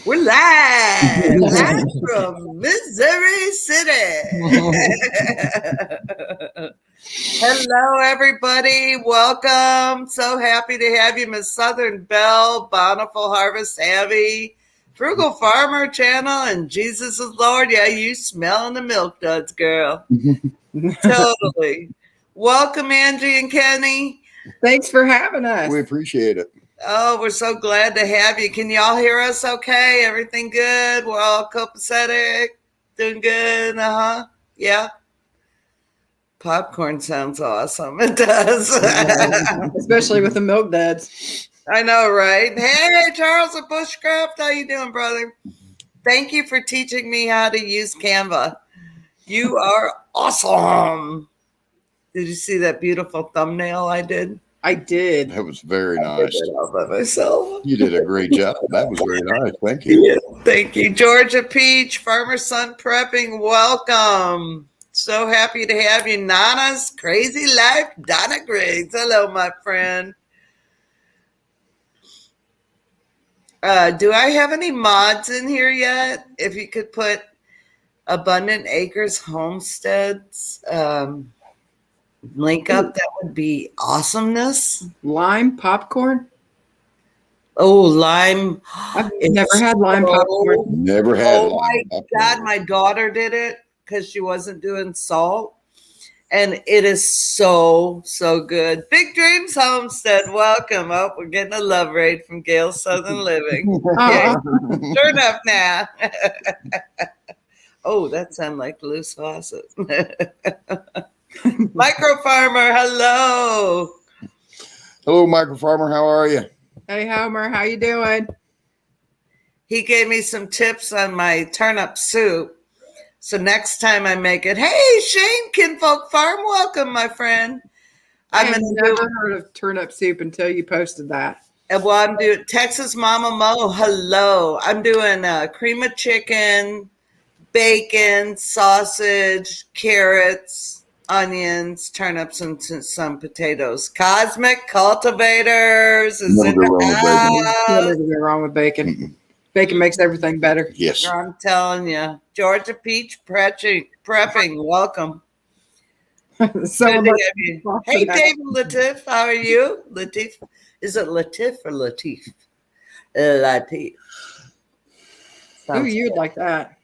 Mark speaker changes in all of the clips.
Speaker 1: We're live from Missouri City. Hello, everybody. Welcome. So happy to have you, Miss Southern Belle, Bountiful Harvest Abby, Frugal Farmer Channel, and Jesus is Lord. Yeah, you smelling the milk duds, girl. Totally. Welcome, Angie and Kenny.
Speaker 2: Thanks for having us.
Speaker 3: We appreciate it.
Speaker 1: Oh, we're so glad to have you. Can y'all hear us okay? Everything good? We're all copacetic? Doing good? Yeah. Popcorn sounds awesome. It does.
Speaker 2: Especially with the milk duds.
Speaker 1: I know, right? Hey, Charles of Bushcraft. How you doing, brother? Thank you for teaching me how to use Canva. You are awesome. Did you see that beautiful thumbnail I did?
Speaker 2: I did.
Speaker 3: That was very
Speaker 1: I
Speaker 3: nice.
Speaker 1: did it all by myself.
Speaker 3: You did a great job. That was very nice. Thank you.
Speaker 1: Yeah, thank you. Georgia Peach, Farmer Son Prepping, welcome. So happy to have you. Nana's Crazy Life, Donna Griggs. Hello, my friend. Do I have any mods in here yet? If you could put Abundant Acres Homesteads link up, that would be awesomeness.
Speaker 2: Lime popcorn?
Speaker 1: Oh, lime.
Speaker 2: I've never had lime popcorn.
Speaker 3: Never had
Speaker 1: Oh
Speaker 3: lime
Speaker 1: my
Speaker 3: popcorn.
Speaker 1: God, my daughter did it because she wasn't doing salt. And it is so, so good. Big Dreams Homestead, welcome. Oh, we're getting a love raid from Gail Southern Living. Yeah, sure enough now. Oh, that sounds like loose faucet. Micro Farmer, hello.
Speaker 3: Hello, Micro Farmer. How are you?
Speaker 2: Hey, Homer, how you doing?
Speaker 1: He gave me some tips on my turnip soup. So next time I make it, hey, Shane, Kinfolk Farm, welcome, my friend.
Speaker 2: I've never heard of turnip soup until you posted that.
Speaker 1: Well, I'm doing Texas Mama Mo, hello. I'm doing cream of chicken, bacon, sausage, carrots, onions, turnips, and some potatoes. Cosmic Cultivators is in the house.
Speaker 2: Never go wrong with bacon. Bacon makes everything better.
Speaker 3: Yes.
Speaker 1: I'm telling you. Georgia Peach prepping. Welcome.
Speaker 2: So
Speaker 1: Good to
Speaker 2: much
Speaker 1: have you. Hey, David Latif. How are you? Latif. Is it Latif or Latif? Latif.
Speaker 2: Ooh, you'd like that.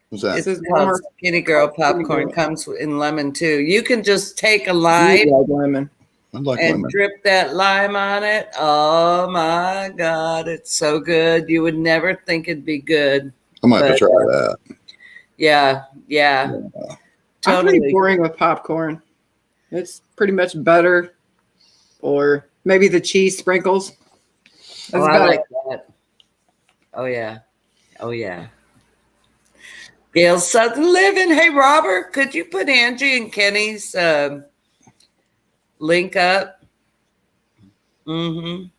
Speaker 3: What's that?
Speaker 1: It's called Skinny Girl Popcorn. Comes in lemon too. You can just take a lime
Speaker 2: like lemon.
Speaker 3: Like
Speaker 1: and
Speaker 3: lemon.
Speaker 1: drip that lime on it. Oh my God, it's so good. You would never think it'd be good.
Speaker 3: I might have to try that.
Speaker 1: Yeah.
Speaker 2: I'm pretty boring with popcorn. It's pretty much butter or maybe the cheese sprinkles.
Speaker 1: Oh, I like that. Oh yeah. Gail Southern Living. Hey, Robert, could you put Angie and Kenny's link up? Hello,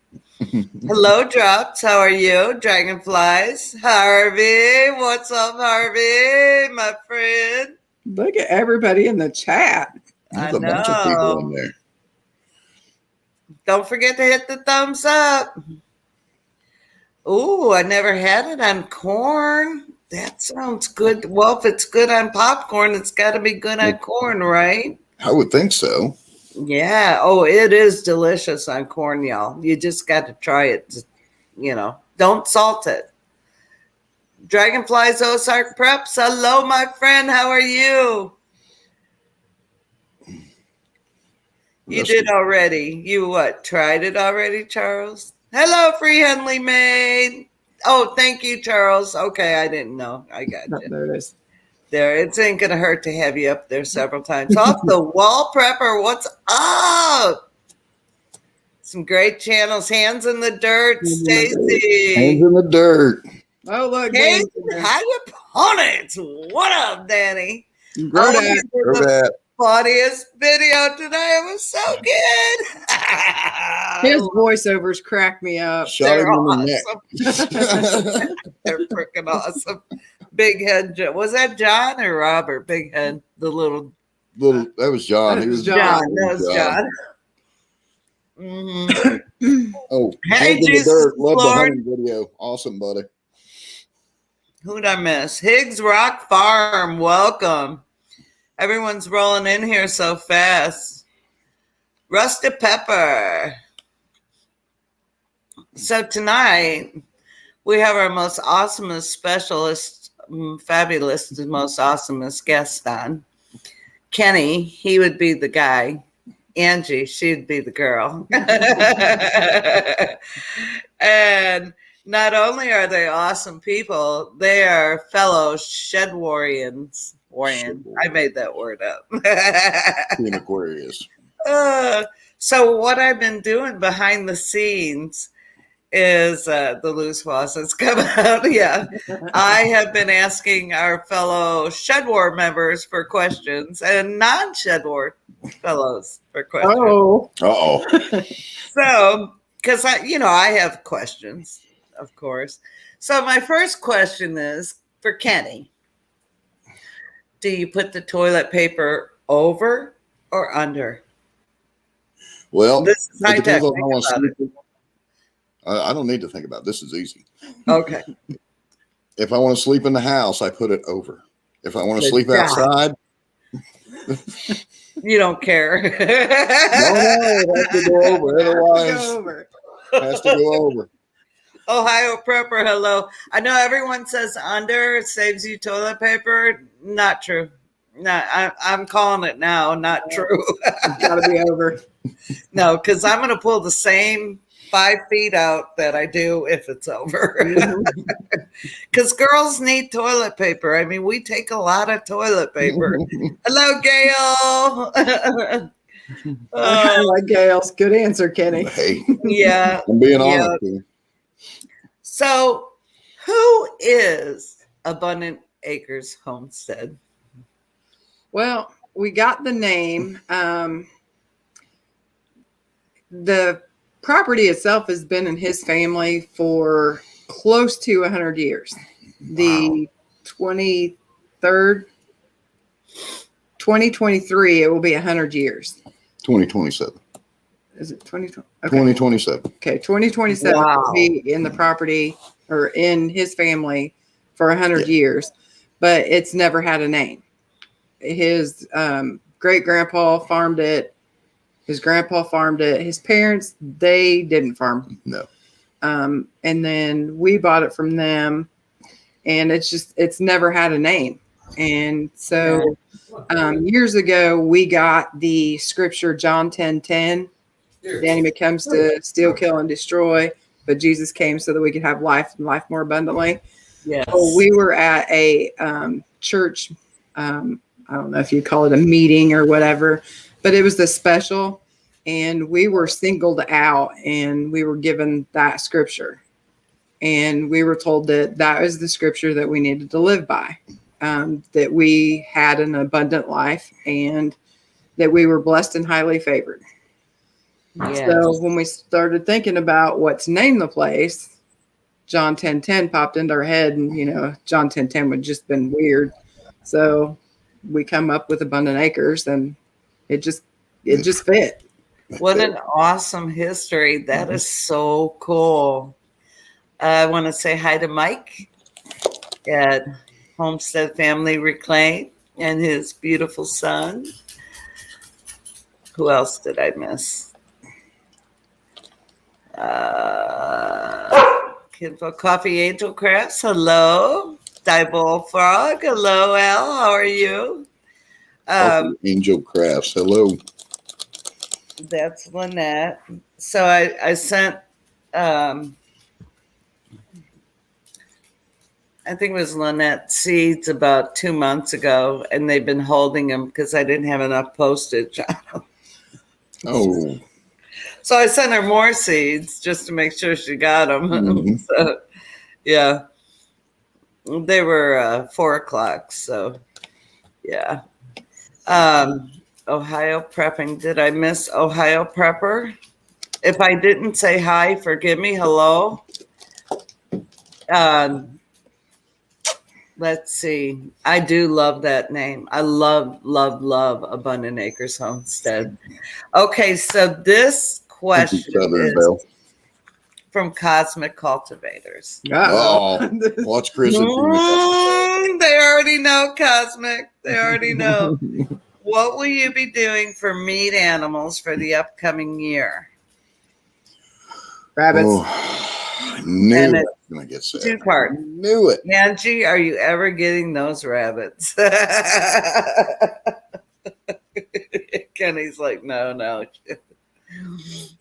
Speaker 1: Drops. How are you? Dragonflies. Harvey. What's up, Harvey? My friend.
Speaker 2: Look at everybody in the chat.
Speaker 3: There's a bunch of people in there.
Speaker 1: Don't forget to hit the thumbs up. Ooh, I never had it on corn. That sounds good. Well, if it's good on popcorn, it's got to be good on corn, right?
Speaker 3: I would think so.
Speaker 1: Yeah. Oh, it is delicious on corn, y'all. You just got to try it. Don't salt it. Dragonflies Ozark Preps. Hello, my friend. How are you? You did already. You what? Tried it already, Charles? Hello, Free Henley Maid. Oh, thank you, Charles. Okay, I didn't know. I got you.
Speaker 2: There it is.
Speaker 1: There, it ain't gonna hurt to have you up there several times. Off the wall prepper, what's up? Some great channels. Hands in the dirt, Stacy.
Speaker 3: Hands in the dirt.
Speaker 2: Oh, look.
Speaker 1: Hey, how you opponents? What up, Danny?
Speaker 2: Grow that.
Speaker 1: Funniest video today. It was so good.
Speaker 2: His voiceovers crack me up.
Speaker 3: Shot him in the
Speaker 1: neck. They're freaking awesome. Big head. Was that John or Robert? Big head. The little.
Speaker 3: That was John.
Speaker 2: That was
Speaker 1: John. That was John.
Speaker 3: Oh,
Speaker 1: hey,
Speaker 3: Hands in the
Speaker 1: Jesus
Speaker 3: Dirt. Love the
Speaker 1: Lord.
Speaker 3: hunting video. Awesome, buddy.
Speaker 1: Who'd I miss? Higgs Rock Farm, welcome. Everyone's rolling in here so fast. Rusted Pepper. So tonight, we have our most awesomest specialist, fabulous, most awesomest guest on. Kenny, he would be the guy. Angie, she'd be the girl. And not only are they awesome people, they are fellow shed warriors. I made that word up.
Speaker 3: In Aquarius.
Speaker 1: So what I've been doing behind the scenes is the loose faucets come out. Yeah. I have been asking our fellow Shed War members for questions and non-Shed War fellows for questions.
Speaker 2: Oh.
Speaker 3: Uh-oh.
Speaker 1: So, because I have questions, of course. So my first question is for Kenny. Do you put the toilet paper over or under?
Speaker 3: Well,
Speaker 1: This is high
Speaker 3: it
Speaker 1: tech.
Speaker 3: depends on how I want to sleep. I don't need to think about it. This is easy.
Speaker 1: Okay.
Speaker 3: If I want to sleep in the house, I put it over. If I want to sleep outside,
Speaker 1: you don't care.
Speaker 3: no, it has to go over. Otherwise, it has to go over.
Speaker 1: Ohio Prepper, hello. I know everyone says under, it saves you toilet paper. Not true. No, I'm calling it now. Not true.
Speaker 2: It's got to be over.
Speaker 1: No, because I'm going to pull the same 5 feet out that I do if it's over. Because girls need toilet paper. I mean, we take a lot of toilet paper. Hello, Gail.
Speaker 2: I like Gail's. Good answer, Kenny.
Speaker 3: Hey,
Speaker 1: Yeah.
Speaker 3: I'm being honest.
Speaker 1: So, who is Abundant Acres Homestead?
Speaker 2: Well, we got the name. The property itself has been in his family for close to 100 years. The 2023, it will be 100 years.
Speaker 3: 2027.
Speaker 2: Is it 2020? Okay.
Speaker 3: 2027.
Speaker 2: Okay, 2027 will be in the property or in his family for 100 years, but it's never had a name. His great-grandpa farmed it. His grandpa farmed it. His parents, they didn't farm.
Speaker 3: No.
Speaker 2: And then we bought it from them, and it's never had a name. And so years ago, we got the scripture John 10:10. The enemy comes to steal, kill, and destroy, but Jesus came so that we could have life and life more abundantly.
Speaker 1: Yes.
Speaker 2: So we were at a church, I don't know if you call it a meeting or whatever, but it was the special, and we were singled out, and we were given that scripture. And we were told that that was the scripture that we needed to live by, that we had an abundant life, and that we were blessed and highly favored.
Speaker 1: Yes.
Speaker 2: So when we started thinking about what to name the place, John 10:10 popped into our head, and John 10:10 would just been weird. So we come up with Abundant Acres, and it just fit.
Speaker 1: What an awesome history. That is so cool. I want to say hi to Mike at Homestead Family Reclaim and his beautiful son. Who else did I miss? Kinfolk Coffee Angel Crafts, hello. Dieball Frog, hello, Al, how are you?
Speaker 3: Angel Crafts, hello.
Speaker 1: That's Lynette. So I sent, I think it was Lynette seeds about 2 months ago, and they've been holding them because I didn't have enough postage on them.
Speaker 3: Oh.
Speaker 1: So I sent her more seeds just to make sure she got them.
Speaker 3: Mm-hmm.
Speaker 1: So, yeah. They were 4:00. So, yeah. Ohio Prepping. Did I miss Ohio Prepper? If I didn't say hi, forgive me. Hello. Let's see. I do love that name. I love Abundant Acres Homestead. Okay, so this question is from Cosmic Cultivators.
Speaker 3: Oh, watch Chris and Tina.
Speaker 1: They already know, Cosmic. They already know. What will you be doing for meat animals for the upcoming year?
Speaker 2: Rabbits.
Speaker 3: Oh, I knew I was going to get sick.
Speaker 1: 2 parts.
Speaker 3: Knew it.
Speaker 1: Angie, are you ever getting those rabbits? Kenny's like, no.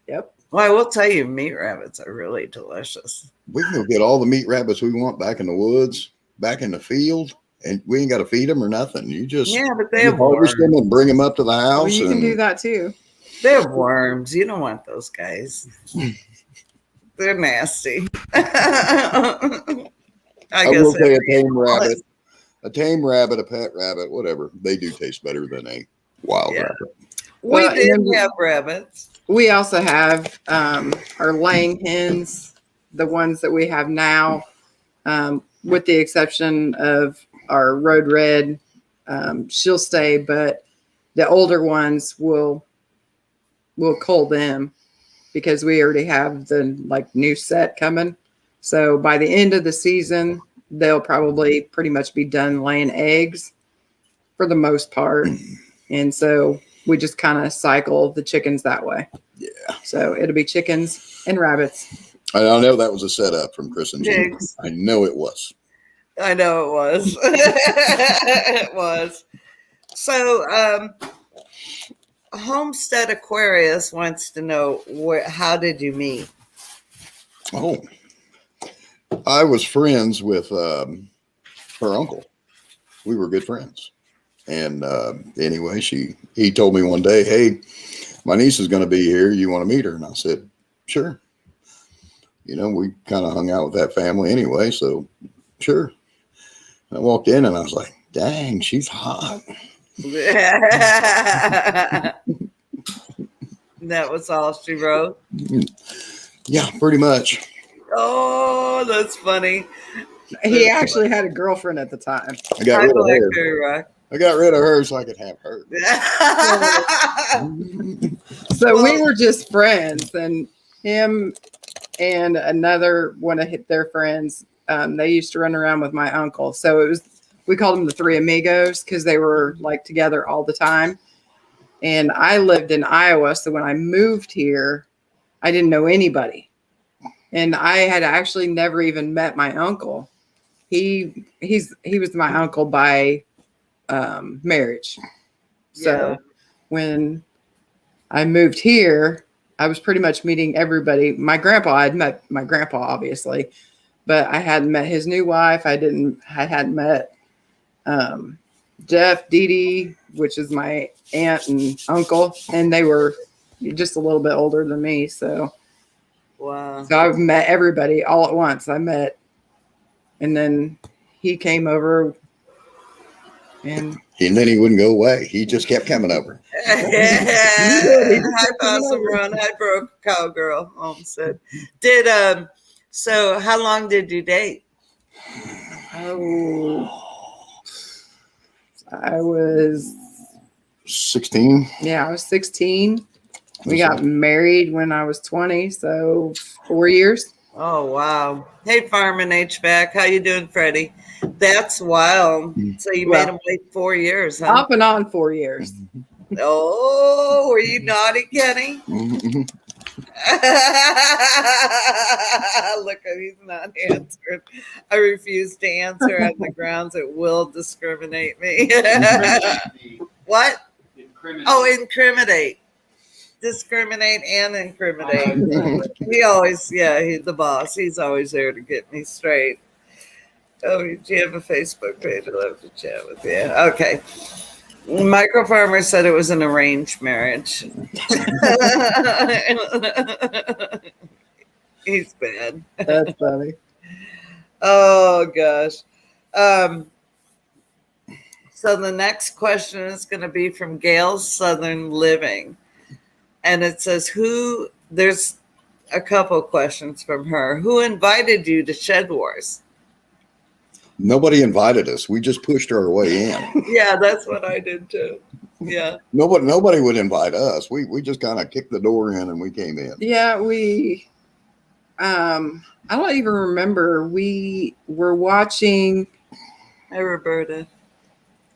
Speaker 2: Yep.
Speaker 1: Well, I will tell you, meat rabbits are really delicious.
Speaker 3: We can go get all the meat rabbits we want back in the woods, back in the field, and we ain't got to feed them or nothing. You just
Speaker 1: but they have
Speaker 3: harvest
Speaker 1: worms.
Speaker 3: them and bring them up to the house.
Speaker 2: Well, you can do that too.
Speaker 1: They have worms. You don't want those guys. They're nasty. I
Speaker 3: will say a tame rabbit, a pet rabbit, whatever. They do taste better than a wild rabbit.
Speaker 1: We did have rabbits.
Speaker 2: We also have our laying hens, the ones that we have now, with the exception of our road red. She'll stay, but the older ones we'll cull them because we already have the new set coming. So by the end of the season, they'll probably pretty much be done laying eggs for the most part. And so we just kind of cycle the chickens that way.
Speaker 3: Yeah.
Speaker 2: So it'll be chickens and rabbits.
Speaker 3: I know that was a setup from Chris and Jim. I know it was.
Speaker 1: I know it was. It was. So, Homestead Aquarius wants to know how did you meet?
Speaker 3: Oh, I was friends with her uncle. We were good friends. And anyway, he told me one day, hey, my niece is going to be here. You want to meet her? And I said, sure. You know, we kind of hung out with that family anyway, so sure. I walked in and I was like, dang, she's hot.
Speaker 1: That was all she wrote?
Speaker 3: Yeah, pretty much.
Speaker 1: Oh, that's funny.
Speaker 2: He actually had a girlfriend at the time.
Speaker 3: I got rid of her. I got rid of her so I could have her.
Speaker 2: So we were just friends, and him and another one of their friends, they used to run around with my uncle. So we called them the Three Amigos because they were together all the time. And I lived in Iowa, so when I moved here, I didn't know anybody. And I had actually never even met my uncle. He was my uncle by marriage. So when I moved here, I was pretty much meeting everybody. My grandpa, I'd met my grandpa, obviously, but I hadn't met his new wife. I hadn't met Jeff, Dee Dee, which is my aunt and uncle, and they were just a little bit older than me. So,
Speaker 1: wow.
Speaker 2: So I've met everybody all at once. And then he came over, and
Speaker 3: then he wouldn't go away. He just kept coming over.
Speaker 1: Hi, Possum Run. Hi, Broke Cowgirl. Homestead. So how long did you date?
Speaker 2: Oh, I was
Speaker 3: 16.
Speaker 2: Yeah, I was 16. We got married when I was 20, so 4 years.
Speaker 1: Oh, wow. Hey, Farming HVAC. How you doing, Freddie? That's wild. So you made him wait 4 years, huh?
Speaker 2: Off and on 4 years.
Speaker 1: Oh, were you naughty, Kenny? Look, he's not answering. I refuse to answer on the grounds it will discriminate me. What? Incriminate. Oh, incriminate. Discriminate and incriminate. He always, he's the boss. He's always there to get me straight. Oh, do you have a Facebook page? I'd love to chat with you. Okay. Micro Farmer said it was an arranged marriage. He's bad.
Speaker 2: That's funny.
Speaker 1: Oh, gosh. So the next question is going to be from Gail's Southern Living. And it says, there's a couple questions from her. Who invited you to Shed Wars?
Speaker 3: Nobody invited us. We just pushed our way in.
Speaker 1: Yeah, that's what I did too. Yeah.
Speaker 3: Nobody would invite us. We just kind of kicked the door in and we came in.
Speaker 2: Yeah, we I don't even remember. We were watching.
Speaker 1: Hi, Roberta.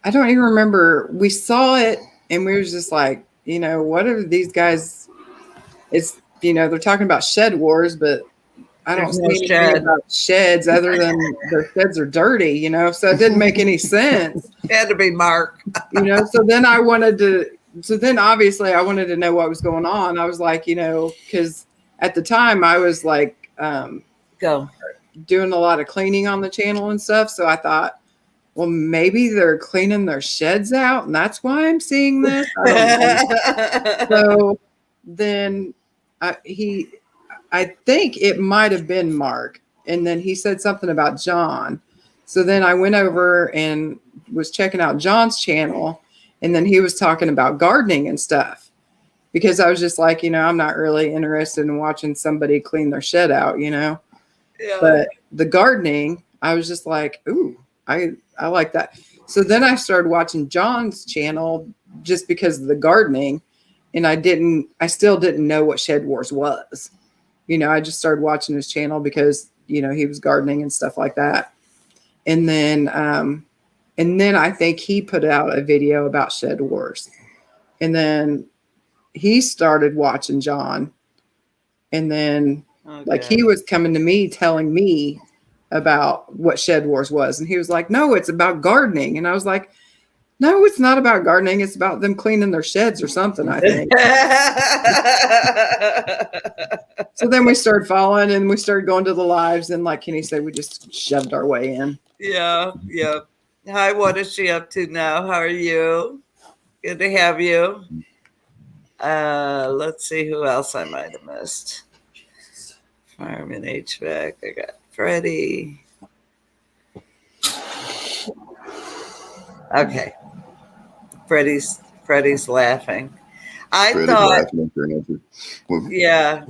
Speaker 2: I don't even remember. We saw it and we were just like, what are these guys? It's, they're talking about shed wars, but I don't
Speaker 1: There's
Speaker 2: see
Speaker 1: no
Speaker 2: anything
Speaker 1: shed.
Speaker 2: about sheds other than their sheds are dirty, so it didn't make any sense,
Speaker 1: It had to be Mark.
Speaker 2: So then obviously I wanted to know what was going on. I was like, because at the time I was like
Speaker 1: Go.
Speaker 2: doing a lot of cleaning on the channel and stuff. So I thought, well, maybe they're cleaning their sheds out and that's why I'm seeing this. I don't know. So then I think it might have been Mark. And then he said something about John. So then I went over and was checking out John's channel. And then he was talking about gardening and stuff. Because I was just like, I'm not really interested in watching somebody clean their shed out,
Speaker 1: Yeah.
Speaker 2: But the gardening, I was just like, ooh, I like that. So then I started watching John's channel just because of the gardening. And I still didn't know what Shed Wars was. I just started watching his channel because, he was gardening and stuff like that. And then I think he put out a video about Shed Wars. And then he started watching John. And then like he was coming to me telling me about what Shed Wars was. And he was like, no, it's about gardening. And I was like, no, it's not about gardening. It's about them cleaning their sheds or something, I think. So then we started following and we started going to the lives. And like Kenny said, we just shoved our way in.
Speaker 1: Yeah. Hi, what is she up to now? How are you? Good to have you. Let's see who else I might have missed. Fireman HVAC. I got Freddie. Okay. Freddie's laughing.
Speaker 3: Freddie's laughing.
Speaker 1: Yeah.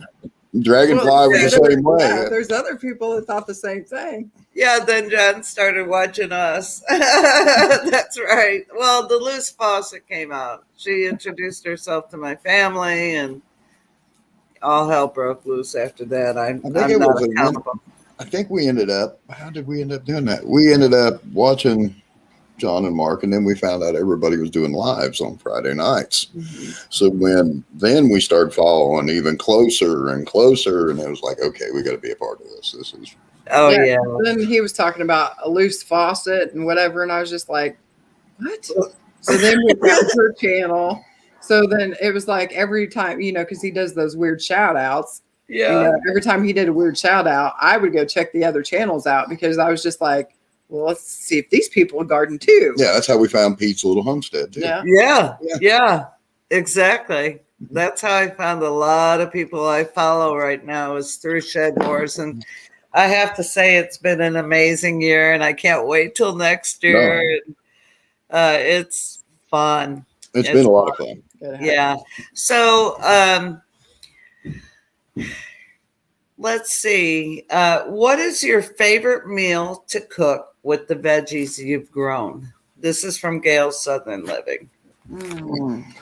Speaker 3: Dragonfly was the same way.
Speaker 2: Yeah, there's other people that thought the same thing.
Speaker 1: Yeah, then John started watching us. That's right. Well, the loose faucet came out. She introduced herself to my family, and all hell broke loose after that. I'm not accountable.
Speaker 3: I think we ended up. How did we end up doing that? We ended up watching John and Mark, and then we found out everybody was doing lives on Friday nights. Mm-hmm. So then we started following even closer and closer, and it was like, okay, we got to be a part of this. This is.
Speaker 1: Oh yeah.
Speaker 2: Then he was talking about a loose faucet and whatever, and I was just like, what? So then we got her channel. So then it was like every time, because he does those weird shout outs.
Speaker 1: Yeah.
Speaker 2: Every time he did a weird shout out, I would go check the other channels out because I was just like, well, let's see if these people garden too.
Speaker 3: Yeah, that's how we found Pete's little homestead too.
Speaker 1: Yeah, exactly. That's how I found a lot of people I follow right now is through Shed Wars. And I have to say it's been an amazing year and I can't wait till next year. No. It's fun.
Speaker 3: It's been a lot of fun.
Speaker 1: Yeah. So let's see. What is your favorite meal to cook with of you've grown? This is from Gail's Southern Living.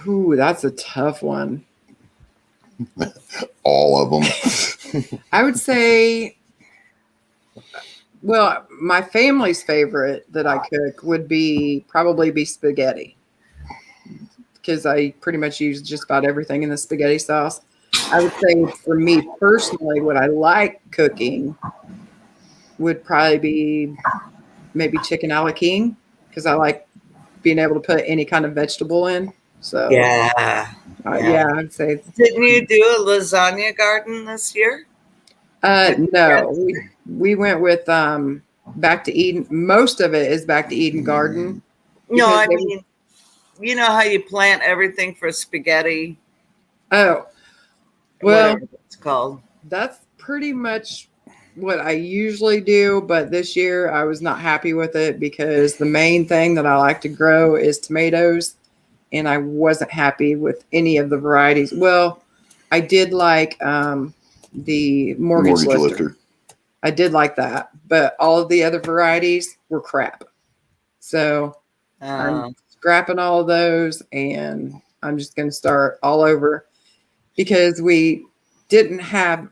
Speaker 2: Ooh, that's a tough one.
Speaker 3: All of them.
Speaker 2: I would say, well, my family's favorite that I cook would probably be spaghetti. Because I pretty much use just about everything in the spaghetti sauce. I would say for me personally, what I like cooking would probably be maybe chicken a la king, because I like being able to put any kind of vegetable in. So
Speaker 1: yeah,
Speaker 2: I'd say.
Speaker 1: Didn't you do a lasagna garden this year?
Speaker 2: No, we went with Back to Eden. Most of it is Back to Eden garden.
Speaker 1: No, I mean, you know how you plant everything for spaghetti?
Speaker 2: Oh, well,
Speaker 1: whatever it's called.
Speaker 2: That's pretty much what I usually do, but this year I was not happy with it because the main thing that I like to grow is tomatoes, and I wasn't happy with any of the varieties. Well, I did like the mortgage lifter. I did like that, but all of the other varieties were crap. So I'm scrapping all of those, and I'm just going to start all over because we didn't have,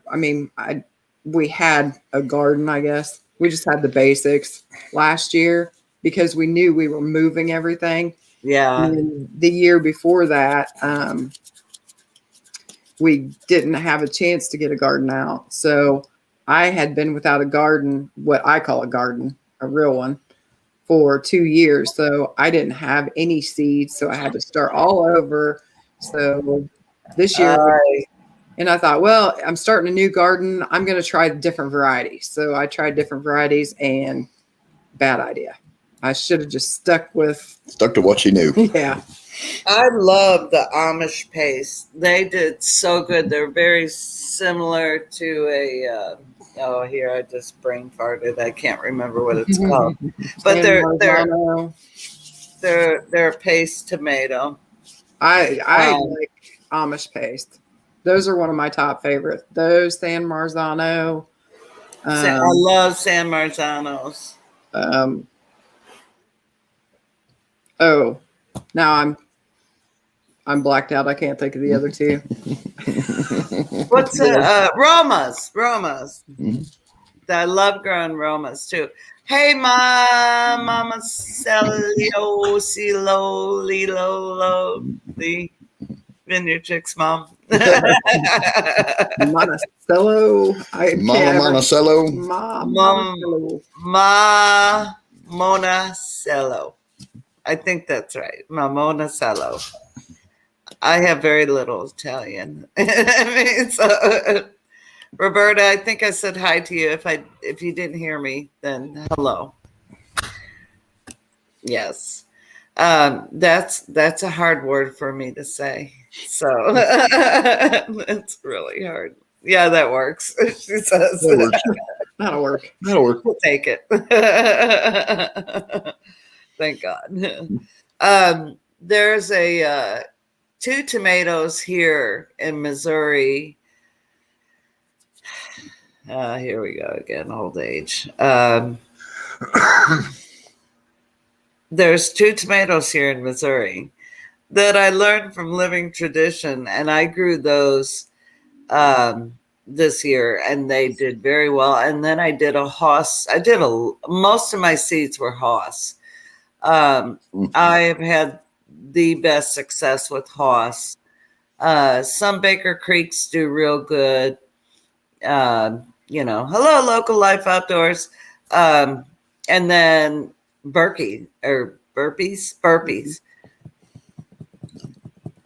Speaker 2: we had a garden, I guess. We just had the basics last year because we knew we were moving everything.
Speaker 1: Yeah.
Speaker 2: And then the year before that, we didn't have a chance to get a garden out. So I had been without a garden, what I call a garden, a real one, for 2 years. So I didn't have any seeds. So I had to start all over. So this year, and I thought, well, I'm starting a new garden. I'm going to try different varieties. So I tried different varieties, and bad idea. I should have just stuck
Speaker 3: to what you knew.
Speaker 2: Yeah.
Speaker 1: I love the Amish paste. They did so good. They're very similar to a. Here I just brain farted. I can't remember what it's called, but they're a paste tomato.
Speaker 2: I like Amish paste. Those are one of my top favorites. Those San Marzano.
Speaker 1: I love San Marzanos.
Speaker 2: Oh, now I'm blacked out. I can't think of the other two.
Speaker 1: What's Romas?
Speaker 3: Mm-hmm.
Speaker 1: I love growing Romas too. Hey, Mama Celio, Silo, Lilo, Lo, the Vineyard Chicks mom.
Speaker 2: Monticello.
Speaker 3: Mama Monticello.
Speaker 1: Ma Monticello. I think that's right. Ma Monticello. I have very little Italian. Roberta, I think I said hi to you. If you didn't hear me, then hello. Yes. That's a hard word for me to say. So it's really hard. Yeah, that works. She says
Speaker 2: That'll work.
Speaker 1: We'll take it. Thank God. There's two tomatoes here in Missouri. Here we go again, old age. There's two tomatoes here in Missouri that I learned from Living Tradition, and I grew those this year, and they did very well. And then I did a Haas. Most of my seeds were Haas. I have had the best success with Haas. Some Baker Creeks do real good. Hello, Local Life Outdoors. And then Burpees.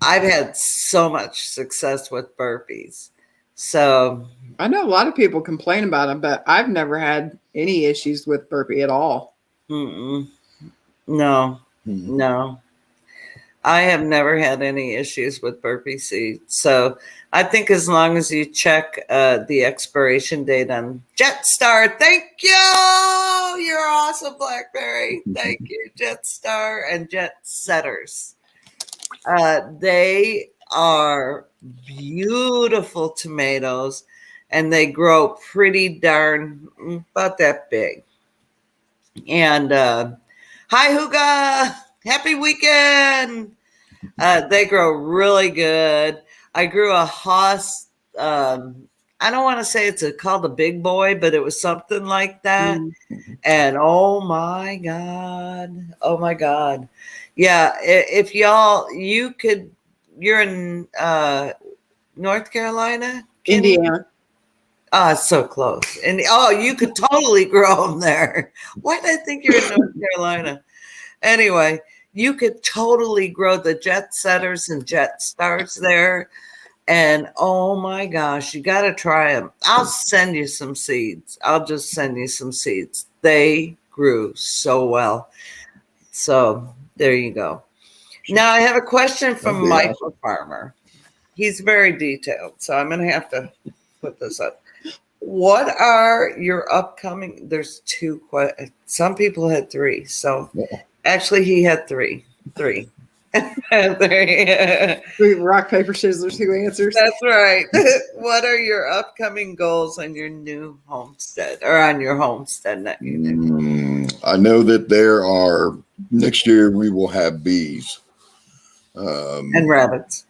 Speaker 1: I've had so much success with burpees. So
Speaker 2: I know a lot of people complain about them, but I've never had any issues with burpee at all.
Speaker 1: No. I have never had any issues with burpee seeds. So I think as long as you check the expiration date on Jetstar, thank you. You're awesome, Blackberry. Thank you, Jetstar and Jet Setters. They are beautiful tomatoes, and they grow pretty darn about that big. And hi, Huga. Happy weekend. They grow really good. I grew a Haas. I don't want to say it's called a big boy, but it was something like that. And oh my God. Yeah. If you're in North Carolina?
Speaker 2: Indiana.
Speaker 1: So close. And you could totally grow them there. Why did I think you're in North Carolina? Anyway, you could totally grow the Jet Setters and Jet Stars there. And oh my gosh, you got to try them. I'll send you some seeds. I'll just send you some seeds. They grew so well. So there you go. Now I have a question from Michael Farmer. He's very detailed, so I'm going to have to put this up. What are your upcoming? There's two. Some people had three. So actually, he had three.
Speaker 2: Rock, paper, scissors, who answers?
Speaker 1: That's right. What are your upcoming goals on your new homestead or on your homestead that you do?
Speaker 3: I know that next year we will have bees.
Speaker 1: And rabbits.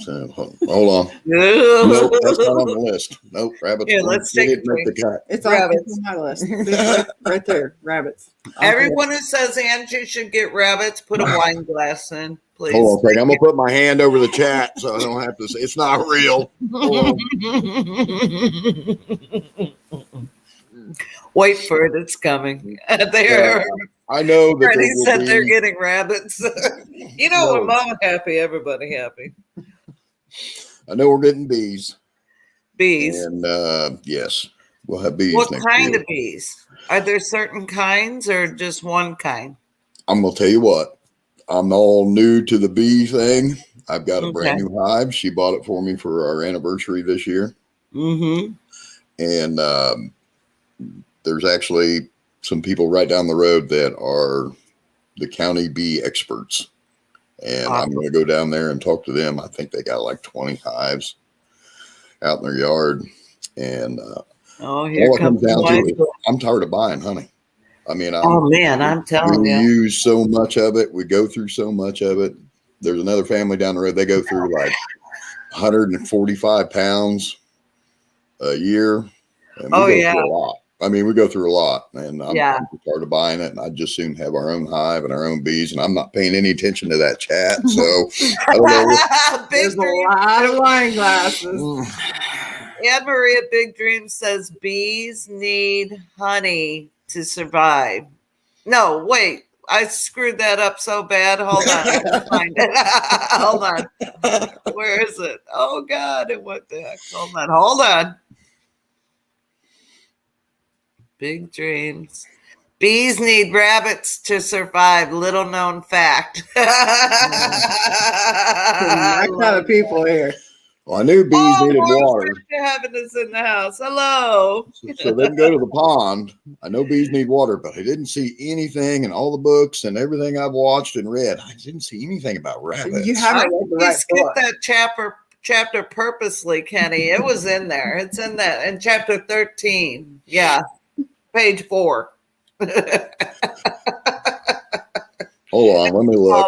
Speaker 3: So, hold on. Nope, that's not on the list. Nope, rabbits.
Speaker 1: Here, let's take a
Speaker 3: make the cut.
Speaker 2: It's
Speaker 1: Rabbits.
Speaker 2: on my list. It's right there. Rabbits.
Speaker 1: Everyone who says Angie should get rabbits, put a wine glass in, please.
Speaker 3: Hold on a second. I'm gonna put my hand over the chat so I don't have to say it's not real.
Speaker 1: Wait for it. It's coming. They're.
Speaker 3: I know that
Speaker 1: Freddie
Speaker 3: there will
Speaker 1: said
Speaker 3: be,
Speaker 1: they're getting rabbits. You know, when Mama happy, everybody happy.
Speaker 3: I know we're getting bees.
Speaker 1: Bees.
Speaker 3: And yes, we'll have bees.
Speaker 1: What
Speaker 3: next
Speaker 1: kind
Speaker 3: year.
Speaker 1: of bees? Are there certain kinds or just one kind?
Speaker 3: I'm gonna tell you what. I'm all new to the bee thing. I've got a brand new hive. She bought it for me for our anniversary this year.
Speaker 1: Mm-hmm.
Speaker 3: And there's actually some people right down the road that are the county bee experts. And I'm going to go down there and talk to them. I think they got like 20 hives out in their yard. And
Speaker 1: here
Speaker 3: all it
Speaker 1: comes
Speaker 3: down to is I'm tired of buying honey. I mean,
Speaker 1: I'm telling
Speaker 3: we
Speaker 1: you.
Speaker 3: use so much of it. We go through so much of it. There's another family down the road. They go through like 145 pounds a year. And we go through a lot. I mean, we go through a lot, and I'm tired of buying it. And I'd just soon have our own hive and our own bees. And I'm not paying any attention to that chat. So I don't know.
Speaker 2: There's a lot of wine glasses.
Speaker 1: Anne Marie at Big Dream says bees need honey to survive. No, wait. I screwed that up so bad. Hold on. I have to find it. Hold on. Where is it? Oh, God. It went back. Hold on. Big dreams. Bees need rabbits to survive. Little known fact.
Speaker 2: That kind of people here.
Speaker 3: Well, I knew bees needed water.
Speaker 1: Heaven is in the house. Hello.
Speaker 3: So they can go to the pond. I know bees need water, but I didn't see anything in all the books and everything I've watched and read. I didn't see anything about rabbits.
Speaker 2: You haven't read the right
Speaker 1: skipped that chapter purposely, Kenny. It was in there. It's in that in chapter 13. Yeah. Page 4.
Speaker 3: Hold on, let me look.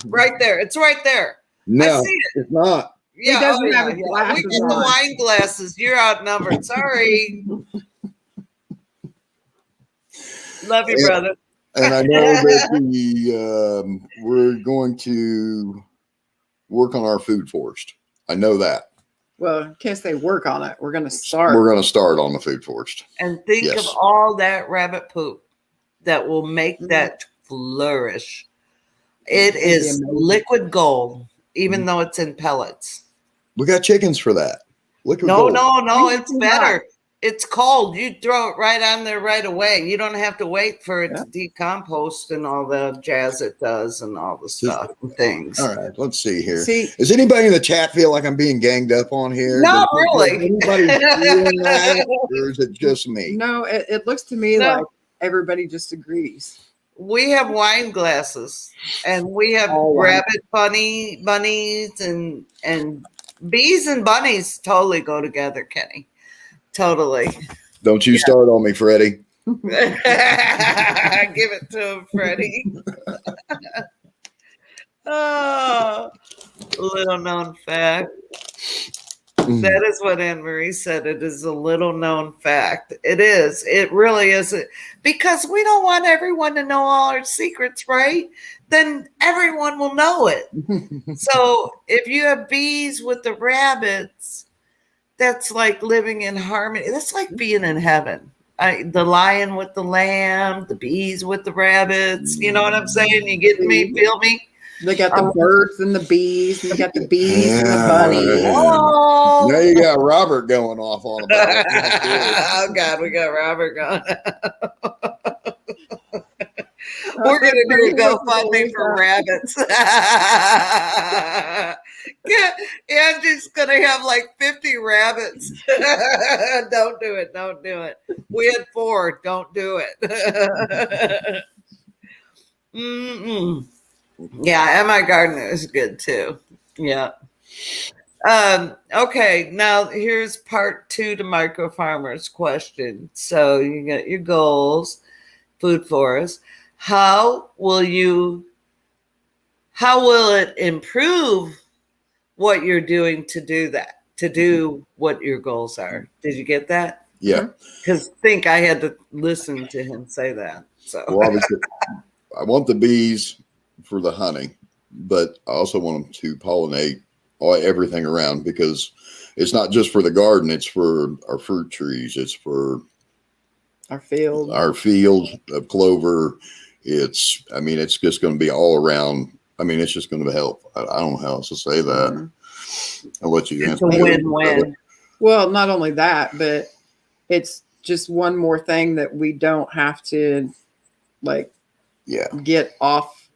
Speaker 1: Right there. It's right there.
Speaker 3: No,
Speaker 1: I see it.
Speaker 3: It's not.
Speaker 1: Yeah,
Speaker 2: doesn't have his
Speaker 1: we
Speaker 2: glasses
Speaker 1: get the
Speaker 2: on.
Speaker 1: wine glasses. You're outnumbered. Sorry. Love you, brother.
Speaker 3: And I know that we're going to work on our food forest. I know that.
Speaker 2: Well, can't say work on it. We're going to start.
Speaker 3: We're going to start on the food forest.
Speaker 1: And think of all that rabbit poop that will make that flourish. It is liquid gold, even though it's in pellets.
Speaker 3: We got chickens for that. Liquid
Speaker 1: gold.
Speaker 3: No,
Speaker 1: it's better. It's cold. You throw it right on there right away. You don't have to wait for it to decompost and all the jazz it does and all the stuff and things.
Speaker 3: All right, let's see here. Does anybody in the chat feel like I'm being ganged up on here?
Speaker 1: Not really.
Speaker 3: Anybody feeling that, or is it just me?
Speaker 2: No, it looks to me like everybody just agrees.
Speaker 1: We have wine glasses, and we have rabbit bunnies, and bees and bunnies totally go together, Kenny. Totally.
Speaker 3: Don't you start on me, Freddie.
Speaker 1: Give it to him, Freddie. Oh, little known fact. That is what Anne Marie said. It is a little known fact. It is. It really is. Because we don't want everyone to know all our secrets, right? Then everyone will know it. So if you have bees with the rabbits, that's like living in harmony. That's like being in heaven. The lion with the lamb, the bees with the rabbits. You know what I'm saying? You get me? Feel me?
Speaker 2: They got the birds and the bees, and they got the bees and the bunnies.
Speaker 1: Oh.
Speaker 3: Now you got Robert going off on about it.
Speaker 1: Oh, God, we got Robert going. We're going to do a GoFundMe for rabbits. Yeah, Angie's going to have like 50 rabbits. Don't do it. Don't do it. We had 4. Don't do it. Yeah, and my garden is good too. Yeah. Okay, now here's part 2 to Micro Farmer's question. So you got your goals, food forest. How will you how will it improve what you're doing to do that, to do what your goals are? Did you get that?
Speaker 3: Yeah.
Speaker 1: Because I had to listen to him say that. So
Speaker 3: Well, obviously, I want the bees for the honey, but I also want them to pollinate everything around, because it's not just for the garden. It's for our fruit trees. It's for
Speaker 2: Our field.
Speaker 3: our field of clover. It's just going to be all around. I mean, it's just going to help. I don't know how else to say that.
Speaker 2: Mhm.
Speaker 3: I'll let you
Speaker 1: it's a
Speaker 3: answer.
Speaker 1: win-win.
Speaker 2: Well, not only that, but it's just one more thing that we don't have to like
Speaker 3: Yeah.
Speaker 2: get off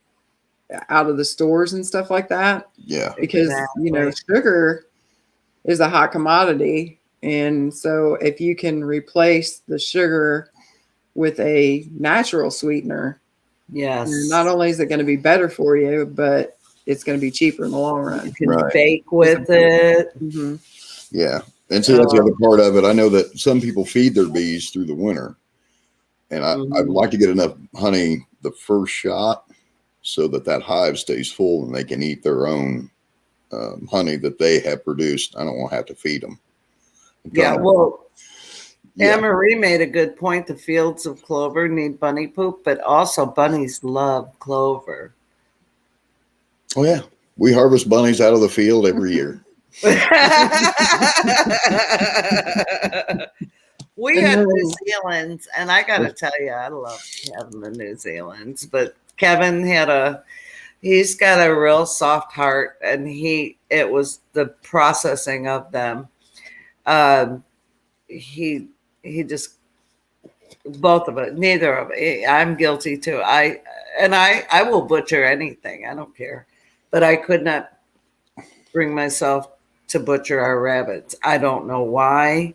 Speaker 2: out of the stores and stuff like that.
Speaker 3: Yeah.
Speaker 2: Because,
Speaker 1: Exactly.
Speaker 2: sugar is a hot commodity. And so if you can replace the sugar with a natural sweetener,
Speaker 1: Yes.
Speaker 2: not only is it going to be better for you, but it's going to be cheaper in the long run.
Speaker 1: You can
Speaker 3: Right.
Speaker 1: bake with it.
Speaker 2: Mm-hmm.
Speaker 3: Yeah. And see, that's the other part of it. I know that some people feed their bees through the winter, and I'd like to get enough honey the first shot so that hive stays full and they can eat their own honey that they have produced. I don't want to have to feed them.
Speaker 1: Yeah, well,
Speaker 3: Yeah.
Speaker 1: Anne-Marie made a good point. The fields of clover need bunny poop, but also bunnies love clover.
Speaker 3: Oh, yeah. We harvest bunnies out of the field every year.
Speaker 1: We had New Zealand's, and I got to tell you, I love having the New Zealand's, but Kevin he's got a real soft heart, and it was the processing of them. He just, both of it, neither of it. I'm guilty too. I will butcher anything. I don't care, but I could not bring myself to butcher our rabbits. I don't know why.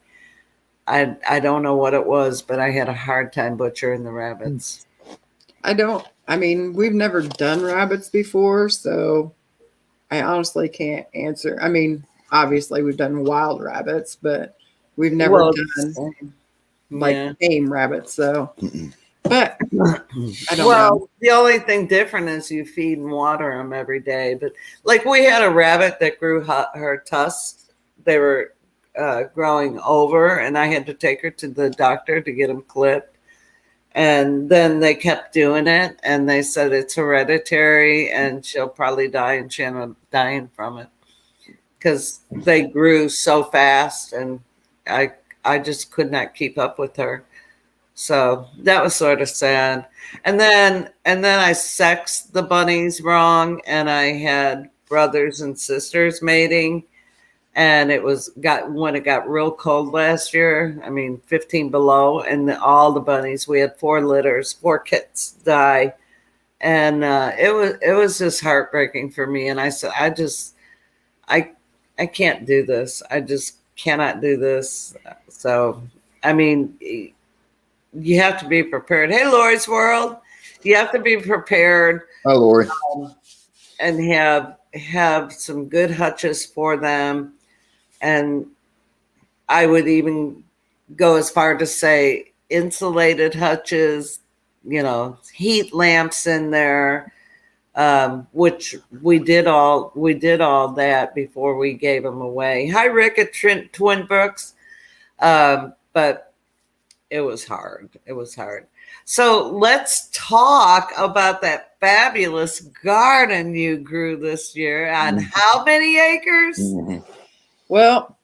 Speaker 1: I don't know what it was, but I had a hard time butchering the rabbits.
Speaker 2: We've never done rabbits before, so I honestly can't answer. I mean, obviously we've done wild rabbits, but we've never done tame rabbits. So, but I don't know.
Speaker 1: The only thing different is you feed and water them every day. But like we had a rabbit that grew her tusks. They were growing over, and I had to take her to the doctor to get them clipped. And then they kept doing it, and they said it's hereditary, and she'll probably die, and she ended up dying from it because they grew so fast, and I just could not keep up with her. So that was sort of sad. And then I sexed the bunnies wrong, and I had brothers and sisters mating. And when it got real cold last year, 15 below, and all the bunnies, we had 4 litters, 4 kits die. And it was just heartbreaking for me. And I said, I can't do this. I just cannot do this. So, you have to be prepared. Hey, Lori's World. You have to be prepared.
Speaker 3: Hi, Lori.
Speaker 1: And have some good hutches for them. And I would even go as far to say insulated hutches, heat lamps in there, which we did all that before we gave them away. Hi, Rick at Twin Brooks. But it was hard. It was hard. So let's talk about that fabulous garden you grew this year on how many acres?
Speaker 3: Mm-hmm.
Speaker 2: Well,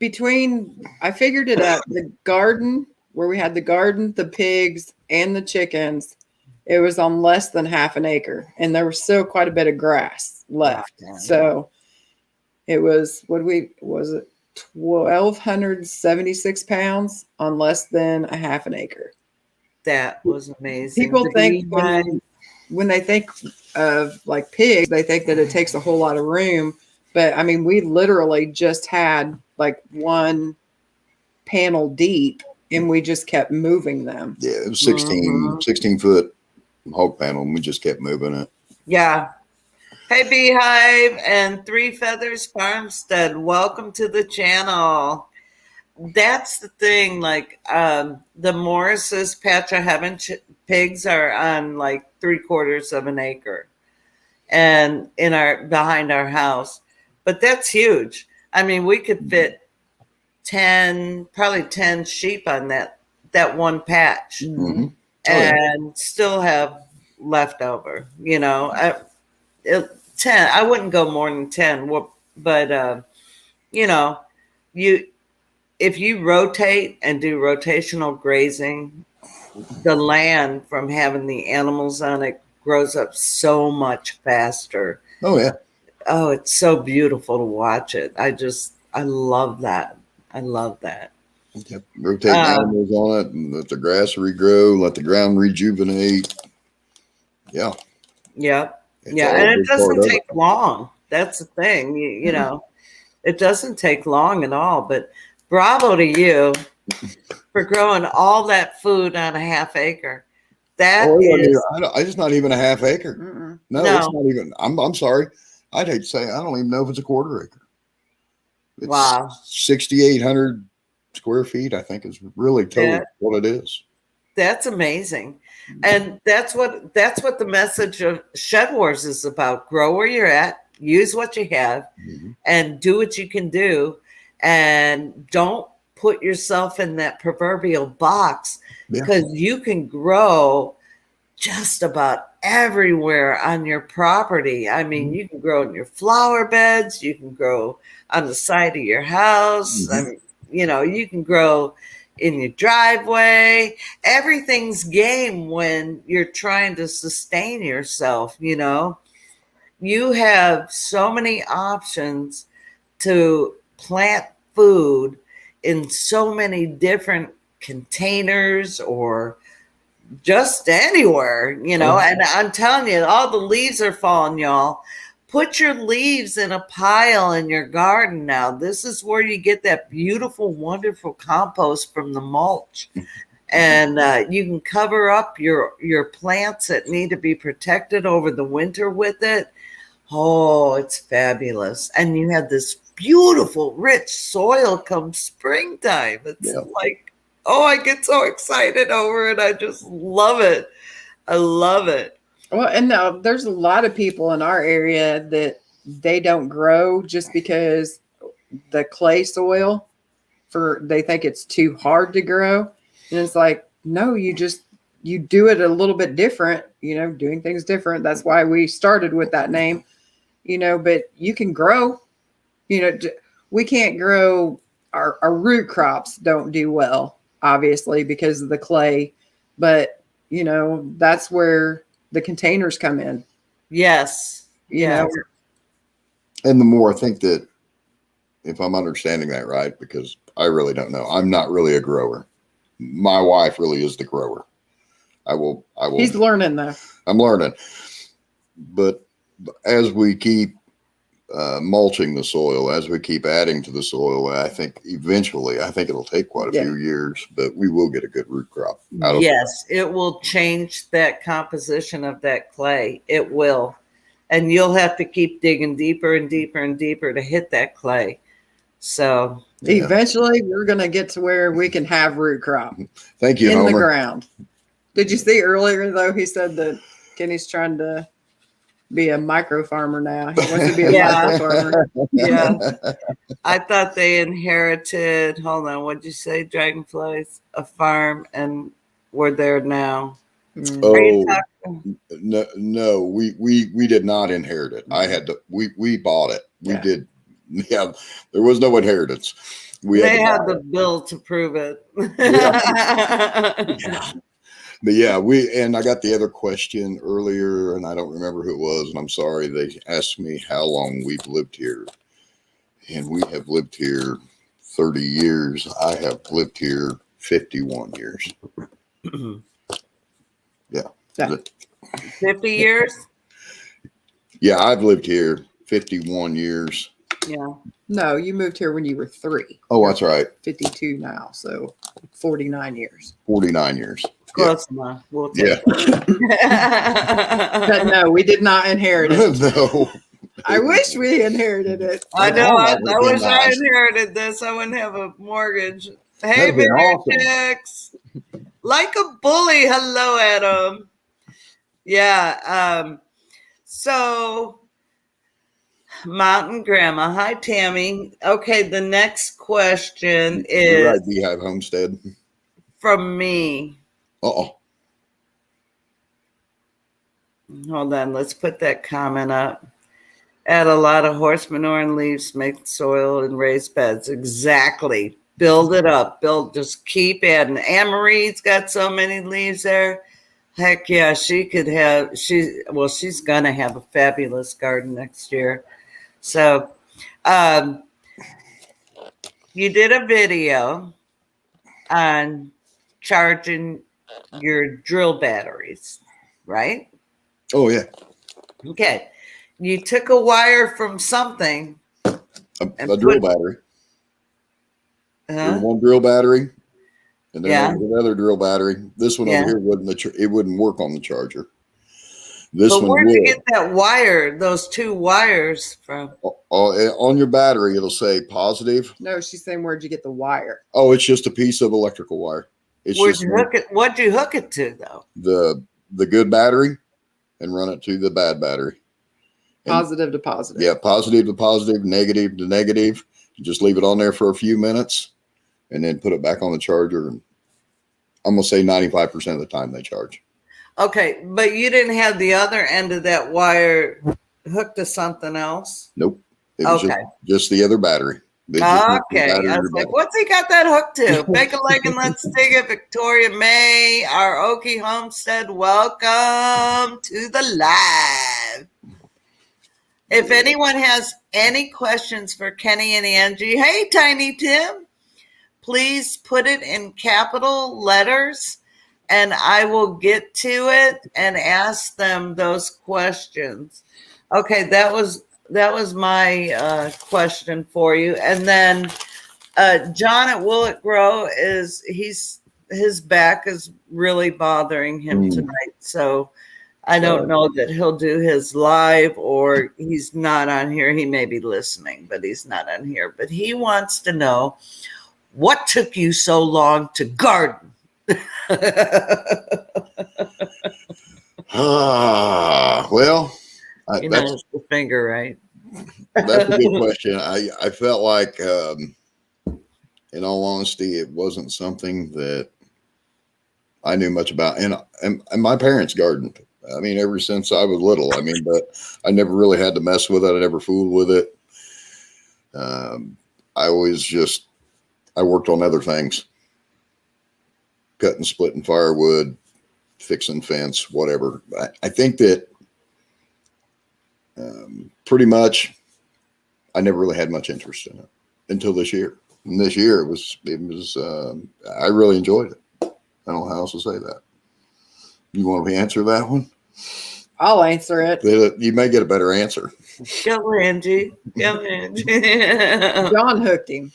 Speaker 2: I figured it out. The garden, where we had the garden, the pigs, and the chickens, it was on less than half an acre. And there was still quite a bit of grass left.
Speaker 1: Yeah.
Speaker 2: So it was, 1,276 pounds on less than a half an acre.
Speaker 1: That was amazing.
Speaker 2: People think when they think of like pigs, they think that it takes a whole lot of room. But we literally just had like one panel deep, and we just kept moving them.
Speaker 3: Yeah, it was 16 foot hog panel, and we just kept moving it.
Speaker 1: Yeah. Hey, Beehive and Three Feathers Farmstead, welcome to the channel. That's the thing. Like the Morris's Patch of Heaven pigs are on like 3/4 of an acre. and behind our house. But that's huge. I mean, we could fit probably 10 sheep on that one patch,
Speaker 3: Mhm.
Speaker 1: and still have leftover. 10. I wouldn't go more than 10. But you know, you if you rotate and do rotational grazing, the land from having the animals on it grows up so much faster.
Speaker 3: Oh yeah.
Speaker 1: Oh, it's so beautiful to watch it. I love that. I love that.
Speaker 3: Yep. Rotate
Speaker 1: Uh,
Speaker 3: animals on it and let the grass regrow, let the ground rejuvenate. Yeah.
Speaker 1: yeah.
Speaker 3: It's
Speaker 1: Yeah.
Speaker 3: all
Speaker 1: And
Speaker 3: a
Speaker 1: it
Speaker 3: big part
Speaker 1: doesn't
Speaker 3: of it.
Speaker 1: take long. That's the thing. It doesn't take long at all. But bravo to you for growing all that food on a half acre. That
Speaker 3: Oh,
Speaker 1: is
Speaker 3: it's not even a half acre.
Speaker 2: Mm-mm.
Speaker 3: No, it's not even. I'm sorry. I'd hate to say I don't even know if it's a quarter acre. It's
Speaker 1: Wow.
Speaker 3: 6,800 square feet. I think is really total
Speaker 1: That,
Speaker 3: what it is.
Speaker 1: that's amazing. And that's what the message of Shed Wars is about. Grow where you're at, use what you have,
Speaker 3: Mm-hmm.
Speaker 1: and do what you can do. And don't put yourself in that proverbial box,
Speaker 3: Yeah.
Speaker 1: because you can grow just about everywhere on your property. I mean, you can grow in your flower beds, you can grow on the side of your house.
Speaker 3: Mhm.
Speaker 1: You can grow in your driveway. Everything's game when you're trying to sustain yourself. You have so many options to plant food in so many different containers, or just anywhere,
Speaker 3: Oh,
Speaker 1: and I'm telling you, all the leaves are falling, y'all. Put your leaves in a pile in your garden now. This is where you get that beautiful, wonderful compost from the mulch. And you can cover up your plants that need to be protected over the winter with it. Oh, it's fabulous. And you have this beautiful, rich soil come springtime. It's
Speaker 3: yeah.
Speaker 1: like, oh, I get so excited over it. I just love it. I love it.
Speaker 2: Well, and now there's a lot of people in our area that they don't grow just because the clay soil they think it's too hard to grow. And it's like, no, you do it a little bit different, doing things different. That's why we started with that name, but you can grow, we can't grow our root crops don't do well, obviously, because of the clay, but that's where the containers come in,
Speaker 1: Yes.
Speaker 2: you know.
Speaker 1: Yes.
Speaker 3: And the more I think that, if I'm understanding that right, because I really don't know, I'm not really a grower. My wife really is the grower. I will.
Speaker 2: He's learning though.
Speaker 3: I'm learning, but as we keep mulching the soil, as we keep adding to the soil, I think eventually, it'll take quite a few years, but we will get a good root crop out of it.
Speaker 1: Yes, it will change that composition of that clay. It will. And you'll have to keep digging deeper and deeper and deeper to hit that clay. So
Speaker 2: eventually we're going to get to where we can have root crop.
Speaker 3: Thank you,
Speaker 2: in
Speaker 3: Homer.
Speaker 2: The ground. Did you see earlier though? He said that Kenny's trying to be a micro farmer now. He wants to be a micro farmer.
Speaker 1: Yeah. I thought they inherited, hold on, what'd you say, Dragonflies? A farm, and we're there now.
Speaker 3: Oh, no, we did not inherit it. I had to, we bought it. We did. Yeah. There was no inheritance.
Speaker 1: They had the bill to prove it.
Speaker 3: Yeah. But yeah, and I got the other question earlier, and I don't remember who it was, and I'm sorry. They asked me how long we've lived here, and we have lived here 30 years. I have lived here 51 years. Yeah.
Speaker 1: 50 years?
Speaker 2: Yeah,
Speaker 3: I've lived here 51 years.
Speaker 1: Yeah.
Speaker 2: No, you moved here when you were 3.
Speaker 3: Oh, that's right.
Speaker 2: 52 now, so 49 years.
Speaker 3: 49 years.
Speaker 1: Close enough. We'll take
Speaker 2: But no, we did not inherit it.
Speaker 3: No.
Speaker 2: I wish we inherited it.
Speaker 1: I know. I wish I
Speaker 3: nice.
Speaker 1: inherited this. I wouldn't have a mortgage. Hey,
Speaker 3: That'd be awesome.
Speaker 1: Chicks. Like a bully. Hello, Adam. Yeah. So, Mountain Grandma. Hi, Tammy. Okay, the next question
Speaker 3: You're
Speaker 1: is
Speaker 3: right, Beehive Homestead.
Speaker 1: from me.
Speaker 3: Uh-oh.
Speaker 1: Hold on, let's put that comment up. Add a lot of horse manure and leaves, make soil and raised beds. Exactly. Build it up. Just keep adding. Anne-Marie's got so many leaves there. Heck yeah, she's gonna have a fabulous garden next year. So um, you did a video on charging your drill batteries, right?
Speaker 3: Oh, yeah.
Speaker 1: Okay. You took a wire from something and
Speaker 3: A drill battery. There's
Speaker 1: huh?
Speaker 3: one drill battery, and then
Speaker 1: Yeah,
Speaker 3: there's another drill battery. This one over
Speaker 1: yeah.
Speaker 3: here it wouldn't work on the charger. This
Speaker 1: But
Speaker 3: one
Speaker 1: where'd you
Speaker 3: would.
Speaker 1: get that wire, those two wires from?
Speaker 3: On your battery, it'll say positive.
Speaker 2: No, she's saying where'd you get the wire?
Speaker 3: Oh, it's just a piece of electrical wire. It's
Speaker 1: Where'd
Speaker 3: just
Speaker 1: you hook it? What'd you hook it to, though?
Speaker 3: the good battery and run it to the bad battery. And
Speaker 2: Positive to positive.
Speaker 3: yeah, positive to positive, negative to negative. You just leave it on there for a few minutes and then put it back on the charger. And I'm going to say 95% of the time they charge.
Speaker 1: Okay, but you didn't have the other end of that wire hooked to something else?
Speaker 3: Nope. It was
Speaker 1: Okay.
Speaker 3: just the other battery. They just moved the
Speaker 1: Okay.
Speaker 3: battery
Speaker 1: I
Speaker 3: to
Speaker 1: was
Speaker 3: the
Speaker 1: like,
Speaker 3: back.
Speaker 1: what's he got that hooked to? Bake a leg and let's dig it. Victoria May, our Okie Homestead. Welcome to the live. If anyone has any questions for Kenny and Angie, hey, Tiny Tim, please put it in capital letters and I will get to it and ask them those questions. Okay, that was my question for you. And then John at Will It Grow his back is really bothering him tonight. So I don't know that he'll do his live or he's not on here. He may be listening, but he's not on here. But he wants to know, what took you so long to garden?
Speaker 3: Well,
Speaker 1: That's the finger, right?
Speaker 3: that's a good question. I felt like, in all honesty, it wasn't something that I knew much about. And my parents gardened. I mean, ever since I was little. I mean, but I never really had to mess with it. I never fooled with it. I worked on other things, cutting, splitting firewood, fixing fence, whatever. I think that pretty much I never really had much interest in it until this year. And this year it was I really enjoyed it. I don't know how else to say that. You want to answer that one?
Speaker 2: I'll answer it.
Speaker 3: You may get a better answer.
Speaker 1: Go, Angie. Go, Angie.
Speaker 2: John hooked him.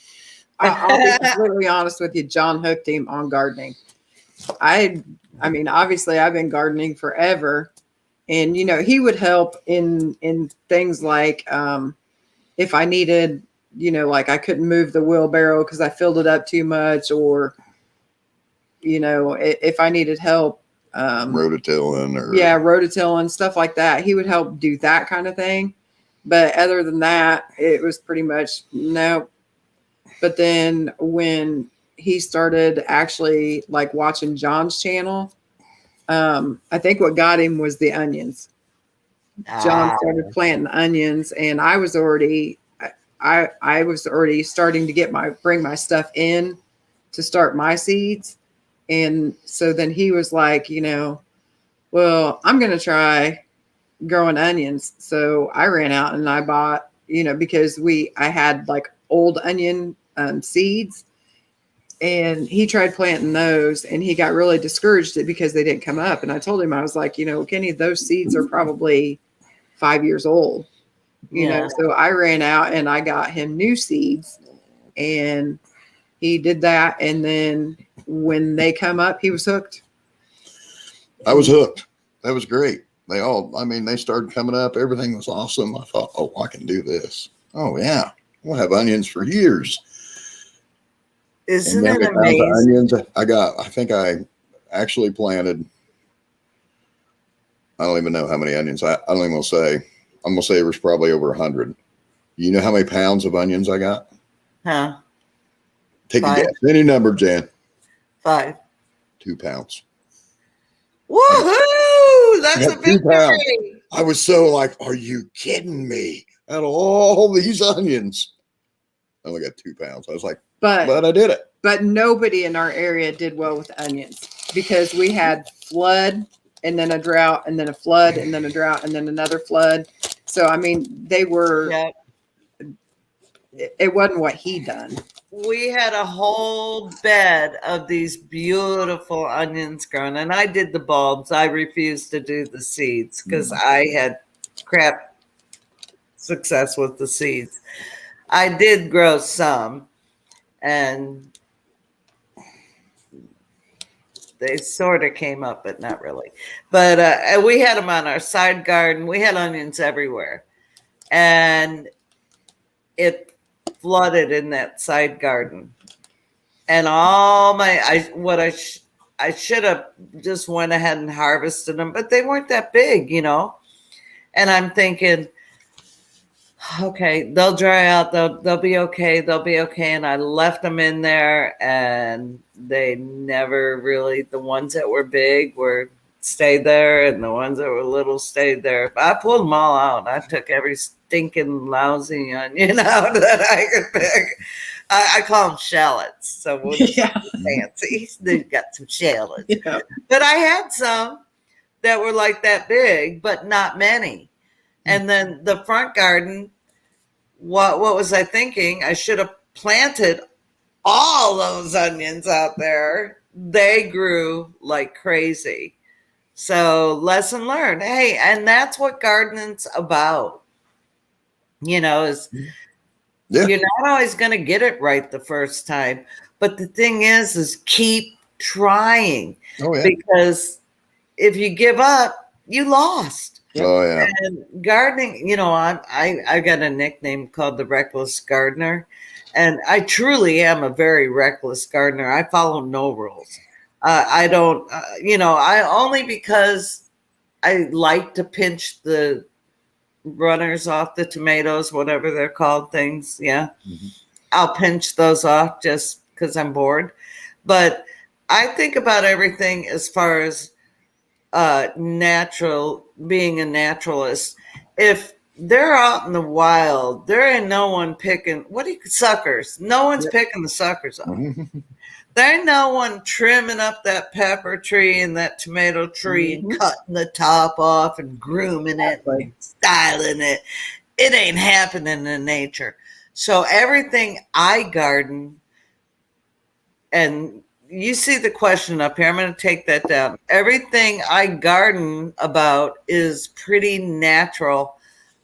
Speaker 2: I'll be completely honest with you. John hooked him on gardening. I mean, obviously I've been gardening forever, and he would help in things like if I needed, like I couldn't move the wheelbarrow because I filled it up too much, or if I needed help,
Speaker 3: rototilling
Speaker 2: rototilling, stuff like that. He would help do that kind of thing. But other than that, it was pretty much no. But then when he started actually like watching John's channel, I think what got him was the onions. John started planting onions, and I was already starting to bring my stuff in to start my seeds. And so then he was like, well, I'm going to try growing onions. So I ran out and I bought, because I had like old onion seeds, and he tried planting those and he got really discouraged because they didn't come up. And I told him, I was like, Kenny, those seeds are probably 5 years old, so I ran out and I got him new seeds, and he did that. And then when they come up, he was hooked.
Speaker 3: I was hooked. That was great. They started coming up. Everything was awesome. I thought, oh, I can do this. Oh yeah. We'll have onions for years.
Speaker 1: Isn't it amazing?
Speaker 3: Onions, I think I actually planted I don't even know how many onions. I don't even want to say. I'm gonna say it was probably over 100. You know how many pounds of onions I got?
Speaker 1: Huh?
Speaker 3: Take
Speaker 1: 5.
Speaker 3: a guess. Any number, Jan.
Speaker 1: 5.
Speaker 3: 2 pounds.
Speaker 1: Woohoo! That's a
Speaker 3: 2 pounds.
Speaker 1: victory.
Speaker 3: I was so like, are you kidding me? Out of all these onions, I only got 2 pounds. I was like, but I did it.
Speaker 2: But nobody in our area did well with onions because we had flood and then a drought and then a flood and then a drought and then another flood. So, I mean, they were,
Speaker 1: Yep.
Speaker 2: it wasn't what he done.
Speaker 1: We had a whole bed of these beautiful onions grown, and I did the bulbs. I refused to do the seeds because I had crap success with the seeds. I did grow some, and they sort of came up, but not really. But we had them on our side garden. We had onions everywhere, and it flooded in that side garden, and all my I should have just went ahead and harvested them, but they weren't that big, you know. And I'm thinking, okay, they'll dry out, they'll be okay, and I left them in there, and they never really, the ones that were big were stayed there, and the ones that were little stayed there. But I pulled them all out. I took every stinking lousy onion out that I could pick. I call them shallots, so we'll just fancy. They've got some shallots.
Speaker 2: Yeah.
Speaker 1: But I had some that were like that big, but not many. And then the front garden, what was I thinking? I should have planted all those onions out there. They grew like crazy. So lesson learned. Hey, and that's what gardening's about. You know, is you're not always going to get it right the first time. But the thing is keep trying.
Speaker 3: Oh, yeah.
Speaker 1: Because if you give up, you lost.
Speaker 3: Oh, yeah.
Speaker 1: And gardening, you know, I got a nickname called the Reckless Gardener. And I truly am a very reckless gardener. I follow no rules. I don't, you know, I only because I like to pinch the runners off the tomatoes, whatever they're called, things. Yeah. Mm-hmm. I'll pinch those off just because I'm bored. But I think about everything as far as natural, being a naturalist. If they're out in the wild, there ain't no one picking, suckers. No one's picking the suckers off. There ain't no one trimming up that pepper tree and that tomato tree and cutting the top off and grooming it and styling it. It ain't happening in nature. So everything I garden, and you see the question up here, I'm going to take that down. Everything I garden about is pretty natural.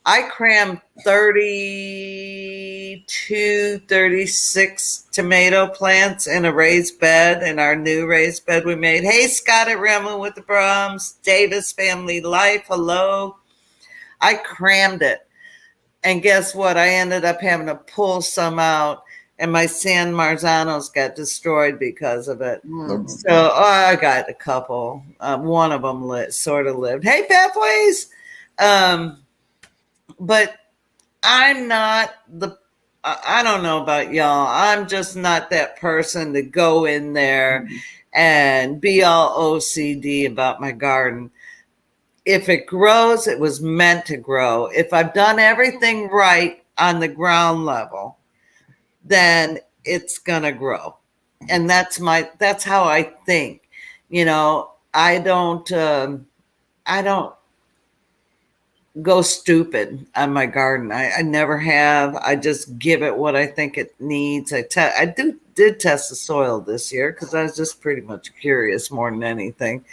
Speaker 1: I crammed 32, 36 tomato plants in a raised bed, in our new raised bed we made. Hey, Scott at Remu with the Brahms, Davis Family Life, hello. I crammed it. And guess what? I ended up having to pull some out, and my San Marzanos got destroyed because of it. So I got a couple. One of them sort of lived. Hey, Pathways. But I'm not I don't know about y'all. I'm just not that person to go in there and be all OCD about my garden. If it grows, it was meant to grow. If I've done everything right on the ground level, then it's gonna grow. And that's how I think. You know, I don't go stupid on my garden. I never have. I just give it what I think it needs. I did test the soil this year because I was just pretty much curious more than anything.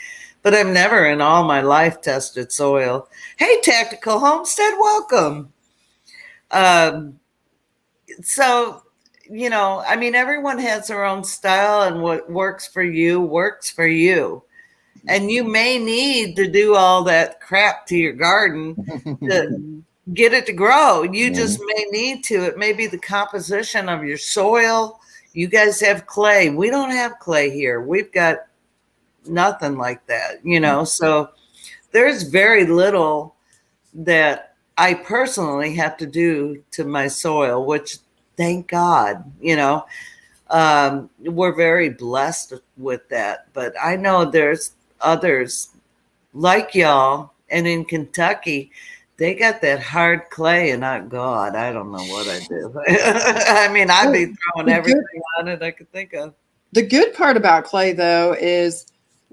Speaker 1: But I've never in all my life tested soil. Hey, Tactical Homestead, welcome. So, you know, I mean, everyone has their own style, and what works for you works for you. And you may need to do all that crap to your garden to get it to grow. You just may need to. It may be the composition of your soil. You guys have clay. We don't have clay here. We've got nothing like that, you know. So there's very little that I personally have to do to my soil, which thank God, we're very blessed with that. But I know there's others like y'all, and in Kentucky, they got that hard clay, and God, I don't know what I do. I mean, I'd be throwing everything on it I could think of.
Speaker 2: The good part about clay, though, is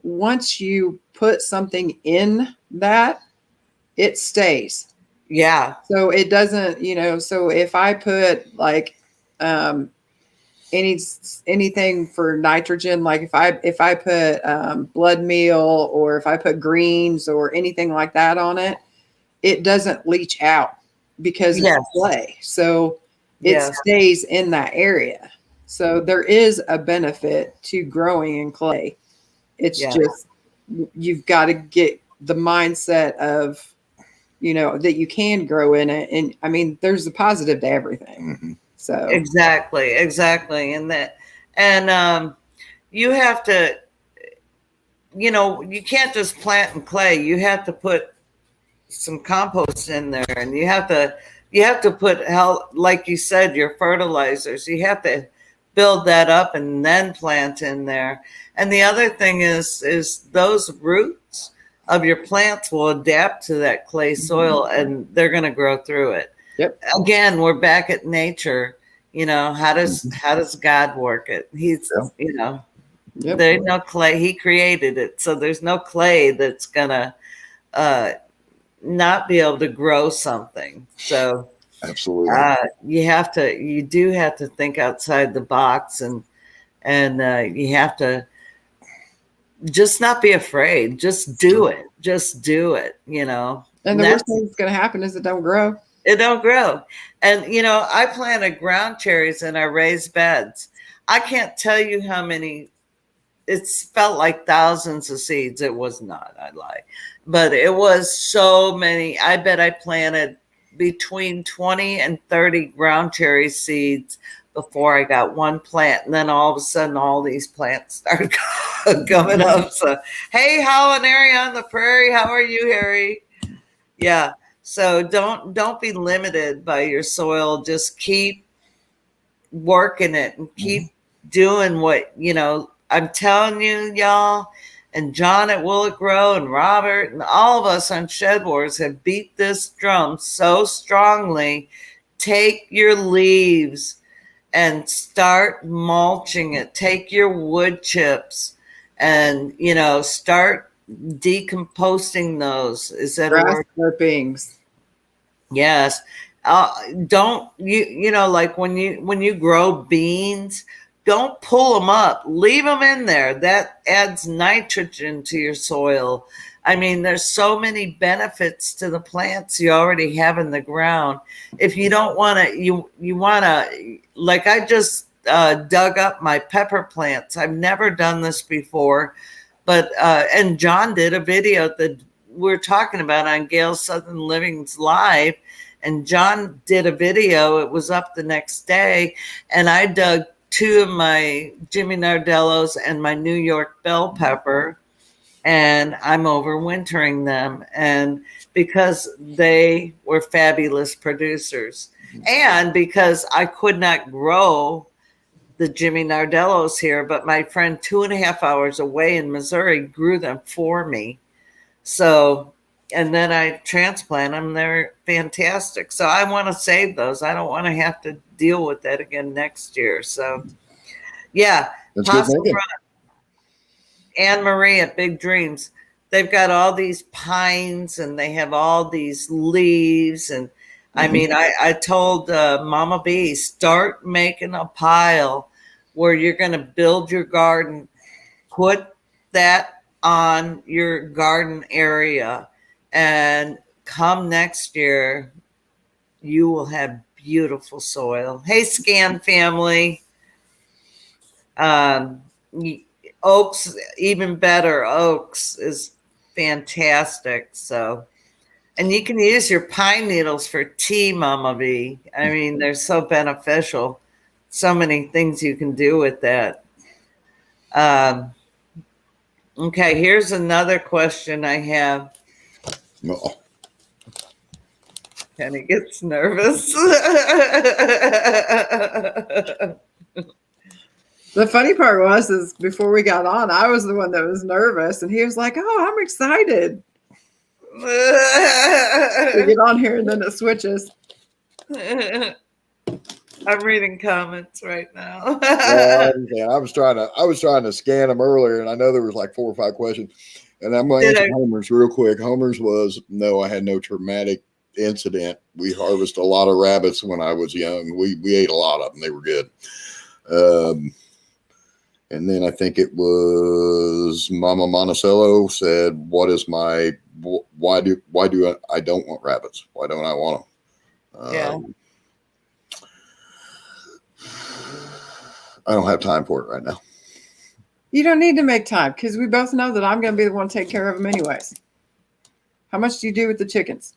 Speaker 2: once you put something in that, it stays.
Speaker 1: Yeah.
Speaker 2: So it doesn't, so if I put like anything for nitrogen, like if I put blood meal, or if I put greens or anything like that on it, it doesn't leach out because it's clay. So it stays in that area. So there is a benefit to growing in clay. It's just, you've got to get the mindset of, that you can grow in it. And I mean, there's a positive to everything.
Speaker 3: Mm-hmm.
Speaker 2: So
Speaker 1: exactly. And you have to, you can't just plant in clay. You have to put some compost in there, and you have to put, like you said, your fertilizers. You have to build that up and then plant in there. And the other thing is those roots of your plants will adapt to that clay soil, and they're going to grow through it.
Speaker 2: Yep.
Speaker 1: Again, we're back at nature. How does God work it? He's, there's no clay. He created it. So there's no clay that's going to not be able to grow something. So
Speaker 3: absolutely,
Speaker 1: you do have to think outside the box, and you have to just not be afraid. Just do it.
Speaker 2: And the worst thing that's going to happen is it don't grow.
Speaker 1: It don't grow. And, I planted ground cherries in our raised beds. I can't tell you how many. It's felt like thousands of seeds. It was not, I'd lie. But it was so many. I bet I planted between 20 and 30 ground cherry seeds before I got one plant. And then all of a sudden, all these plants started coming up. So, hey, Hal and Harry on the prairie. How are you, Harry? Yeah. So don't be limited by your soil. Just keep working it and keep doing what, I'm telling you, y'all, and John at Will It Grow and Robert and all of us on Shed Wars have beat this drum so strongly. Take your leaves and start mulching it. Take your wood chips and, start decomposting those. Is that
Speaker 2: grass
Speaker 1: a word?
Speaker 2: clippings?
Speaker 1: Yes. Don't like when you grow beans, don't pull them up. Leave them in there. That adds nitrogen to your soil. I mean, there's so many benefits to the plants you already have in the ground. If you don't want to, you want to, like I just dug up my pepper plants. I've never done this before, but and John did a video that we're talking about on Gail's Southern Living's Live, and John did a video. It was up the next day, and I dug 2 of my Jimmy Nardellos and my New York bell pepper, and I'm overwintering them. And because they were fabulous producers, and because I could not grow the Jimmy Nardellos here, but my friend 2.5 hours away in Missouri grew them for me. So, and then I transplant them. They're fantastic. So I want to save those. I don't want to have to deal with that again next year. So, yeah. Anne Marie at Big Dreams. They've got all these pines and they have all these leaves. And I mean, I told Mama B, start making a pile where you're going to build your garden. Put that on your garden area, and come next year, you will have beautiful soil. Hey, Scan family. Oaks, even better. Oaks is fantastic. So, and you can use your pine needles for tea, Mama V. I mean, they're so beneficial. So many things you can do with that. Okay, here's another question I have.
Speaker 3: Oh,
Speaker 1: Kenny gets nervous.
Speaker 2: The funny part is before we got on, I was the one that was nervous, and he was like, "Oh, I'm excited." We get on here, and then it switches.
Speaker 1: I'm reading comments right now.
Speaker 3: yeah, I was trying to scan them earlier, and I know there was like 4 or 5 questions, and I'm going to answer Homer's real quick. Homer's was no, I had no traumatic incident. We harvested a lot of rabbits when I was young. We ate a lot of them. They were good. And then I think it was Mama Monticello said, "What is my why do I don't want rabbits? Why don't I want them?"
Speaker 1: Yeah.
Speaker 3: I don't have time for it right now.
Speaker 2: You don't need to make time because we both know that I'm going to be the one to take care of them anyways. How much do you do with the chickens?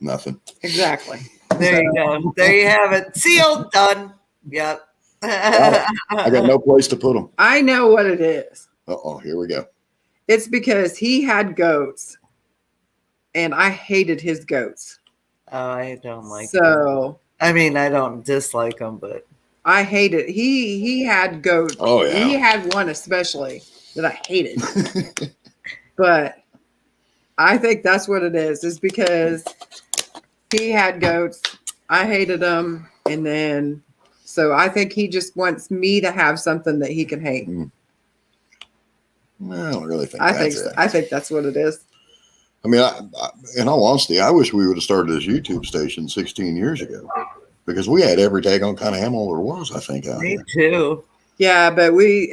Speaker 3: Nothing.
Speaker 2: Exactly.
Speaker 1: There you go. There you have it. Sealed. Done. Yep.
Speaker 3: I got no place to put them.
Speaker 2: I know what it is.
Speaker 3: Here we go.
Speaker 2: It's because he had goats, and I hated his goats.
Speaker 1: Oh, I don't like
Speaker 2: so.
Speaker 1: Them. I mean, I don't dislike them, but
Speaker 2: I hated. He had goats.
Speaker 3: Oh yeah.
Speaker 2: He had one especially that I hated. But I think that's what it is because he had goats. I hated them, and then. So I think he just wants me to have something that he can hate.
Speaker 3: I don't really think.
Speaker 2: I think that's what it is.
Speaker 3: I mean, in all honesty, I wish we would have started this YouTube station 16 years ago because we had every tag on kind of animal there was. I think out
Speaker 1: me
Speaker 3: here.
Speaker 1: too.
Speaker 2: Yeah, but we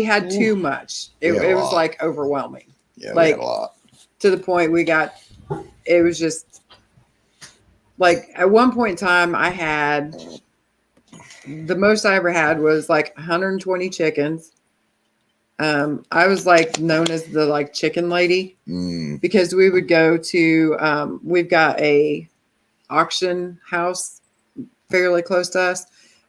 Speaker 2: had too much. It was like overwhelming.
Speaker 3: Yeah,
Speaker 2: like,
Speaker 3: we had a lot
Speaker 2: to the point it was just like at one point in time I had. The most I ever had was like 120 chickens. I was like known as the like chicken lady because we would go to, we've got a auction house fairly close to us.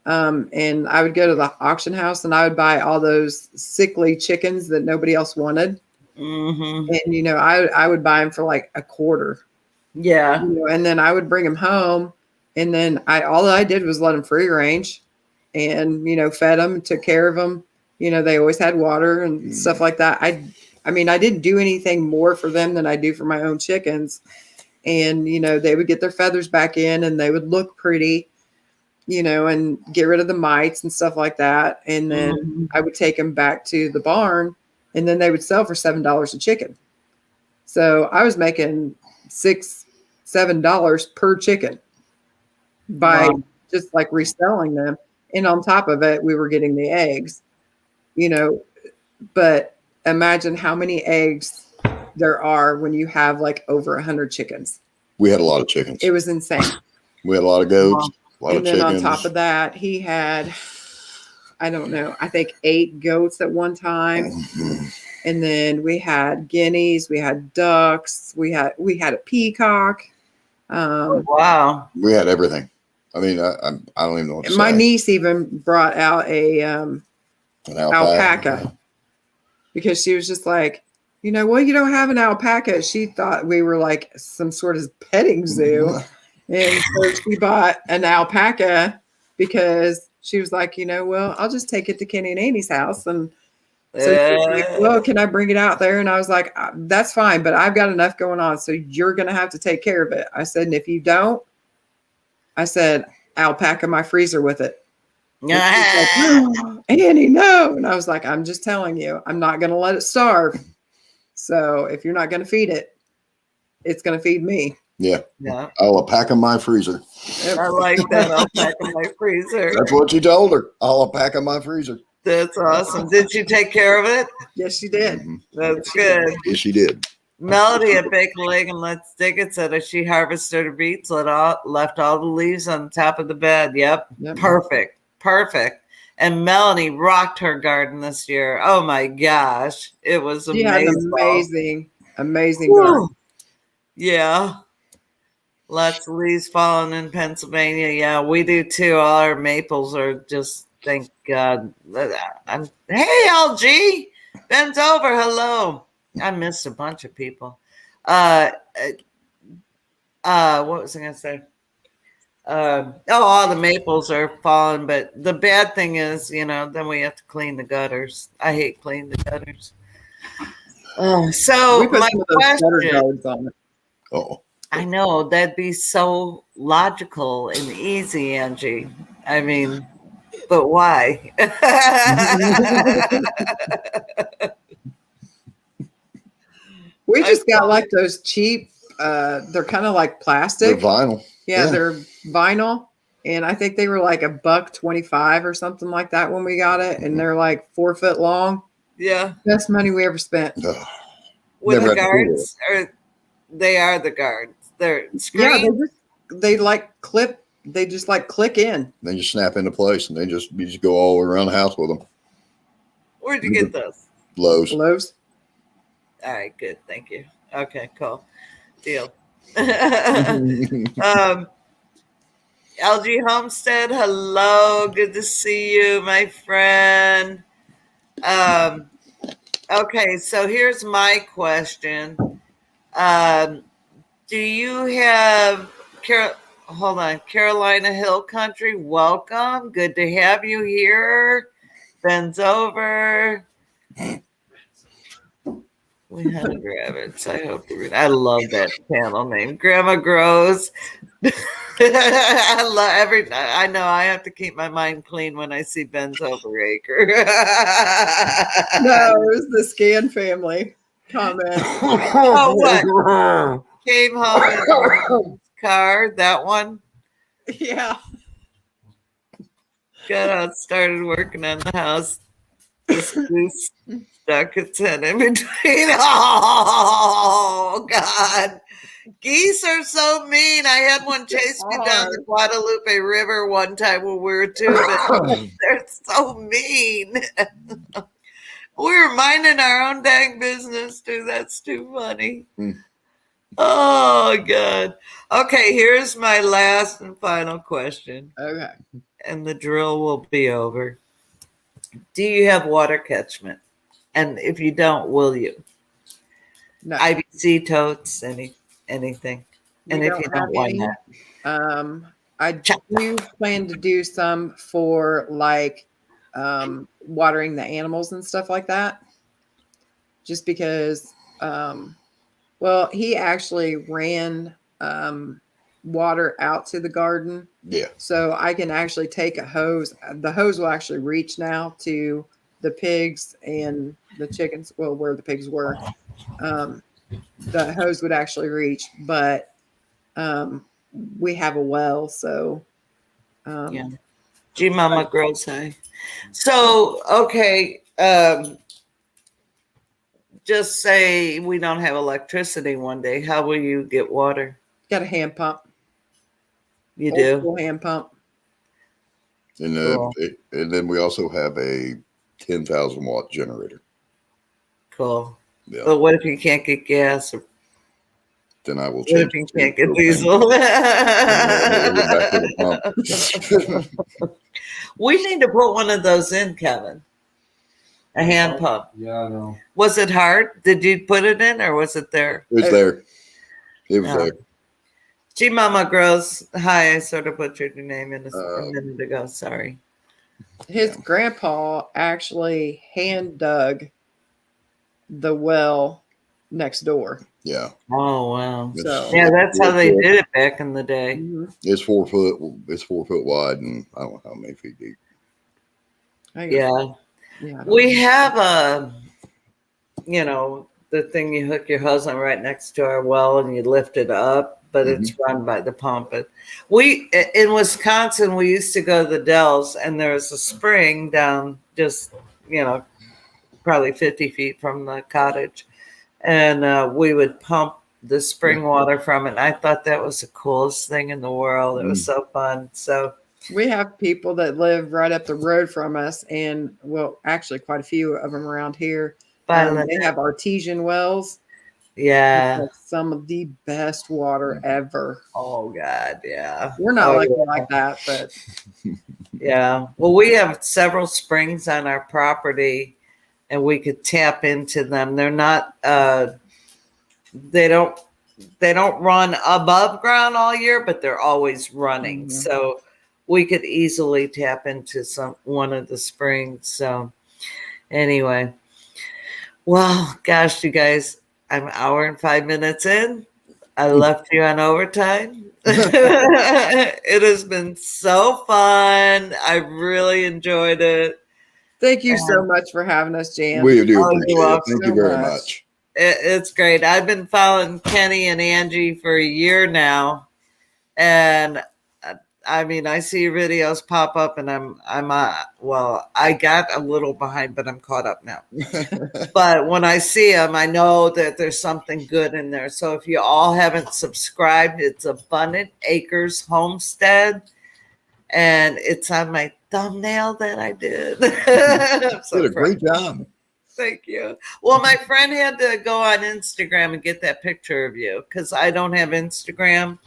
Speaker 2: And I would go to the auction house and I would buy all those sickly chickens that nobody else wanted.
Speaker 1: Mm-hmm.
Speaker 2: And, I would buy them for like $0.25.
Speaker 1: Yeah.
Speaker 2: And then I would bring them home and then all I did was let them free range. And, fed them, took care of them. They always had water and stuff like that. I mean, I didn't do anything more for them than I do for my own chickens. And, they would get their feathers back in and they would look pretty, and get rid of the mites and stuff like that. And then I would take them back to the barn and then they would sell for $7 a chicken. So I was making $6-7 per chicken by just like reselling them. And on top of it, we were getting the eggs, but imagine how many eggs there are when you have like over 100 chickens.
Speaker 3: We had a lot of chickens.
Speaker 2: It was insane.
Speaker 3: We had a lot of goats, a lot of chickens.
Speaker 2: And then on top of that, he had, I don't know, I think 8 goats at one time. And then we had guineas, we had ducks, we had a peacock.
Speaker 1: Wow.
Speaker 3: We had everything. I mean, I don't even know what to say.
Speaker 2: My niece even brought out an alpaca because she was just like, well, you don't have an alpaca. She thought we were like some sort of petting zoo. And so she bought an alpaca because she was like, well, I'll just take it to Kenny and Annie's house. And so she was like, well, can I bring it out there? And I was like, that's fine, but I've got enough going on. So you're going to have to take care of it. I said, and if you don't, I said, I'll pack in my freezer with it. Like, oh, Annie, no. And I was like, I'm just telling you, I'm not going to let it starve. So if you're not going to feed it, it's going to feed me.
Speaker 3: Yeah. I'll pack in my freezer.
Speaker 1: I like that. I'll pack in my freezer.
Speaker 3: That's what you told her. I'll pack in my freezer.
Speaker 1: That's awesome. Did you take care of it?
Speaker 2: Yes, she did.
Speaker 1: That's good.
Speaker 3: Yes, she did.
Speaker 1: Melody at Bacon Leg and Let's Dig It said as she harvested her beets, left all the leaves on top of the bed. Yep. Perfect. And Melanie rocked her garden this year. Oh my gosh. It was amazing.
Speaker 2: Amazing garden.
Speaker 1: Yeah. Lots of leaves falling in Pennsylvania. Yeah, we do too. All our maples are just, thank God. Hey, LG. Ben's over. Hello. I missed a bunch of people. what was I going to say? All the maples are falling, but the bad thing is, then we have to clean the gutters. I hate cleaning the gutters. So
Speaker 2: We put
Speaker 1: my
Speaker 2: some of those gutter
Speaker 1: question,
Speaker 2: guards on it.
Speaker 3: Oh,
Speaker 1: I know that'd be so logical and easy, Angie. I mean, but why?
Speaker 2: We just got like those cheap, they're kind of like
Speaker 3: they're
Speaker 2: plastic.
Speaker 3: vinyl.
Speaker 2: Yeah, they're vinyl. And I think they were like $1.25 or something like that when we got it. And they're like 4 foot long.
Speaker 1: Yeah.
Speaker 2: Best money we ever spent.
Speaker 3: Ugh.
Speaker 1: With
Speaker 3: Never
Speaker 1: the
Speaker 3: had to do
Speaker 1: guards, or they are the guards. They're
Speaker 2: Yeah,
Speaker 1: screen.
Speaker 2: they like clip. They just like click in.
Speaker 3: They just snap into place, and you just go all around the house with them.
Speaker 1: Where'd you get those?
Speaker 3: Lowe's.
Speaker 2: Lowe's.
Speaker 1: All right, good. Thank you. Okay, cool. Deal. LG Homestead, hello. Good to see you, my friend. Okay, so here's my question. Do you have Carolina Hill Country? Welcome. Good to have you here. Bends over. We had rabbits. I hope I love that channel name. Grandma Grows. I know I have to keep my mind clean when I see Ben's Overacre.
Speaker 2: No, it was the Scan family comment.
Speaker 1: Oh, what? Came home in his car, that one.
Speaker 2: Yeah.
Speaker 1: Got out, started working on the house. This goose stuck its head in between. Oh, God. Geese are so mean. I had one chase me down the Guadalupe River one time when we were tubing. They're so mean. We were minding our own dang business, too. That's too funny. Oh, God. Okay, here's my last and final question.
Speaker 2: Okay.
Speaker 1: And the drill will be over. Do you have water catchment? And if you don't, will you?
Speaker 2: No.
Speaker 1: IBC totes, anything. And if you don't, why not?
Speaker 2: I do plan to do some for like watering the animals and stuff like that. Just because, well, he actually ran water out to the garden.
Speaker 3: Yeah.
Speaker 2: So I can actually take a hose. The hose will actually reach now to the pigs and the chickens. Well, where the pigs were. The hose would actually reach, but we have a well, so
Speaker 1: Yeah. G Mama Grows High. So, okay, just say we don't have electricity one day. How will you get water?
Speaker 2: got a hand pump.
Speaker 1: You
Speaker 2: Old
Speaker 1: do?
Speaker 2: school hand pump.
Speaker 3: And
Speaker 1: Cool.
Speaker 3: and then we also have a 10,000 watt generator.
Speaker 1: Cool.
Speaker 3: Yeah.
Speaker 1: But what if you can't get gas? Or
Speaker 3: Then I will
Speaker 1: what
Speaker 3: change.
Speaker 1: if you can't get diesel?
Speaker 3: We'll get back to the pump.
Speaker 1: We need to put one of those in, Kevin. A hand pump.
Speaker 4: Yeah, I know.
Speaker 1: Was it hard? Did you put it in, or was it there?
Speaker 3: It was there. It was
Speaker 1: Oh.
Speaker 3: there.
Speaker 1: G Mama Grows. Hi, I sort of butchered your name a
Speaker 3: Um,
Speaker 1: minute ago. Sorry.
Speaker 2: His grandpa actually hand dug the well next door.
Speaker 3: Yeah.
Speaker 1: Oh wow.
Speaker 2: So
Speaker 1: Yeah, that's how they did it back in the day.
Speaker 3: It's 4 foot. It's 4 foot wide, and I don't know how many feet deep.
Speaker 1: Yeah.
Speaker 2: Yeah.
Speaker 1: We have the thing you hook your hose on right next to our well and you lift it up, but it's run by the pump. But in Wisconsin, we used to go to the Dells, and there was a spring down just, probably 50 feet from the cottage. And we would pump the spring water from it. And I thought that was the coolest thing in the world. It was so fun. So
Speaker 2: We have people that live right up the road from us, and well, actually quite a few of them around here. They have artesian wells.
Speaker 1: yeah.
Speaker 2: Like some of the best water ever.
Speaker 1: Oh God, yeah.
Speaker 2: We're not like that, but
Speaker 1: yeah. Well, we have several springs on our property, and we could tap into them. They're not. They don't they don't run above ground all year, but they're always running.
Speaker 2: Mhm.
Speaker 1: So we could easily tap into one of the springs. So anyway, well, gosh, you guys, I'm an hour and 5 minutes in. I left you on overtime. It has been so fun. I really enjoyed it.
Speaker 2: Thank you so much for having us, Jan.
Speaker 3: We do
Speaker 1: Oh,
Speaker 3: appreciate
Speaker 1: you're
Speaker 3: it.
Speaker 1: welcome.
Speaker 3: Thank you very much.
Speaker 1: It's great. I've been following Kenny and Angie for a year now, and I mean, I see your videos pop up, and well, I got a little behind, but I'm caught up now. But when I see them, I know that there's something good in there. So if you all haven't subscribed, it's Abundant Acres Homestead, and it's on my thumbnail that I did.
Speaker 3: Did a great job.
Speaker 1: Thank you. Well, my friend had to go on Instagram and get that picture of you because I don't have Instagram.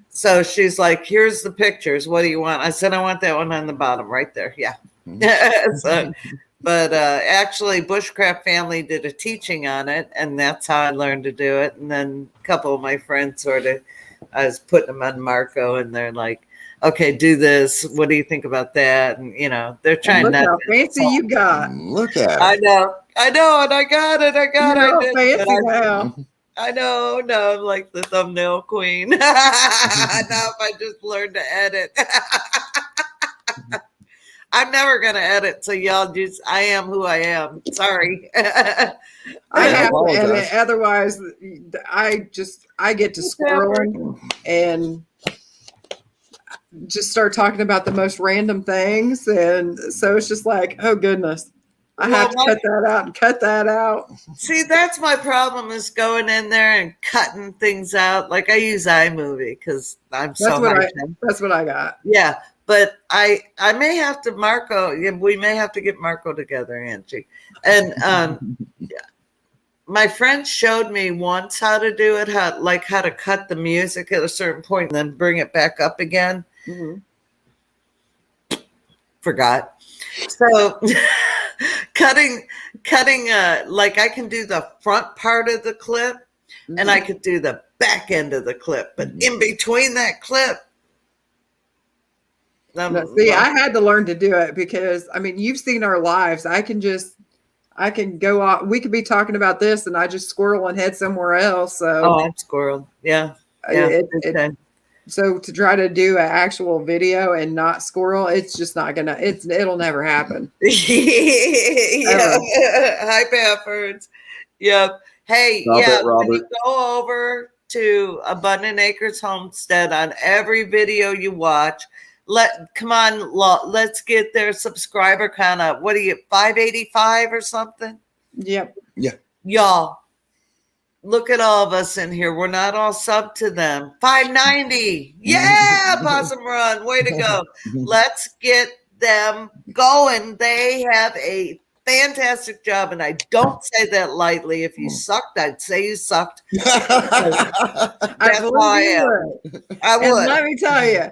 Speaker 1: So she's like, here's the pictures. What do you want? I said, I want that one on the bottom right there. Yeah. But actually, Bushcraft Family did a teaching on it, and that's how I learned to do it. And then a couple of my friends I was putting them on Marco, and they're like, okay, do this. What do you think about that? And, they're trying
Speaker 2: Look
Speaker 1: not
Speaker 2: how fancy you got.
Speaker 3: Look at it.
Speaker 1: I know, and I got it.
Speaker 2: You're all fancy now.
Speaker 1: I know, no, I'm like the thumbnail queen. Now if I just learned to edit. I'm never going to edit, so y'all I am who I am. Sorry.
Speaker 2: I have to edit, otherwise I get to scrolling and just start talking about the most random things, and so it's just like, oh goodness, I have to cut that out and cut that out.
Speaker 1: See, that's my problem, is going in there and cutting things out. Like I use iMovie because I'm
Speaker 2: that's what I got.
Speaker 1: Yeah, but I may have to we may have to get Marco together, Angie. And my friend showed me once how to do it, how to cut the music at a certain point and then bring it back up again.
Speaker 2: Mm-hmm.
Speaker 1: Forgot. So cutting like I can do the front part of the clip, mm-hmm. and I could do the back end of the clip, but in between that clip,
Speaker 2: I had to learn to do it because I mean, you've seen our lives. I can go off. We could be talking about this, and I just squirrel and head somewhere else. So
Speaker 1: I'm squirreled. Yeah.
Speaker 2: So to try to do an actual video and not squirrel, it's just not gonna. It'll never happen.
Speaker 1: Yeah. Hype efforts. Yep. Hey, when you go over to Abundant Acres Homestead, on every video you watch, let's get their subscriber count up. What are you, 585 or something?
Speaker 2: Yep.
Speaker 3: Yeah.
Speaker 1: Y'all, look at all of us in here. We're not all sub to them. 590. Yeah, Possum Run. Way to go. Let's get them going. They have a fantastic job, and I don't say that lightly. If you sucked, I'd say you sucked. That's how I am. I would.
Speaker 2: And let me tell you,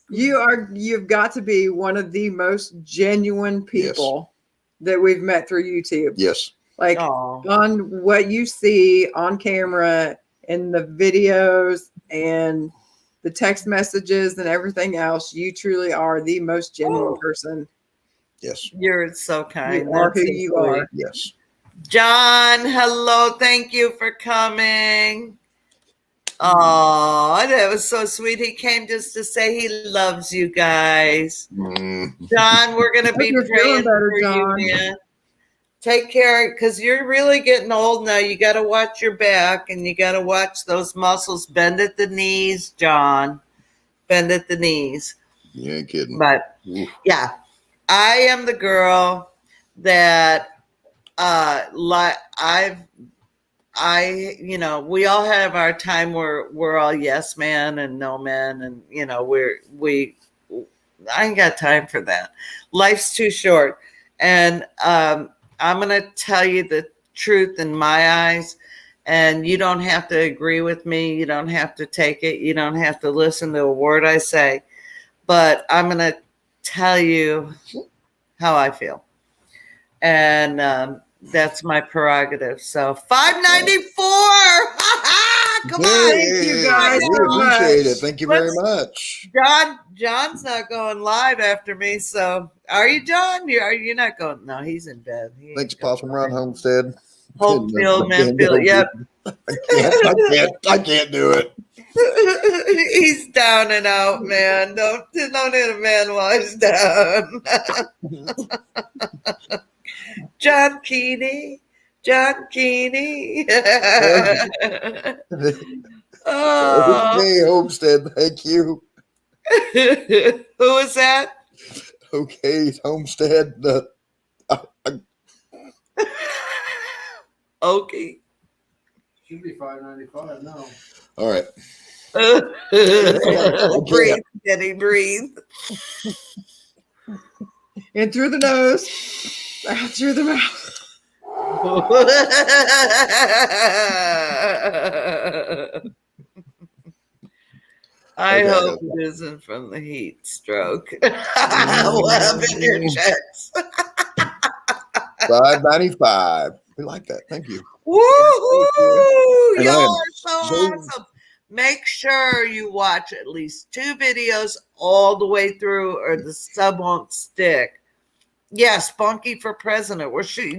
Speaker 2: you've got to be one of the most genuine people that we've met through YouTube.
Speaker 3: Yes.
Speaker 2: Like on what you see on camera and the videos and the text messages and everything else, you truly are the most genuine person.
Speaker 3: Yes.
Speaker 1: You're so kind.
Speaker 2: You are who you are.
Speaker 3: Yes.
Speaker 1: John, hello. Thank you for coming. Oh, that was so sweet. He came just to say he loves you guys. John, we're going to be praying for you, man. Take care, because you're really getting old now. You got to watch your back, and you got to watch those muscles. Bend at the knees, John. Bend at the knees.
Speaker 3: You ain't kidding.
Speaker 1: But yeah, I am the girl that we all have our time where we're all yes man and no man, and I ain't got time for that. Life's too short, and I'm going to tell you the truth in my eyes, and you don't have to agree with me. You don't have to take it. You don't have to listen to a word I say, but I'm going to tell you how I feel. And that's my prerogative. So 594. Come on.
Speaker 2: Thank you guys
Speaker 3: We
Speaker 2: so
Speaker 3: appreciate
Speaker 2: much.
Speaker 3: it. Thank you very much.
Speaker 1: John's not going live after me, so are you, John? You're not going. No, he's in bed. He ain't
Speaker 3: Thanks,
Speaker 1: going
Speaker 3: Possum Run Homestead.
Speaker 1: Hopefield, Manfield. Yep.
Speaker 3: I can't do it.
Speaker 1: He's down and out, man. Don't hit a man while he's down. John Keeney. Oh.
Speaker 3: Okay, Homestead. Thank you.
Speaker 1: Who is that?
Speaker 3: Okay, Homestead.
Speaker 1: Okay.
Speaker 4: Should be $5.95 now.
Speaker 3: All right.
Speaker 1: Breathe, Kenny, breathe.
Speaker 2: In through the nose, out through the mouth.
Speaker 1: I
Speaker 3: Okay.
Speaker 1: hope it isn't from the heat stroke. What happened in your checks?
Speaker 3: $5.95. We like that. Thank you.
Speaker 1: Woohoo!
Speaker 3: And
Speaker 1: Y'all
Speaker 3: I am
Speaker 1: are so
Speaker 3: so-
Speaker 1: awesome. Make sure you watch at least 2 videos all the way through, or the sub won't stick. Yes, Bunky for president.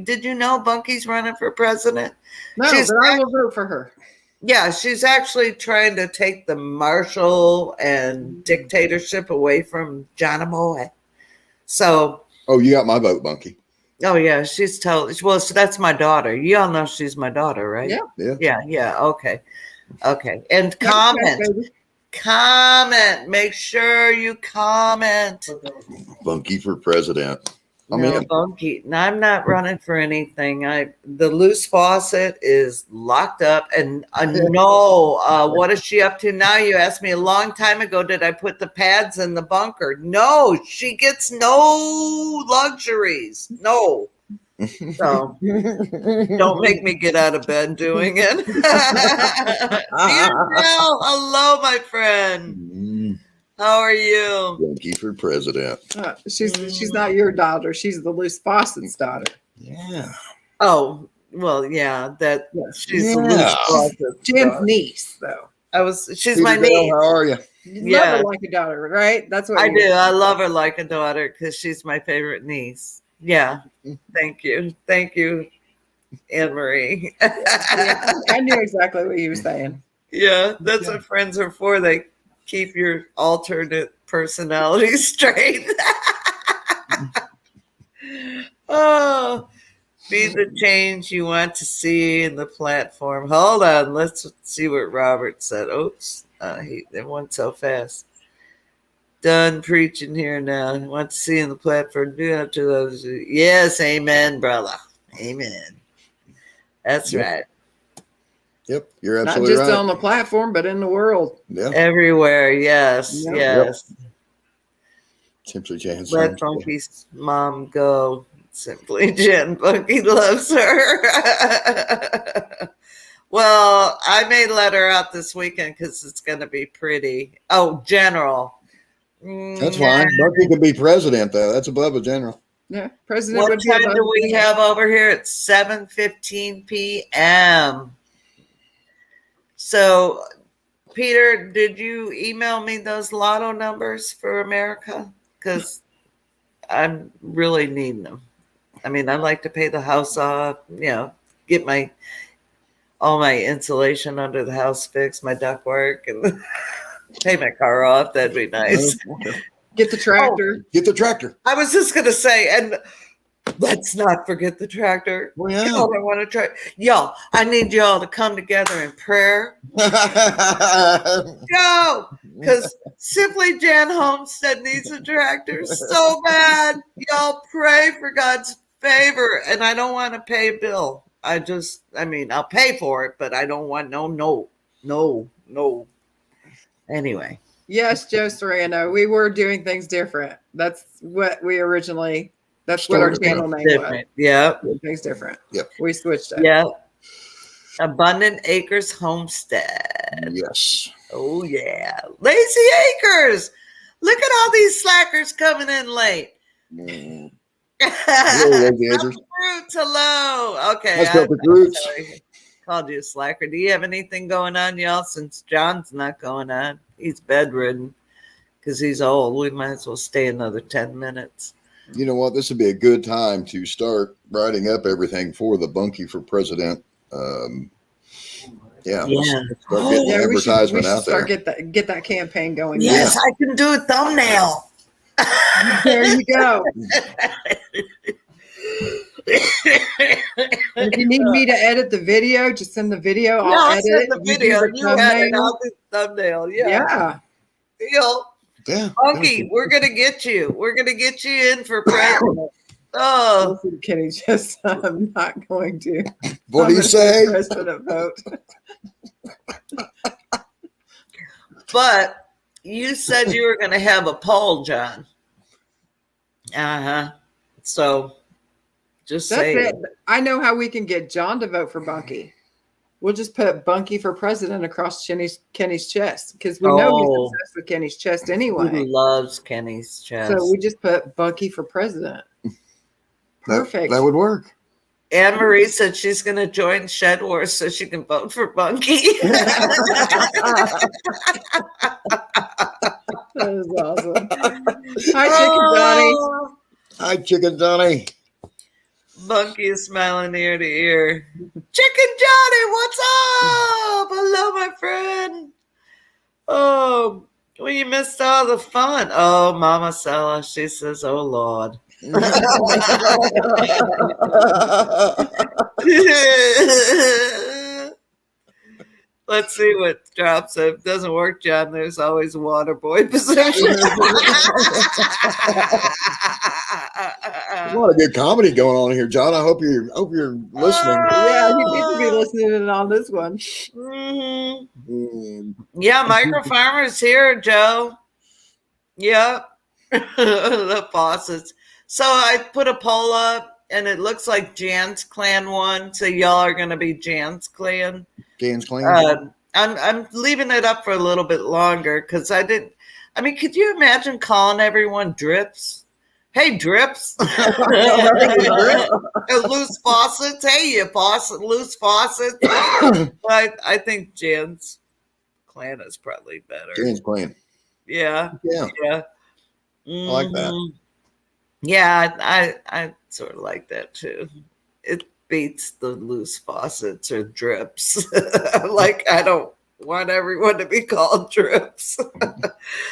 Speaker 1: Did you know Bunky's running for president?
Speaker 2: No,
Speaker 1: She's
Speaker 2: but I will vote for her.
Speaker 1: Yeah, she's actually trying to take the martial and dictatorship away from Geronimo. So,
Speaker 3: Oh, you got my vote, Bunky.
Speaker 1: oh yeah, she's totally. Well, so that's my daughter. You all know she's my daughter, right?
Speaker 2: Yeah.
Speaker 1: Yeah. Okay. And
Speaker 2: Yeah,
Speaker 1: comment.
Speaker 2: baby.
Speaker 1: Comment. Make sure you comment.
Speaker 3: Bunky for president. I'm
Speaker 1: No,
Speaker 3: in.
Speaker 1: Bunky. No, I'm not running for anything. The loose faucet is locked up, and no. What is she up to now? You asked me a long time ago. Did I put the pads in the bunker? No, she gets no luxuries. No. So don't make me get out of bed doing it. Hello, my friend. How are you?
Speaker 3: Bunky for president.
Speaker 2: She's not your daughter. She's the loose faucet's daughter.
Speaker 3: Yeah.
Speaker 1: Oh, well, yeah. That she's the
Speaker 3: Yeah.
Speaker 1: loose faucet.
Speaker 2: Jim's niece, though.
Speaker 1: She's
Speaker 3: Peter
Speaker 1: my
Speaker 3: Bell,
Speaker 1: niece.
Speaker 3: how are you?
Speaker 2: You
Speaker 1: Yeah.
Speaker 2: love her like a daughter, right? That's what
Speaker 1: I
Speaker 2: you
Speaker 1: do. I love her like a daughter because she's my favorite niece. Yeah. Thank you, Anne Marie.
Speaker 2: Yeah, I knew exactly what you were saying.
Speaker 1: Yeah, that's what friends are for. They keep your alternate personality straight. Oh, be the change you want to see in the platform. Hold on, let's see what Robert said. Oops, it went so fast. Done preaching here now. Want to see in the platform. Do not to those. Yes, amen, brother. Amen. That's right.
Speaker 3: Yep, you're
Speaker 2: Not
Speaker 3: absolutely
Speaker 2: just
Speaker 3: right.
Speaker 2: on the platform, but in the world.
Speaker 3: Yeah,
Speaker 1: Everywhere, yes,
Speaker 2: Yep.
Speaker 1: yes.
Speaker 3: Simply Jan's
Speaker 1: Let Bunky's mom go. Simply Jen. Bunky loves her. Well, I may let her out this weekend because it's going to be pretty. Oh, general.
Speaker 3: That's fine. Bunky could be president, though. That's above a general.
Speaker 2: Yeah, president
Speaker 1: What
Speaker 2: would be
Speaker 1: time
Speaker 2: above
Speaker 1: do we
Speaker 2: the-
Speaker 1: have over here? It's 7:15 p.m. So, Peter, did you email me those lotto numbers for America? Because I'm really needing them. I mean, I'd like to pay the house off, get all my insulation under the house fixed, my ductwork, and pay my car off. That'd be nice.
Speaker 2: Get the tractor.
Speaker 3: Get the tractor.
Speaker 1: I was just going to say, and let's not forget the tractor.
Speaker 3: Well, yeah.
Speaker 1: Y'all, I want to try. Y'all, I need y'all to come together in prayer. Yo, because Simply Jan Homestead needs a tractor so bad. Y'all pray for God's favor. And I don't want to pay a bill. I'll pay for it, but I don't want no. Anyway.
Speaker 2: Yes, Joe Serrano. We were doing things different. That's what we originally. That's what our
Speaker 3: Started
Speaker 2: channel name was.
Speaker 1: Different. Yeah.
Speaker 2: Doing things different.
Speaker 3: Yep.
Speaker 2: We switched up.
Speaker 1: Yeah. Abundant Acres Homestead.
Speaker 3: Yes.
Speaker 1: Oh, yeah. Lazy Acres. Look at all these slackers coming in late.
Speaker 3: Hello, Lazy Acres.
Speaker 1: Fruits, hello. Okay.
Speaker 3: Let's go for fruits.
Speaker 1: called you a slacker. Do you have anything going on, y'all? Since John's not going on, he's bedridden because he's old. We might as well stay another 10 minutes.
Speaker 3: You know what? This would be a good time to start writing up everything for the Bunkie for President.
Speaker 1: Yeah.
Speaker 3: Start getting the advertisement out there.
Speaker 2: Get that campaign going.
Speaker 1: Yes, I can do a thumbnail.
Speaker 2: There you go. If you need me to edit the video, just send the video. I'll edit
Speaker 1: send the
Speaker 2: it.
Speaker 1: video.
Speaker 2: You do the
Speaker 1: You had it.
Speaker 2: thumbnail.
Speaker 1: I'll do the thumbnail. Yeah.
Speaker 2: Yeah.
Speaker 1: Deal.
Speaker 3: Yeah.
Speaker 1: Bunkie, we're gonna get you. We're gonna get you in for president. Oh,
Speaker 2: Listen, Kenny, just I'm not going to.
Speaker 3: What do you say?
Speaker 2: President vote.
Speaker 1: but you said you were gonna have a poll, John. So just
Speaker 2: That's
Speaker 1: say
Speaker 2: it. I know how we can get John to vote for Bunkie. We'll just put Bunkie for president across Kenny's chest because we know he's obsessed with Kenny's chest
Speaker 1: He
Speaker 2: anyway.
Speaker 1: loves Kenny's chest.
Speaker 2: So we just put Bunkie for president. Perfect.
Speaker 3: That would work.
Speaker 1: Anne Marie said she's going to join Shed Wars so she can vote for Bunkie.
Speaker 2: That is awesome. Hi, Chicken Johnny.
Speaker 3: Hi, Chicken Johnny.
Speaker 1: Bunkie is smiling ear to ear. Chicken Johnny, what's up? Hello, my friend. Oh, well, you missed all the fun. Oh, Mama Sella, she says, oh, Lord. Let's see what drops. If it doesn't work, John, there's always a water boy position.
Speaker 3: There's a lot of good comedy going on here, John. I hope you're listening.
Speaker 2: Yeah, you need to be listening on this one.
Speaker 1: Mm-hmm. Yeah, Micro Farmer's here, Joe. Yep. The faucets. So I put a poll up, and it looks like Jan's Clan won. So y'all are going to be Jan's Clan.
Speaker 3: Jan's Clan.
Speaker 1: I'm leaving it up for a little bit longer because I didn't. I mean, could you imagine calling everyone Drips? Hey, Drips. Loose faucets. Hey, you loose faucets. But I think Jan's Clan is probably better.
Speaker 3: Jan's Clan.
Speaker 1: Yeah.
Speaker 3: Yeah.
Speaker 1: Yeah.
Speaker 3: I like that.
Speaker 1: Yeah, I sort of like that too. It beats the loose faucets or drips. Like, I don't want everyone to be called Drips.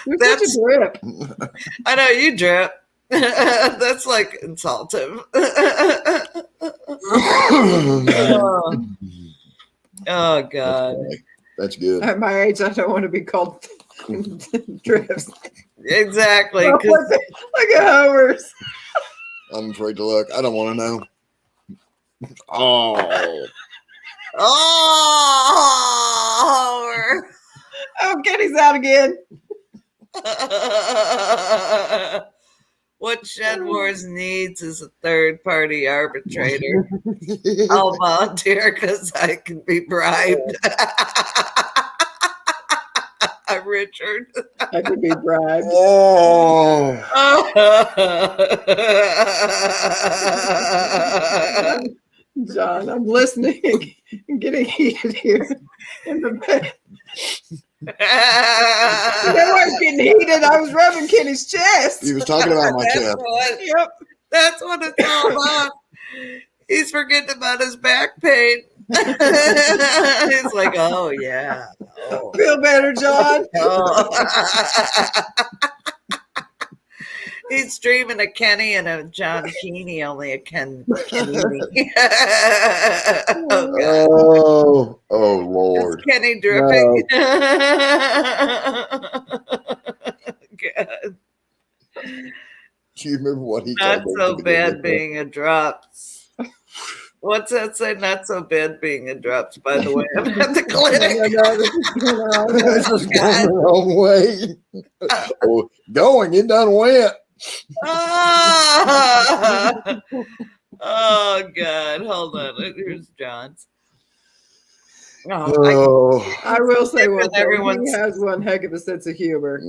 Speaker 2: You're such a drip.
Speaker 1: I know you drip. That's like insultive. Oh God.
Speaker 3: That's good.
Speaker 2: At my age, I don't want to be called drips.
Speaker 1: Exactly.
Speaker 2: Look at Homer's.
Speaker 3: I'm afraid to look. I don't want to know. Oh.
Speaker 2: Oh, Kenny's out again.
Speaker 1: What Shed Wars needs is a third-party arbitrator. I'll volunteer because I can be bribed. Richard.
Speaker 2: I could be bribed.
Speaker 3: Oh.
Speaker 2: John, I'm listening and getting heated here in the bed. I was getting heated. I was rubbing Kenny's chest.
Speaker 3: He was talking about my chest.
Speaker 1: That's what it's all about. He's forgetting about his back pain. He's like, oh, yeah. Oh.
Speaker 2: Feel better, John?
Speaker 1: Oh. He's dreaming of Kenny and a John Keeney, only a Kenny.
Speaker 3: Oh, Lord.
Speaker 1: Is Kenny dripping?
Speaker 3: No.
Speaker 1: God.
Speaker 3: Do you remember what he
Speaker 1: Not
Speaker 3: told me?
Speaker 1: so bad being a drops. What's that say? Not so bad being a drops, by the way. I'm at the clinic.
Speaker 3: This is going the wrong way. Oh, going, it done went.
Speaker 1: Oh, God. Hold on. Here's John's.
Speaker 2: I will say one thing.
Speaker 1: Everyone's...
Speaker 2: He has one heck of a sense of humor.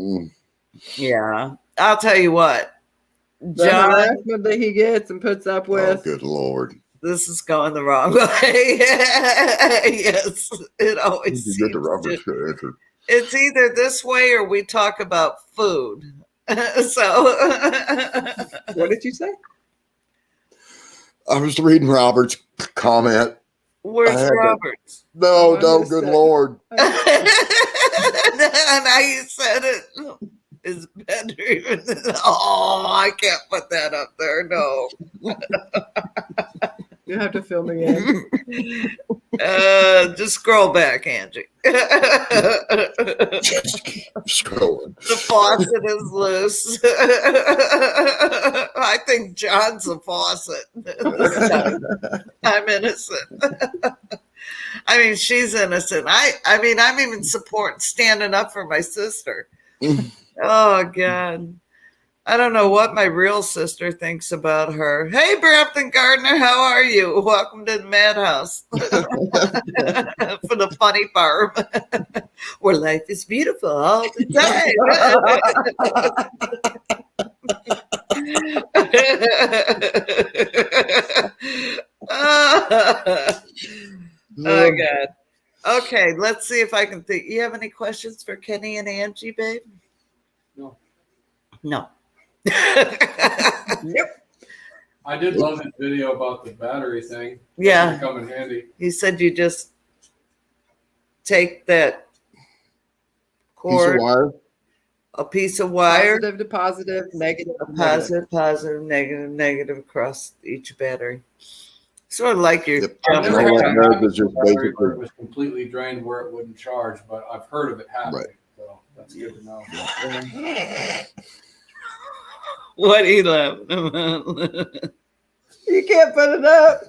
Speaker 1: Yeah. I'll tell you what.
Speaker 2: The harassment that he gets and puts up with.
Speaker 3: Oh, good Lord.
Speaker 1: This is going the wrong way. Yes, it always
Speaker 3: You get the
Speaker 1: seems
Speaker 3: Robert's
Speaker 1: to.
Speaker 3: answer.
Speaker 1: It's either this way or we talk about food. So,
Speaker 2: What did you say?
Speaker 3: I was reading Robert's comment.
Speaker 1: where's Roberts?
Speaker 3: No,
Speaker 2: I
Speaker 3: no,
Speaker 2: missed
Speaker 3: good
Speaker 2: it.
Speaker 3: Lord.
Speaker 1: Now you said it. Is better even. Oh, I can't put that up there. No.
Speaker 2: You have to film again.
Speaker 1: Just scroll back, Angie.
Speaker 3: Just keep scrolling.
Speaker 1: The faucet is loose. I think John's the faucet this time. I'm innocent. I mean, she's innocent. I mean, I'm even standing up for my sister. Oh, God. I don't know what my real sister thinks about her. Hey, Brampton Gardner, how are you? Welcome to the Madhouse for the funny farm where life is beautiful all the time. Oh, God. Okay, let's see if I can think. You have any questions for Kenny and Angie, babe? No.
Speaker 2: Yep.
Speaker 4: I did love his video about the battery thing.
Speaker 1: Yeah.
Speaker 4: That'd come in handy.
Speaker 1: He said you just take that
Speaker 3: Piece of
Speaker 1: cord,
Speaker 3: wire.
Speaker 1: a piece of wire,
Speaker 2: Positive to positive, negative to negative.
Speaker 1: positive, positive, negative, negative across each battery. Sort of like your
Speaker 3: Yep.
Speaker 4: I've never
Speaker 3: And all
Speaker 4: had
Speaker 3: that
Speaker 4: a
Speaker 3: does is just
Speaker 4: battery where
Speaker 3: basically
Speaker 4: it was completely drained where it wouldn't charge, but I've heard of it happening.
Speaker 3: Right.
Speaker 4: So that's good to know.
Speaker 1: What are you laughing about?
Speaker 2: You can't put it up.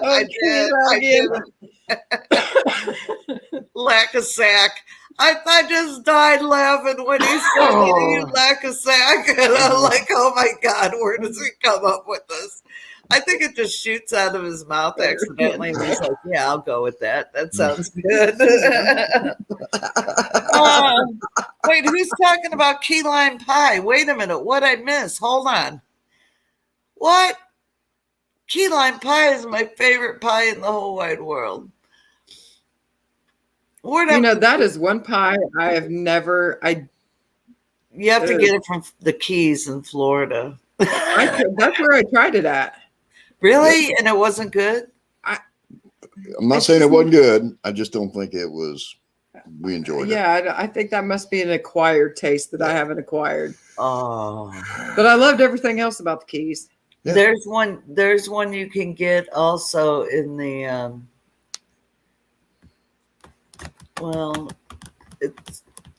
Speaker 1: I did. Lack of sack. I just died laughing when he said, you lack of sack. And I'm like, oh my God, where does he come up with this? I think it just shoots out of his mouth accidentally. And he's like, yeah, I'll go with that. That sounds good. Wait, who's talking about key lime pie? Wait a minute. What I miss? Hold on. What? Key lime pie is my favorite pie in the whole wide world.
Speaker 2: You know, that is one pie I have never.
Speaker 1: You have to get it from the Keys in Florida.
Speaker 2: That's where I tried it at.
Speaker 1: Really? And it wasn't good?
Speaker 3: I'm not saying it wasn't good. I just don't think it was. We enjoyed it.
Speaker 2: Yeah, I think that must be an acquired taste that I haven't acquired.
Speaker 1: Oh.
Speaker 2: But I loved everything else about the Keys.
Speaker 3: Yeah.
Speaker 1: There's one you can get also in the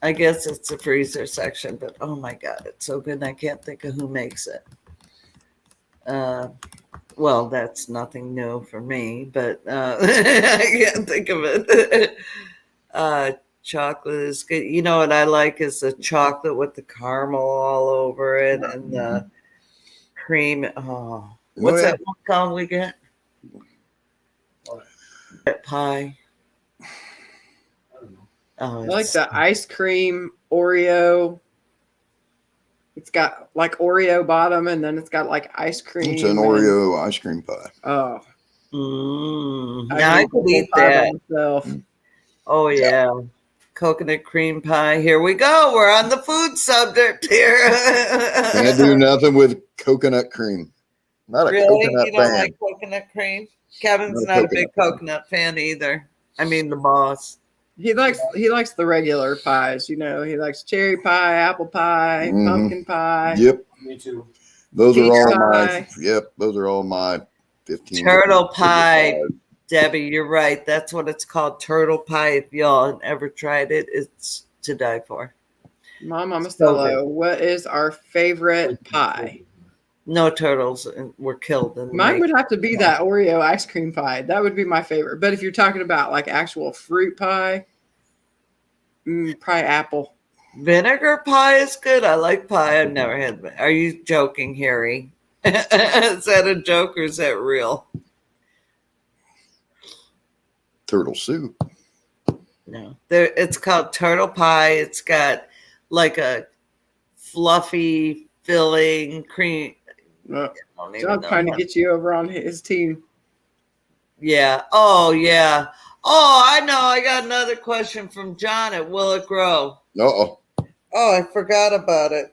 Speaker 1: I guess it's the freezer section, but oh my God, it's so good. I can't think of who makes it. Well, that's nothing new for me, but I can't think of it. Chocolate is good. You know what I like is the chocolate with the caramel all over it and the cream. Oh, what's that one called we get? Pie. Oh,
Speaker 2: I like the ice cream Oreo. It's got like Oreo bottom, and then it's got like ice cream.
Speaker 3: It's an Oreo ice cream pie.
Speaker 2: Oh,
Speaker 1: I could eat that.
Speaker 2: Myself.
Speaker 1: Oh yeah, coconut cream pie. Here we go. We're on the food subject here.
Speaker 3: Can't do nothing with coconut cream. Not a coconut
Speaker 1: You don't
Speaker 3: fan.
Speaker 1: like coconut cream? Kevin's not a big coconut fan either. I mean, the boss.
Speaker 2: He likes the regular pies. You know, he likes cherry pie, apple pie, pumpkin pie.
Speaker 3: Yep.
Speaker 4: Me too.
Speaker 3: Those are all
Speaker 2: pie.
Speaker 3: my. Yep. Those are all my 15.
Speaker 1: Turtle pie. Debbie, you're right. That's what it's called, turtle pie. If y'all ever tried it, it's to die for.
Speaker 2: Mom, Stella, what is our favorite pie?
Speaker 1: No turtles were killed.
Speaker 2: Mine would have to be that Oreo ice cream pie. That would be my favorite. But if you're talking about like actual fruit pie, probably apple.
Speaker 1: Vinegar pie is good. I like pie. I've never had. Are you joking, Harry? Is that a joke or is that real?
Speaker 3: turtle soup.
Speaker 1: No, it's called turtle pie. It's got like a fluffy filling cream.
Speaker 2: Uh,
Speaker 1: I don't even
Speaker 2: John's
Speaker 1: know
Speaker 2: trying to
Speaker 1: how-
Speaker 2: get you over on his team.
Speaker 1: Yeah. Oh, yeah. Oh, I know. I got another question from John at Will It Grow.
Speaker 3: Uh-oh.
Speaker 1: Oh, I forgot about it.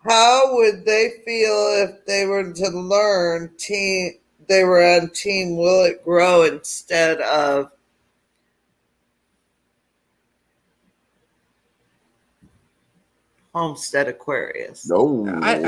Speaker 1: How would they feel if they were to learn they were on team Will It Grow instead of Homestead Aquarius?
Speaker 3: No.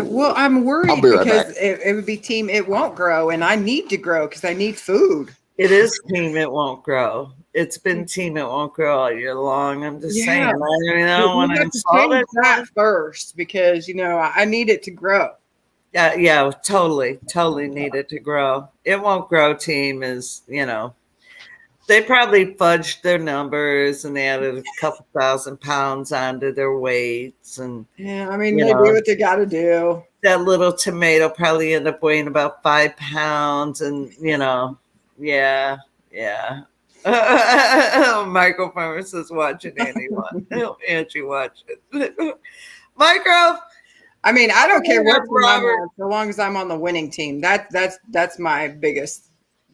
Speaker 2: Well, I'm
Speaker 3: I'll
Speaker 2: worried
Speaker 3: be right
Speaker 2: because
Speaker 3: back.
Speaker 2: it would be team It Won't Grow, and I need to grow because I need food.
Speaker 1: It is team It Won't Grow. It's been team It Won't Grow all year long. I'm just saying.
Speaker 2: Yeah.
Speaker 1: I mean, I don't want
Speaker 2: We
Speaker 1: to
Speaker 2: have to
Speaker 1: insult
Speaker 2: change that
Speaker 1: it.
Speaker 2: first because I need it to grow.
Speaker 1: Yeah, totally needed to grow. It Won't Grow team is, they probably fudged their numbers and they added a couple thousand pounds onto their weights. And,
Speaker 2: Yeah, I mean, they do what they got to do.
Speaker 1: that little tomato probably ended up weighing about 5 pounds. And, yeah. Micro Farmer says, watch it, Andy. Angie, watch it. Micro.
Speaker 2: I mean, I don't care what team I'm
Speaker 1: Robert.
Speaker 2: on, so long as I'm on the winning team. That's my biggest.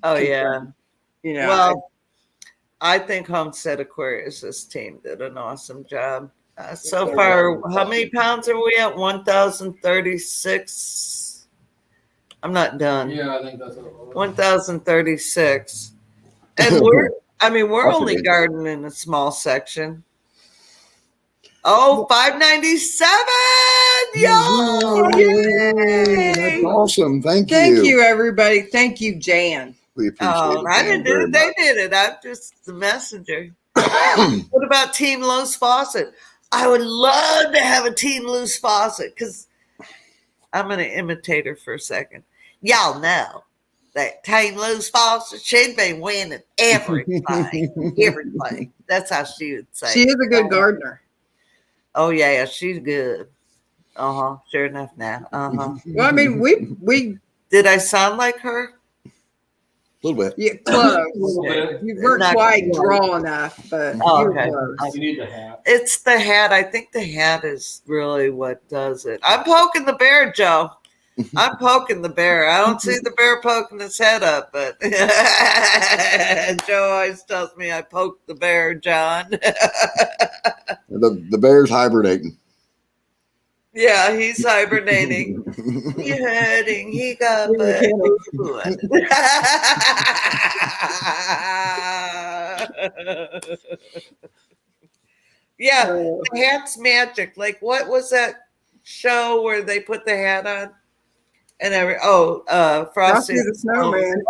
Speaker 1: Oh,
Speaker 2: concern.
Speaker 1: yeah. Well, I think Homestead Aquarius' team did an awesome job. So far, how many pounds are we at? 1,036. I'm not done.
Speaker 4: Yeah, I think that's what it was.
Speaker 1: 1,036. And we're only
Speaker 3: Awesome.
Speaker 1: gardening in a small section. Oh, 597.
Speaker 3: Yay! That's awesome. Thank you.
Speaker 2: Thank you, everybody. Thank you, Jan.
Speaker 3: We appreciate it.
Speaker 1: I didn't do
Speaker 3: very
Speaker 1: it. They
Speaker 3: much.
Speaker 1: did it. I'm just the messenger. What about Team Loose Faucet? I would love to have a Team Loose Faucet because I'm going to imitate her for a second. Y'all know that Team Loose Faucet should be winning everything. Everything. That's how she would say.
Speaker 2: She is a good gardener.
Speaker 1: Oh, yeah. She's good. Uh-huh. Sure enough now. Uh-huh.
Speaker 2: Well, I mean, we
Speaker 1: Did I sound like her?
Speaker 3: A little bit.
Speaker 2: yeah, close.
Speaker 4: A little bit.
Speaker 2: You weren't
Speaker 1: Not
Speaker 2: quite
Speaker 1: quite.
Speaker 2: draw enough, but
Speaker 1: Oh,
Speaker 2: you were
Speaker 1: okay.
Speaker 2: close.
Speaker 4: You need the hat.
Speaker 1: It's the hat. I think the hat is really what does it. I'm poking the bear, Joe. I'm poking the bear. I don't see the bear poking his head up, but Joe always tells me I poke the bear, John.
Speaker 3: The bear's hibernating.
Speaker 1: Yeah, he's hibernating. He hurting. He got but yeah, the hat's magic. Like, what was that show where they put the hat on? And Frosty
Speaker 2: the Snowman.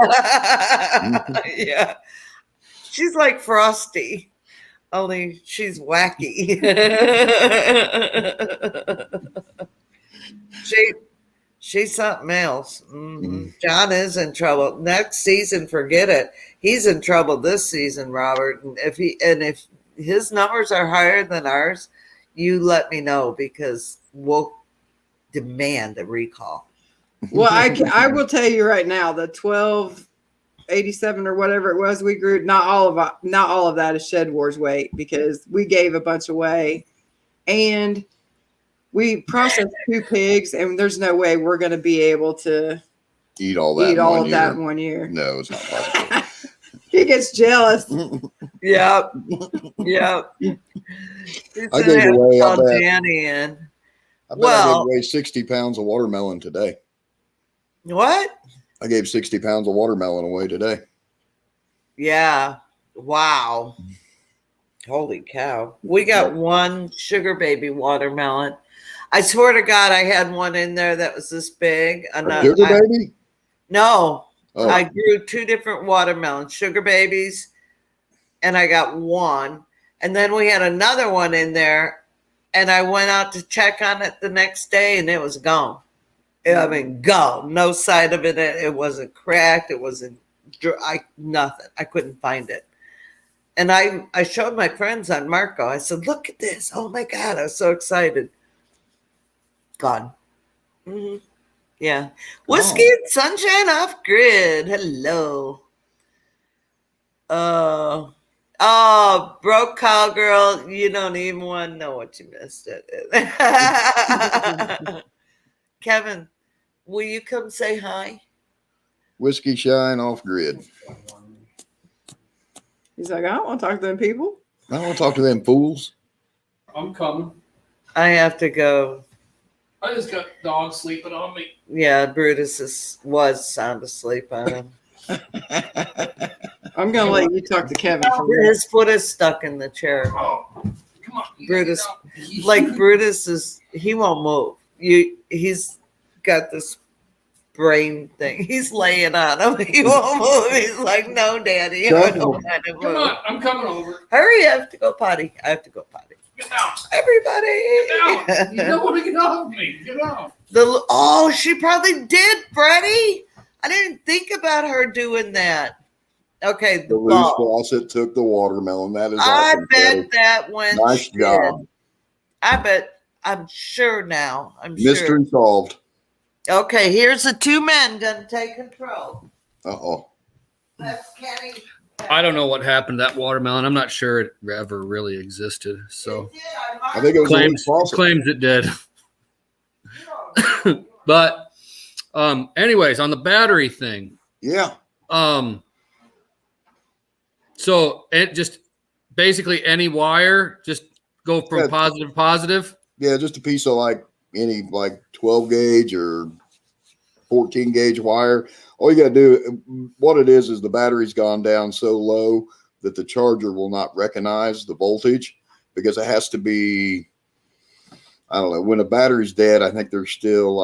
Speaker 1: Yeah, she's like Frosty, only she's wacky. She's something else. John is in trouble. Next season, forget it. He's in trouble this season, Robert. And if his numbers are higher than ours, you let me know because we'll demand a recall.
Speaker 2: Well, I will tell you right now, the 1287 or whatever it was we grew, not all of that is Shed Wars weight because we gave a bunch away, and we processed 2 pigs, and there's no way we're going to be able to
Speaker 3: eat all that
Speaker 2: in 1 year.
Speaker 3: No, it's not possible.
Speaker 2: He gets jealous.
Speaker 1: Yep.
Speaker 3: I gave away, I bet.
Speaker 1: Danny in.
Speaker 3: I bet I gave away 60 pounds of watermelon today.
Speaker 1: What?
Speaker 3: I gave 60 pounds of watermelon away today.
Speaker 1: Yeah. Wow. Holy cow. We got one sugar baby watermelon. I swear to God, I had one in there that was this big.
Speaker 3: Sugar baby?
Speaker 1: No.
Speaker 3: Oh.
Speaker 1: I grew 2 different watermelons, sugar babies, and I got one. And then we had another one in there, and I went out to check on it the next day, and it was gone. I mean, gone. No sight of it. It wasn't cracked. It wasn't nothing. I couldn't find it. And I showed my friends on Marco. I said, look at this. Oh, my God. I was so excited. Gone. Mm-hmm. Yeah. Whiskey and Sunshine Off Grid. Hello. Oh, broke cowgirl. You don't even want to know what you missed it. Kevin, will you come say hi?
Speaker 3: Whiskey shine off grid.
Speaker 2: He's like, I don't want to talk to them people.
Speaker 3: I don't want to talk to them fools.
Speaker 4: I'm coming.
Speaker 1: I have to go.
Speaker 4: I just got dogs sleeping on me.
Speaker 1: Yeah, Brutus was sound asleep on him.
Speaker 2: I'm going to let you talk to Kevin for a minute.
Speaker 1: His foot is stuck in the chair.
Speaker 4: Oh, come on.
Speaker 1: Brutus, like Brutus he won't move. He's got this brain thing. He's laying on him. He won't move. He's like, no, Daddy, I don't want to move.
Speaker 4: Come on, I'm coming over.
Speaker 1: Hurry, I have to go potty.
Speaker 4: Get down.
Speaker 1: Everybody.
Speaker 4: Get down. You don't want to get off me. Get off.
Speaker 1: She probably did, Freddie. I didn't think about her doing that. Okay,
Speaker 3: The loose faucet took the watermelon. That is awesome.
Speaker 1: I bet that went.
Speaker 3: Nice job.
Speaker 1: I'm sure now.
Speaker 3: Mystery solved.
Speaker 1: Okay, here's the two men gonna take control.
Speaker 3: Uh-oh.
Speaker 1: That's Kenny.
Speaker 5: I don't know what happened to that watermelon. I'm not sure it ever really existed. So
Speaker 3: I think it was a loose faucet.
Speaker 5: claims it did. But anyways, on the battery thing.
Speaker 3: Yeah.
Speaker 5: So it just basically any wire, just go from positive to positive.
Speaker 3: Yeah, just a piece of any 12 gauge or 14 gauge wire. All you got to do, what it is the battery's gone down so low that the charger will not recognize the voltage because it has to be, I don't know, when a battery's dead, I think there's still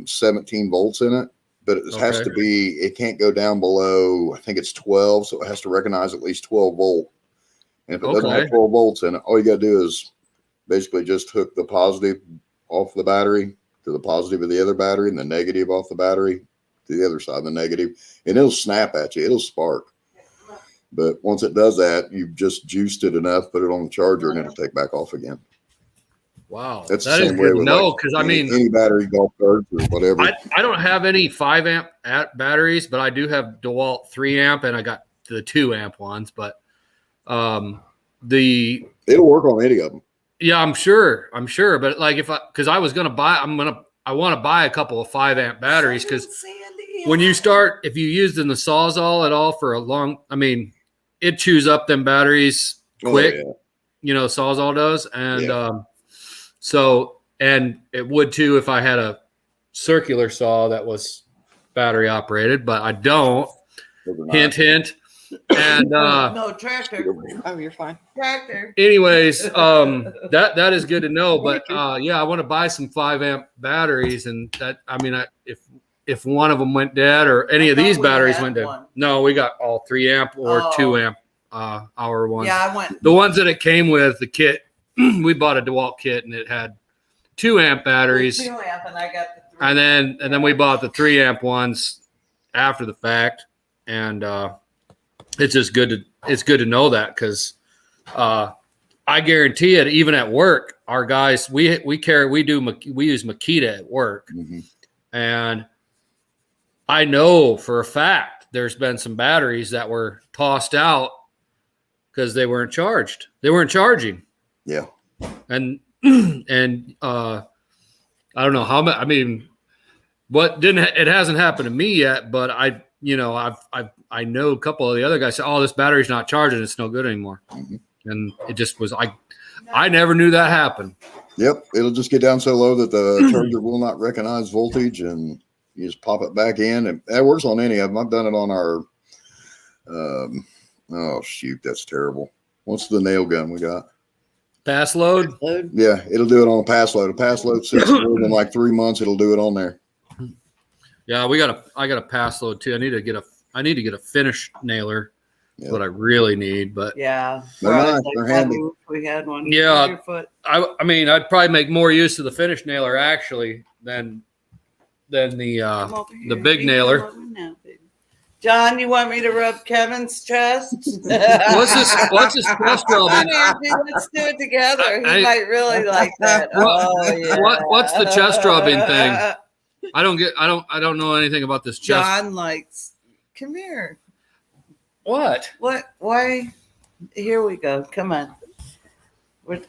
Speaker 3: 17 volts in it, but it has to be, it can't go down below, I think it's 12. So it has to recognize at least 12 volt. And if it doesn't have 12 volts in it, all you got to do is basically just hook the positive off the battery to the positive of the other battery and the negative off the battery to the other side of the negative, and it'll snap at you. It'll spark. But once it does that, you've just juiced it enough, put it on the charger, and it'll take back off again.
Speaker 5: Wow.
Speaker 3: That's
Speaker 5: that
Speaker 3: the
Speaker 5: is
Speaker 3: same way
Speaker 5: good
Speaker 3: with
Speaker 5: to know, because
Speaker 3: any battery, golf carts, or whatever.
Speaker 5: I don't have any 5 amp batteries, but I do have DeWalt 3 amp, and I got the 2 amp ones. But it'll
Speaker 3: work on any of them.
Speaker 5: Yeah, I'm sure. But because I was going to buy, I want to buy a couple of 5 amp batteries, because when you start, if you use in the Sawzall at all for a long, it chews up them batteries quick, Sawzall does. And and it would too if I had a circular saw that was battery operated, but I don't. Hint. And
Speaker 1: no tractor.
Speaker 2: Oh, you're fine.
Speaker 1: Tractor.
Speaker 5: Anyways, that is good to know. But I want to buy some 5 amp batteries, and that if one of them went dead or any of these batteries went dead. No, we got all 3 amp or 2 amp hour ones.
Speaker 1: Yeah, I went.
Speaker 5: The ones that it came with, the kit, we bought a DeWalt kit, and it had 2 amp batteries.
Speaker 1: 2 amp, and I got the 3
Speaker 5: and then we bought the 3 amp ones after the fact, and it's just good to know that, because I guarantee it. Even at work, our guys we use Makita at work, and I know for a fact there's been some batteries that were tossed out because they weren't charged. They weren't charging.
Speaker 3: Yeah,
Speaker 5: and I don't know how much. It hasn't happened to me yet, but I know a couple of the other guys say, "Oh, this battery's not charging; it's no good anymore." And it just was. I never knew that happened.
Speaker 3: Yep, it'll just get down so low that the charger will not recognize voltage, and you just pop it back in, and that works on any of them. I've done it on our. Oh shoot, that's terrible. What's the nail gun we got?
Speaker 5: Pass load.
Speaker 3: Yeah, it'll do it on a pass load. A pass load sits in 3 months. It'll do it on there.
Speaker 5: Yeah, I got a pass load too. I need to get a finish nailer. That's what I really need. But
Speaker 1: yeah,
Speaker 3: they're nice. They're handy.
Speaker 1: We had one.
Speaker 5: Yeah, I'd probably make more use of the finish nailer actually than the big nailer.
Speaker 1: John, you want me to rub Kevin's chest?
Speaker 5: What's this chest rubbing?
Speaker 1: Let's do it together. He might really like that.
Speaker 5: What's the chest rubbing thing? I don't know anything about this chest.
Speaker 1: John likes. Come here.
Speaker 5: What?
Speaker 1: What? Why? Here we go. Come on.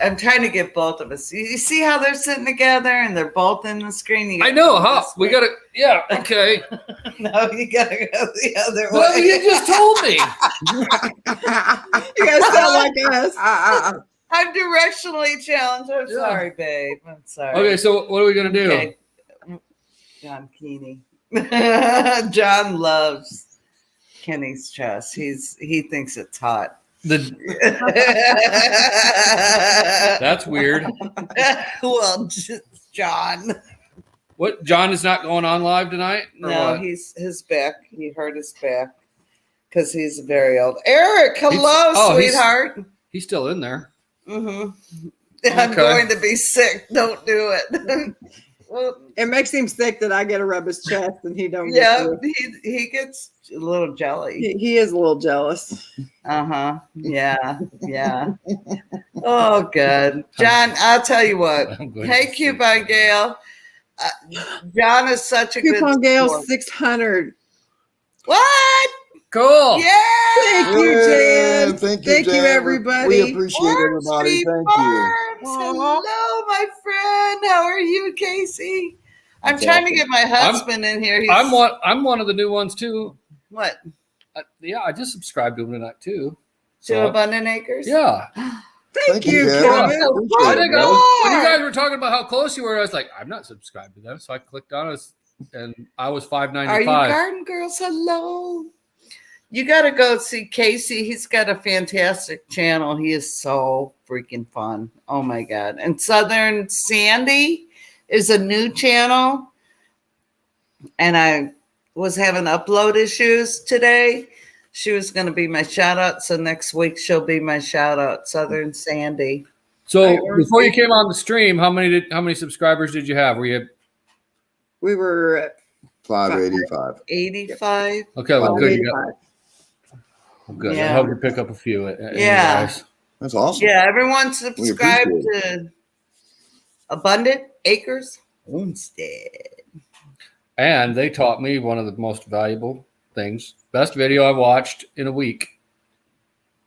Speaker 1: I'm trying to get both of us. You see how they're sitting together and they're both in the screen? You
Speaker 5: I
Speaker 1: gotta
Speaker 5: know
Speaker 1: go
Speaker 5: how
Speaker 1: this
Speaker 5: we
Speaker 1: way.
Speaker 5: gotta. Yeah. Okay.
Speaker 1: No, you gotta go the other
Speaker 5: Well,
Speaker 1: way.
Speaker 5: you just told me.
Speaker 2: You guys sound like us.
Speaker 1: I'm directionally challenged. I'm
Speaker 5: Yeah.
Speaker 1: sorry, babe. I'm sorry.
Speaker 5: Okay. So what are we gonna do?
Speaker 1: Okay. John Keeney. John loves Kenny's chest. He thinks it's hot.
Speaker 5: That's weird.
Speaker 1: Well, John.
Speaker 5: What? John is not going on live tonight? Or
Speaker 1: No,
Speaker 5: what?
Speaker 1: he's his back. He hurt his back because he's very old. Eric, hello, sweetheart.
Speaker 5: He's still in there.
Speaker 1: Mm-hmm. I'm
Speaker 5: Okay.
Speaker 1: going to be sick. Don't do it. Well,
Speaker 2: It makes him sick that I get to rub his chest and he don't.
Speaker 1: yeah,
Speaker 2: Get to.
Speaker 1: he gets a little jelly.
Speaker 2: He is a little jealous.
Speaker 1: Uh-huh. Yeah. Yeah. Oh, good. John, I'll tell you what.
Speaker 5: I'm going
Speaker 1: Hey,
Speaker 5: to
Speaker 1: Coupon Gail. John is such a
Speaker 2: Coupon
Speaker 1: good
Speaker 2: Gale
Speaker 1: sport.
Speaker 2: 600.
Speaker 1: What?
Speaker 5: Cool.
Speaker 1: Yeah.
Speaker 2: Thank you, Jan.
Speaker 3: Thank
Speaker 2: you,
Speaker 3: Jan.
Speaker 2: everybody.
Speaker 3: We appreciate everybody. Thank you.
Speaker 1: Hello, my friend. How are you, Casey? I'm
Speaker 3: That's
Speaker 1: trying to
Speaker 3: awesome.
Speaker 1: get my husband in here. He's,
Speaker 5: I'm one of the new ones too.
Speaker 1: what?
Speaker 5: Yeah, I just subscribed to him tonight too.
Speaker 1: To Abundant Acres?
Speaker 5: Yeah.
Speaker 2: Thank you,
Speaker 3: Jan.
Speaker 2: Kevin.
Speaker 3: Appreciate
Speaker 5: I
Speaker 3: it,
Speaker 5: think
Speaker 3: man.
Speaker 5: when you guys were talking about how close you were, I was like, I'm not subscribed to them. So I clicked on it and I was
Speaker 1: Are you
Speaker 5: $5.95.
Speaker 1: garden girls? Hello. You got to go see Casey. He's got a fantastic channel. He is so freaking fun. Oh my God. And Southern Sandy is a new channel. And I was having upload issues today. She was going to be my shout out. So next week she'll be my shout out, Southern Sandy.
Speaker 5: So before you came on the stream, how many subscribers did you have?
Speaker 2: We were at
Speaker 3: 585.
Speaker 1: 85.
Speaker 5: Okay, well, good. You
Speaker 2: 85.
Speaker 5: got, well, good. I
Speaker 1: Yeah.
Speaker 5: hope you pick up a few.
Speaker 1: Yeah.
Speaker 5: Guys.
Speaker 3: That's awesome.
Speaker 1: Yeah, everyone subscribe
Speaker 3: appreciate
Speaker 1: to Abundant Acres Homestead.
Speaker 5: And they taught me one of the most valuable things. Best video I watched in a week.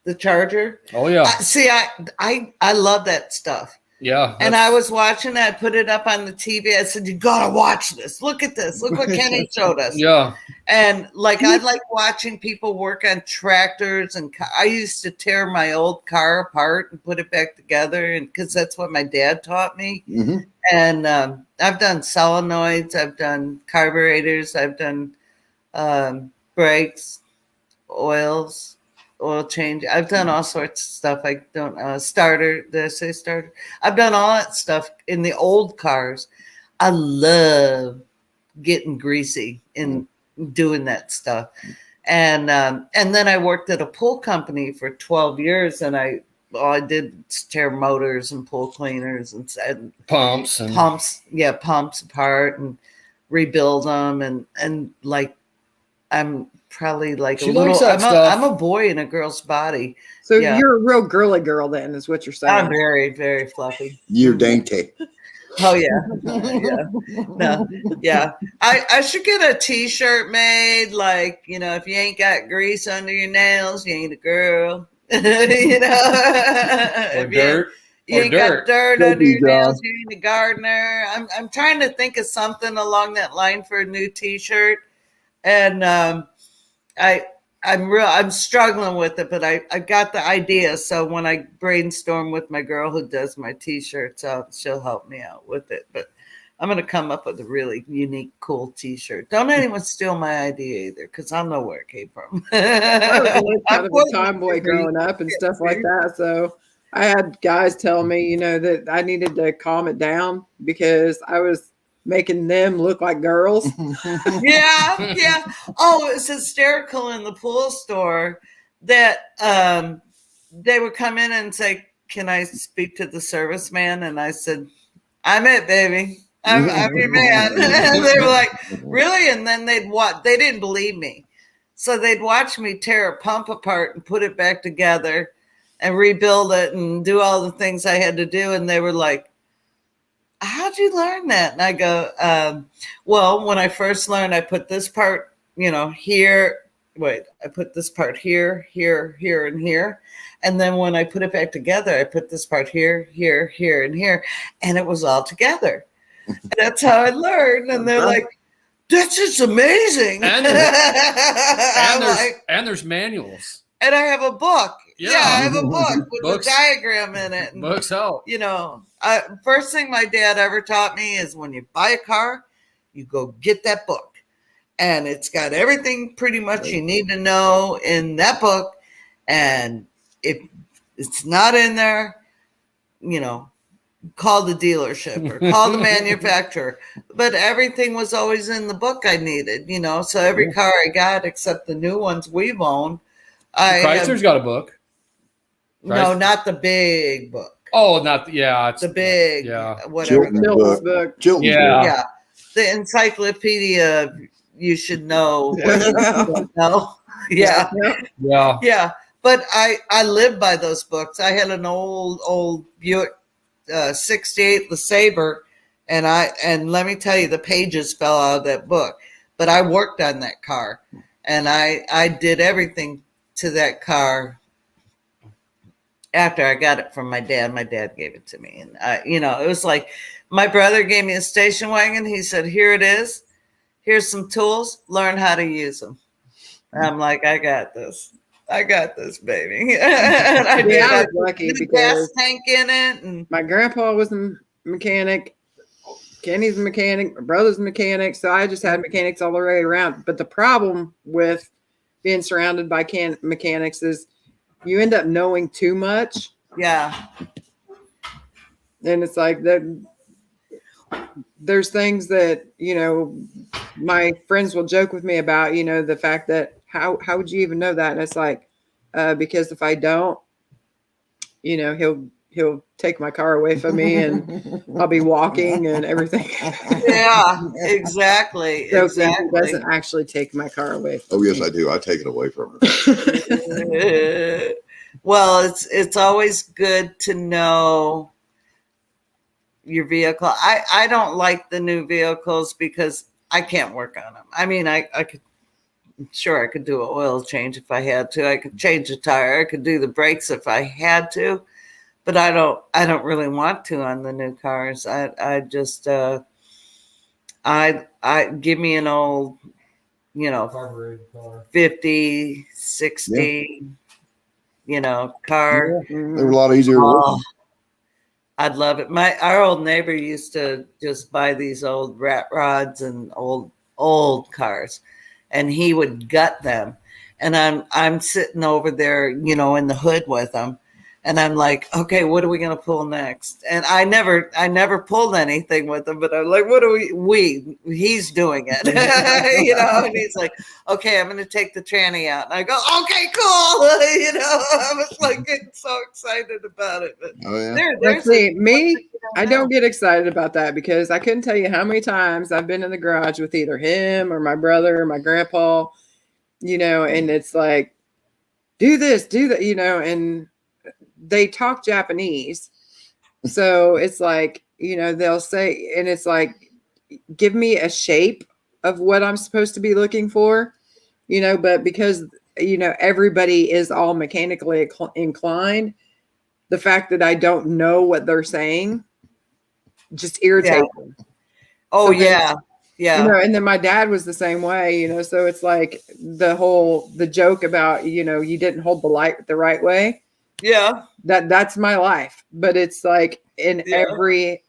Speaker 1: The charger.
Speaker 5: Oh yeah,
Speaker 1: See, I love that stuff.
Speaker 5: yeah.
Speaker 1: And I was watching that. I put it up on the TV. I said, "You gotta watch this. Look at this. Look what Kenny showed us."
Speaker 5: Yeah.
Speaker 1: And like I like watching people work on tractors, and I used to tear my old car apart and put it back together, and because that's what my dad taught me.
Speaker 3: Mm-hmm.
Speaker 1: And I've done solenoids, I've done carburetors, I've done brakes, oils, oil change. I've done all sorts of stuff. I don't starter. Did I say starter? I've done all that stuff in the old cars. I love getting greasy and doing that stuff. And then I worked at a pool company for 12 years, and I did tear motors and pool cleaners and
Speaker 5: Pumps and
Speaker 1: pumps apart and rebuild them and like I'm probably like
Speaker 5: She likes that stuff.
Speaker 1: I'm a boy in a girl's body.
Speaker 2: So
Speaker 1: Yeah.
Speaker 2: you're a real girly girl then, is what you're saying.
Speaker 1: I'm very, very fluffy.
Speaker 3: You're dainty.
Speaker 1: Oh yeah. Yeah. No. Yeah. I should get a t-shirt made, like, if you ain't got grease under your nails, you ain't a girl.
Speaker 5: or dirt.
Speaker 1: You
Speaker 5: Or
Speaker 1: ain't
Speaker 5: dirt.
Speaker 1: got dirt
Speaker 3: Thank
Speaker 1: under
Speaker 3: you,
Speaker 1: your nails,
Speaker 3: John.
Speaker 1: you ain't a gardener. I'm trying to think of something along that line for a new t-shirt. And I'm struggling with it, but I got the idea. So when I brainstorm with my girl who does my t-shirts, she'll help me out with it. But I'm going to come up with a really unique, cool t-shirt. Don't anyone steal my idea either, because I know where it came from.
Speaker 2: I was always kind of a tomboy growing up and stuff like that. So I had guys tell me, that I needed to calm it down because I was making them look like girls.
Speaker 1: Yeah. Oh, it was hysterical in the pool store that they would come in and say, "Can I speak to the serviceman?" And I said, "I'm it, baby. I'm your man." And they were like, "Really?" And then they didn't believe me. So they'd watch me tear a pump apart and put it back together and rebuild it and do all the things I had to do. And they were like, "How'd you learn that?" And I go, well, when I first learned, I put this part, here, wait, I put this part here, here, here, and here. And then when I put it back together, I put this part here, here, here, and here. And it was all together. And that's how I learned. And they're like, that's just amazing.
Speaker 5: And
Speaker 1: I'm like,
Speaker 5: there's manuals.
Speaker 1: and I have a book.
Speaker 5: Yeah.
Speaker 1: Yeah, I have a book with
Speaker 5: Books.
Speaker 1: a diagram in it. And,
Speaker 5: Books help.
Speaker 1: you know, first thing my dad ever taught me is when you buy a car, you go get that book. And it's got everything pretty much you need to know in that book. And if it's not in there, you know, call the dealership or call the manufacturer. But everything was always in the book I needed, you know. So every car I got, except the new ones we've owned,
Speaker 5: Chrysler's got a book.
Speaker 1: no, not the big book.
Speaker 5: Oh, not it's
Speaker 1: The big,
Speaker 5: yeah.
Speaker 1: whatever.
Speaker 3: Chilton's book. Chilton's
Speaker 5: Yeah.
Speaker 1: Yeah, the encyclopedia. You should know. What you don't know. Yeah.
Speaker 5: Yeah.
Speaker 1: But I lived by those books. I had an old Buick 68 LeSabre, and let me tell you, the pages fell out of that book. But I worked on that car, and I did everything to that car. After I got it from my dad gave it to me, and you know, it was like my brother gave me a station wagon. He said, "Here it is. Here's some tools. Learn how to use them." And I'm like, I got this, baby. And I did.
Speaker 2: I was lucky
Speaker 1: Put a gas
Speaker 2: because
Speaker 1: tank in it, and
Speaker 2: my grandpa was a mechanic. Kenny's a mechanic. My brother's a mechanic. So I just had mechanics all the way around. But the problem with being surrounded by mechanics is you end up knowing too much.
Speaker 1: yeah,
Speaker 2: And it's like that. There's things that, you know, my friends will joke with me about, you know, the fact that how would you even know that? And it's like, because if I don't, you know, he'll take my car away from me and I'll be walking and everything.
Speaker 1: yeah, exactly.
Speaker 2: So
Speaker 1: exactly.
Speaker 2: he doesn't actually take my car away.
Speaker 3: Oh, yes, I do. I take it away from her.
Speaker 1: Well, it's always good to know your vehicle. I don't like the new vehicles because I can't work on them. I mean, I could, sure, I could do an oil change if I had to. I could change a tire. I could do the brakes if I had to, but I don't really want to on the new cars. I just I give me an old, you know,
Speaker 4: Carbureted car.
Speaker 1: 50, 60, you know, car.
Speaker 3: They were a lot easier to work on.
Speaker 1: I'd love it. Our old neighbor used to just buy these old rat rods and old cars, and he would gut them. And I'm sitting over there, you know, in the hood with him, and I'm like, okay, what are we gonna pull next? And I never pulled anything with him, but I'm like, what are he's doing it, you know? And he's like, okay, I'm gonna take the tranny out, and I go, okay, cool, you know. I was like getting so excited about it. But
Speaker 3: Oh, yeah.
Speaker 2: Let's see, me, I don't get excited about that because I couldn't tell you how many times I've been in the garage with either him or my brother or my grandpa, you know, and it's like, do this, do that, you know, and they talk Japanese. So it's like, you know, they'll say, and it's like, give me a shape of what I'm supposed to be looking for, you know, but because, you know, everybody is all mechanically inclined, the fact that I don't know what they're saying just irritates them.
Speaker 1: Oh,
Speaker 2: So
Speaker 1: yeah. Yeah.
Speaker 2: You know, and then my dad was the same way, you know, so it's like the joke about, you know, you didn't hold the light the right way.
Speaker 1: Yeah.
Speaker 2: That's my life. But it's like in every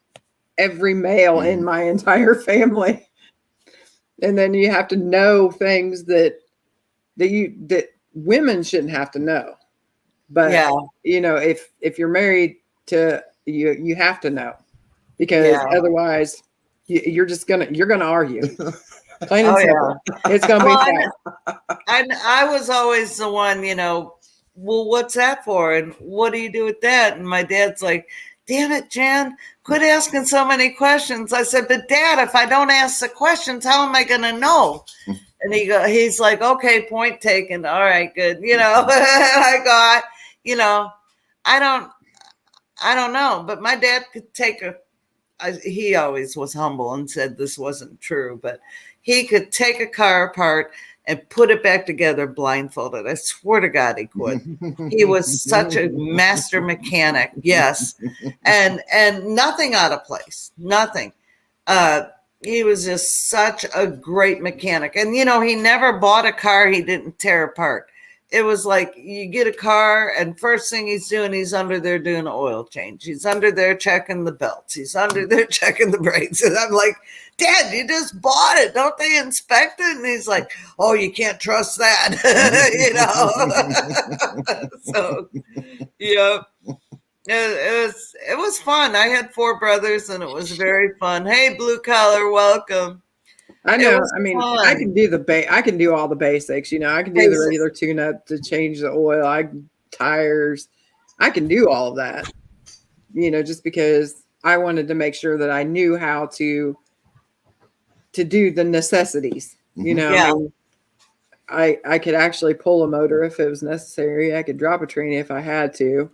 Speaker 2: male in my entire family. And then you have to know things that women shouldn't have to know. But you know, if you're married to you have to know, because otherwise you're gonna argue. Plain and simple. It's gonna be fun.
Speaker 1: And I was always the one, you know, well, what's that for? And what do you do with that? And my dad's like, damn it, Jan, quit asking so many questions. I said, but Dad, if I don't ask the questions, how am I gonna know? And he's like, okay, point taken. All right, good. You know, I got, you know, I don't know, but my dad could take he always was humble and said this wasn't true, but he could take a car apart, and put it back together blindfolded. I swear to God he could. He was such a master mechanic. Yes. And nothing out of place. Nothing. He was just such a great mechanic. And, you know, he never bought a car he didn't tear apart. It was like you get a car and first thing he's doing, he's under there doing an oil change. He's under there checking the belts. He's under there checking the brakes. And I'm like, Dad, you just bought it. Don't they inspect it? And he's like, oh, you can't trust that. You know? So, yeah. It was fun. I had 4 brothers and it was very fun. Hey, Blue Collar, welcome.
Speaker 2: I know. I mean, fun. I can do I can do all the basics. You know, I can do the regular tune-up to change the oil, tires. I can do all of that. You know, just because I wanted to make sure that I knew how to do the necessities. You know, yeah. I could actually pull a motor if it was necessary. I could drop a tranny if I had to.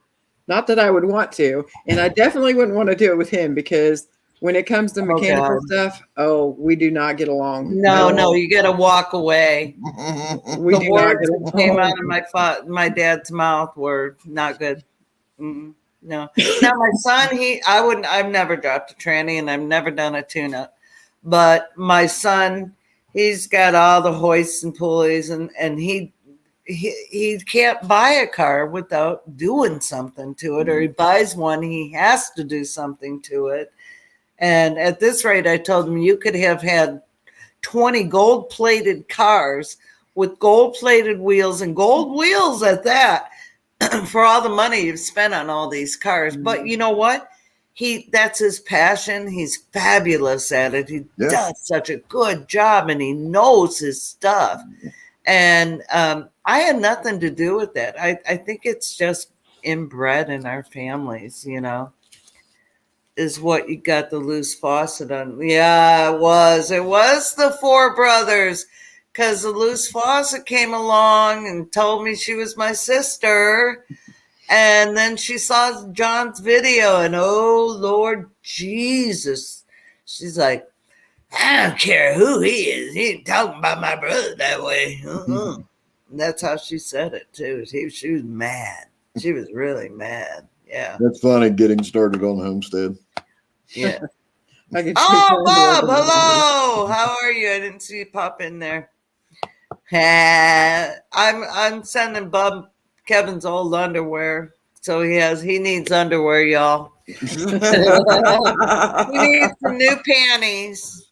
Speaker 2: Not that I would want to, and I definitely wouldn't want to do it with him because when it comes to mechanical stuff, we do not get along.
Speaker 1: No, you got to walk away.
Speaker 2: The
Speaker 1: words that came out of my dad's mouth were not good. No. Now my son, I've never dropped a tranny and I've never done a tune-up, but my son, he's got all the hoists and pulleys, and he can't buy a car without doing something to it, or he buys one, he has to do something to it. And at this rate, I told him you could have had 20 gold-plated cars with gold-plated wheels and gold wheels at that for all the money you've spent on all these cars. But you know what? That's his passion. He's fabulous at it. He does such a good job, and he knows his stuff. And I had nothing to do with that. I think it's just inbred in our families, you know, is what you got the loose faucet on. Yeah, it was the 4 brothers, because the loose faucet came along and told me she was my sister. And then she saw John's video and, oh, Lord Jesus. She's like, I don't care who he is. He ain't talking about my brother that way. That's how she said it, too. She was mad. She was really mad. Yeah.
Speaker 3: That's funny, getting started on Homestead.
Speaker 1: Yeah. Oh, Bob, hello. How are you? I didn't see you pop in there. I'm sending Bob Kevin's old underwear. So he needs underwear, y'all. He needs some new panties.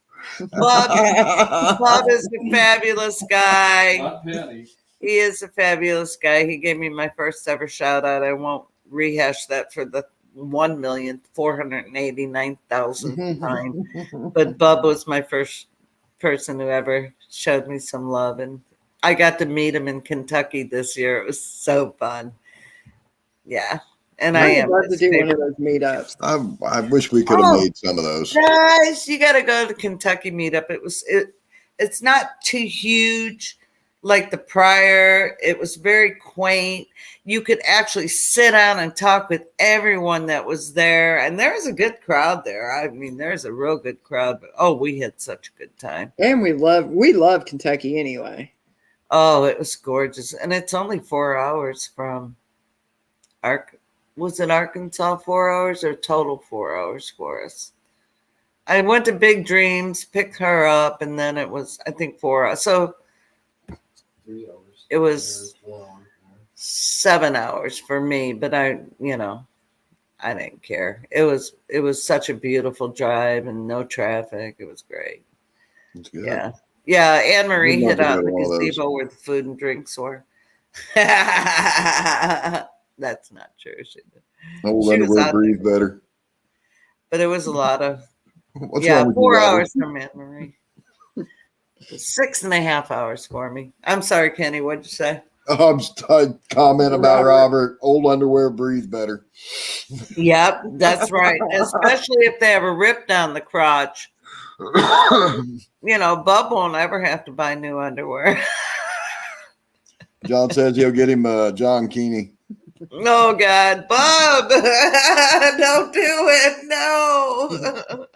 Speaker 1: Bob is a fabulous guy.
Speaker 4: Not penny.
Speaker 1: He is a fabulous guy. He gave me my first ever shout out. I won't rehash that for the 1,489,000th time. But Bub was my first person who ever showed me some love. And I got to meet him in Kentucky this year. It was so fun. Yeah. And I am
Speaker 2: love to do one of those meetups.
Speaker 3: I wish we could have made some of those.
Speaker 1: Guys, you got to go to the Kentucky meetup. It's not too huge like the prior. It was very quaint. You could actually sit down and talk with everyone that was there. And there was a good crowd there. I mean, there's a real good crowd. But we had such a good time.
Speaker 2: And we love Kentucky anyway.
Speaker 1: Oh, it was gorgeous. And it's only 4 hours from was it Arkansas 4 hours or total 4 hours for us? I went to Big Dreams, picked her up, and then it was, I think, 4 hours. So
Speaker 4: 3 hours.
Speaker 1: It was 7 hours for me, but I didn't care. It was such a beautiful drive and no traffic. It was great.
Speaker 3: That's good.
Speaker 1: Yeah. Yeah, Anne Marie hit out the gazebo where the food and drinks were. That's not true.
Speaker 3: Old underwear breathe better.
Speaker 1: But it was a lot of,
Speaker 3: What's wrong with
Speaker 1: 4
Speaker 3: you,
Speaker 1: hours from Anne Marie. 6.5 hours for me. I'm sorry, Kenny. What'd you say?
Speaker 3: Comment about Robert. Old underwear breathe better.
Speaker 1: Yep, that's right. Especially if they have a rip down the crotch. Bub won't ever have to buy new underwear.
Speaker 3: John says he'll get him John Keeney.
Speaker 1: Oh God, Bub! Don't do it! No.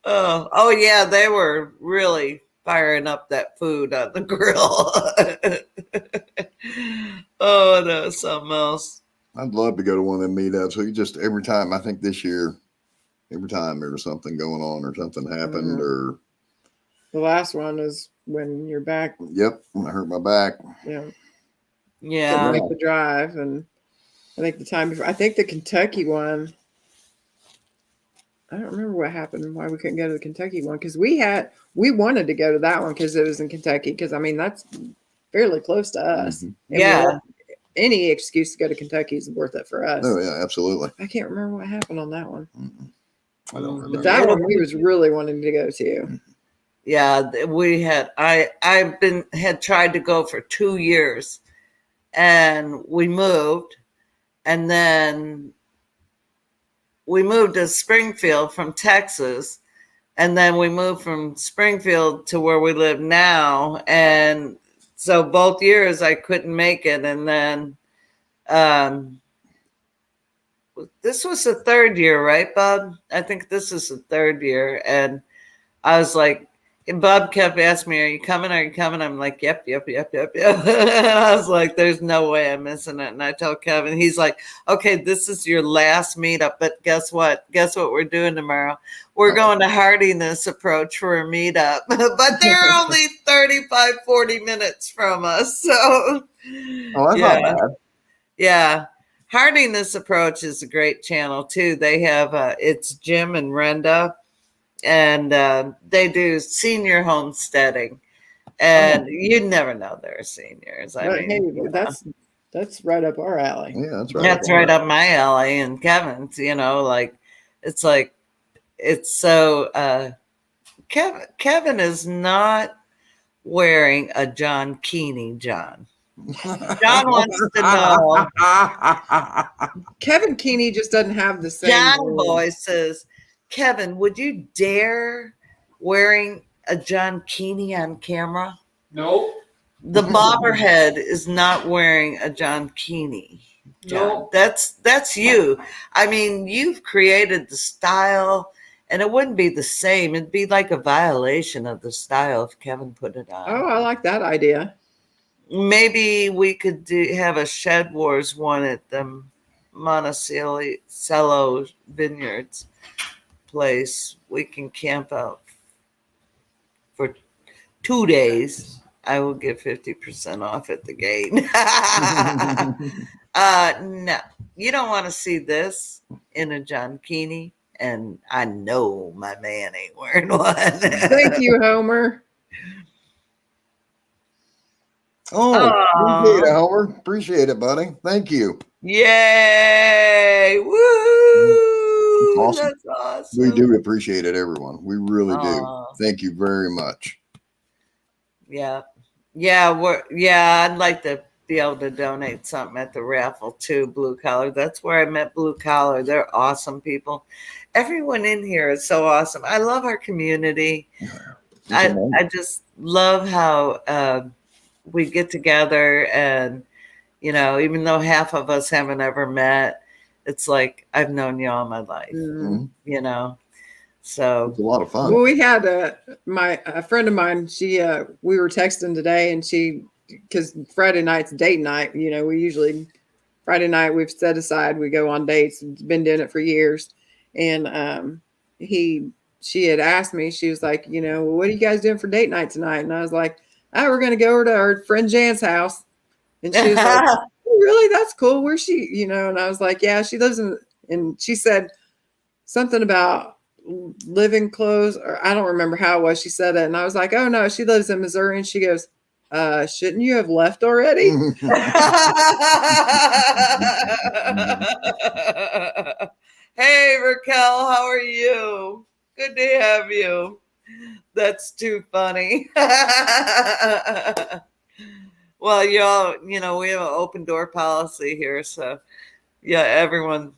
Speaker 1: Oh yeah, they were really firing up that food on the grill. Oh, that was something else.
Speaker 3: I'd love to go to one of them meetups. We just every time. I think this year, every time there was something going on or something happened, or
Speaker 2: The last one is when you're back.
Speaker 3: yep, I hurt my back.
Speaker 2: Yeah. Couldn't
Speaker 1: Yeah.
Speaker 2: make the drive, and I think the time before. I think the Kentucky one. I don't remember what happened. Why we couldn't go to the Kentucky one, because we wanted to go to that one because it was in Kentucky. Because I mean that's fairly close to us.
Speaker 3: Mhm.
Speaker 2: And
Speaker 1: Yeah.
Speaker 2: any excuse to go to Kentucky is worth it for us.
Speaker 3: Oh yeah, absolutely.
Speaker 2: I can't remember what happened on that one,
Speaker 3: I don't remember.
Speaker 2: but that one we was really wanting to go to.
Speaker 1: Yeah, we had had tried to go for 2 years, and we moved, and then we moved to Springfield from Texas, and then we moved from Springfield to where we live now, and so both years I couldn't make it, and then this was the third year, right, Bob? I think this is the third year, and I was like, and Bob kept asking me, "Are you coming? Are you coming?" I'm like, "Yep." And I was like, "There's no way I'm missing it." And I told Kevin, he's like, "Okay, this is your last meetup, but guess what? Guess what we're doing tomorrow? We're going to Hardiness Approach for a meetup, but they're only 35, 40 minutes from us." So,
Speaker 3: Oh, that's
Speaker 1: yeah,
Speaker 3: not bad.
Speaker 1: yeah. Hardiness Approach is a great channel too. They have it's Jim and Renda, and they do senior homesteading, and you never know they're seniors. I
Speaker 2: But
Speaker 1: mean,
Speaker 2: hey,
Speaker 1: you know,
Speaker 2: that's right up our alley.
Speaker 3: Yeah, that's right.
Speaker 1: that's right up my alley and Kevin's. Like it's so. Kevin is not wearing a John Keeney. John wants to know.
Speaker 2: Kevin Keeney just doesn't have the same.
Speaker 1: John Boy says, "Kevin, would you dare wearing a John Keeney on camera?"
Speaker 4: Nope.
Speaker 1: The bobberhead is not wearing a John Keeney. John,
Speaker 4: Nope.
Speaker 1: that's you. I mean, you've created the style, and it wouldn't be the same. It'd be like a violation of the style if Kevin put it on.
Speaker 2: Oh, I like that idea.
Speaker 1: Maybe we could have a Shed Wars one at the Monticello Vineyards place. We can camp out for 2 days. I will get 50% off at the gate. No, you don't want to see this in a John Keeney, and I know my man ain't wearing one.
Speaker 2: Thank you, Homer.
Speaker 3: Appreciate it, Homer. Appreciate it, buddy. Thank you.
Speaker 1: Yay! Woo!
Speaker 3: Awesome.
Speaker 1: That's awesome.
Speaker 3: We do appreciate it, everyone. We really do.
Speaker 1: Aw.
Speaker 3: Thank you very much.
Speaker 1: Yeah. I'd like to be able to donate something at the raffle too, Blue Collar. That's where I met Blue Collar. They're awesome people. Everyone in here is so awesome. I love our community. I just love how we get together, and even though half of us haven't ever met, it's like I've known you all my life.
Speaker 2: Mm.
Speaker 1: So
Speaker 3: It's a lot of fun.
Speaker 2: Well, we had a friend of mine. We were texting today, and because Friday night's date night. We usually Friday night we've set aside. We go on dates. It's been doing it for years, and she had asked me. She was like, what are you guys doing for date night tonight? And I was like, oh, we're gonna go over to our friend Jan's house. And she was like, oh, really? That's cool. Where's she? And I was like, yeah, she lives in. And she said something about living close, or I don't remember how it was. She said it, and I was like, oh no, she lives in Missouri. And she goes, shouldn't you have left already?
Speaker 1: Hey Raquel, how are you? Good to have you. That's too funny. Well, y'all, we have an open door policy here, so yeah, everyone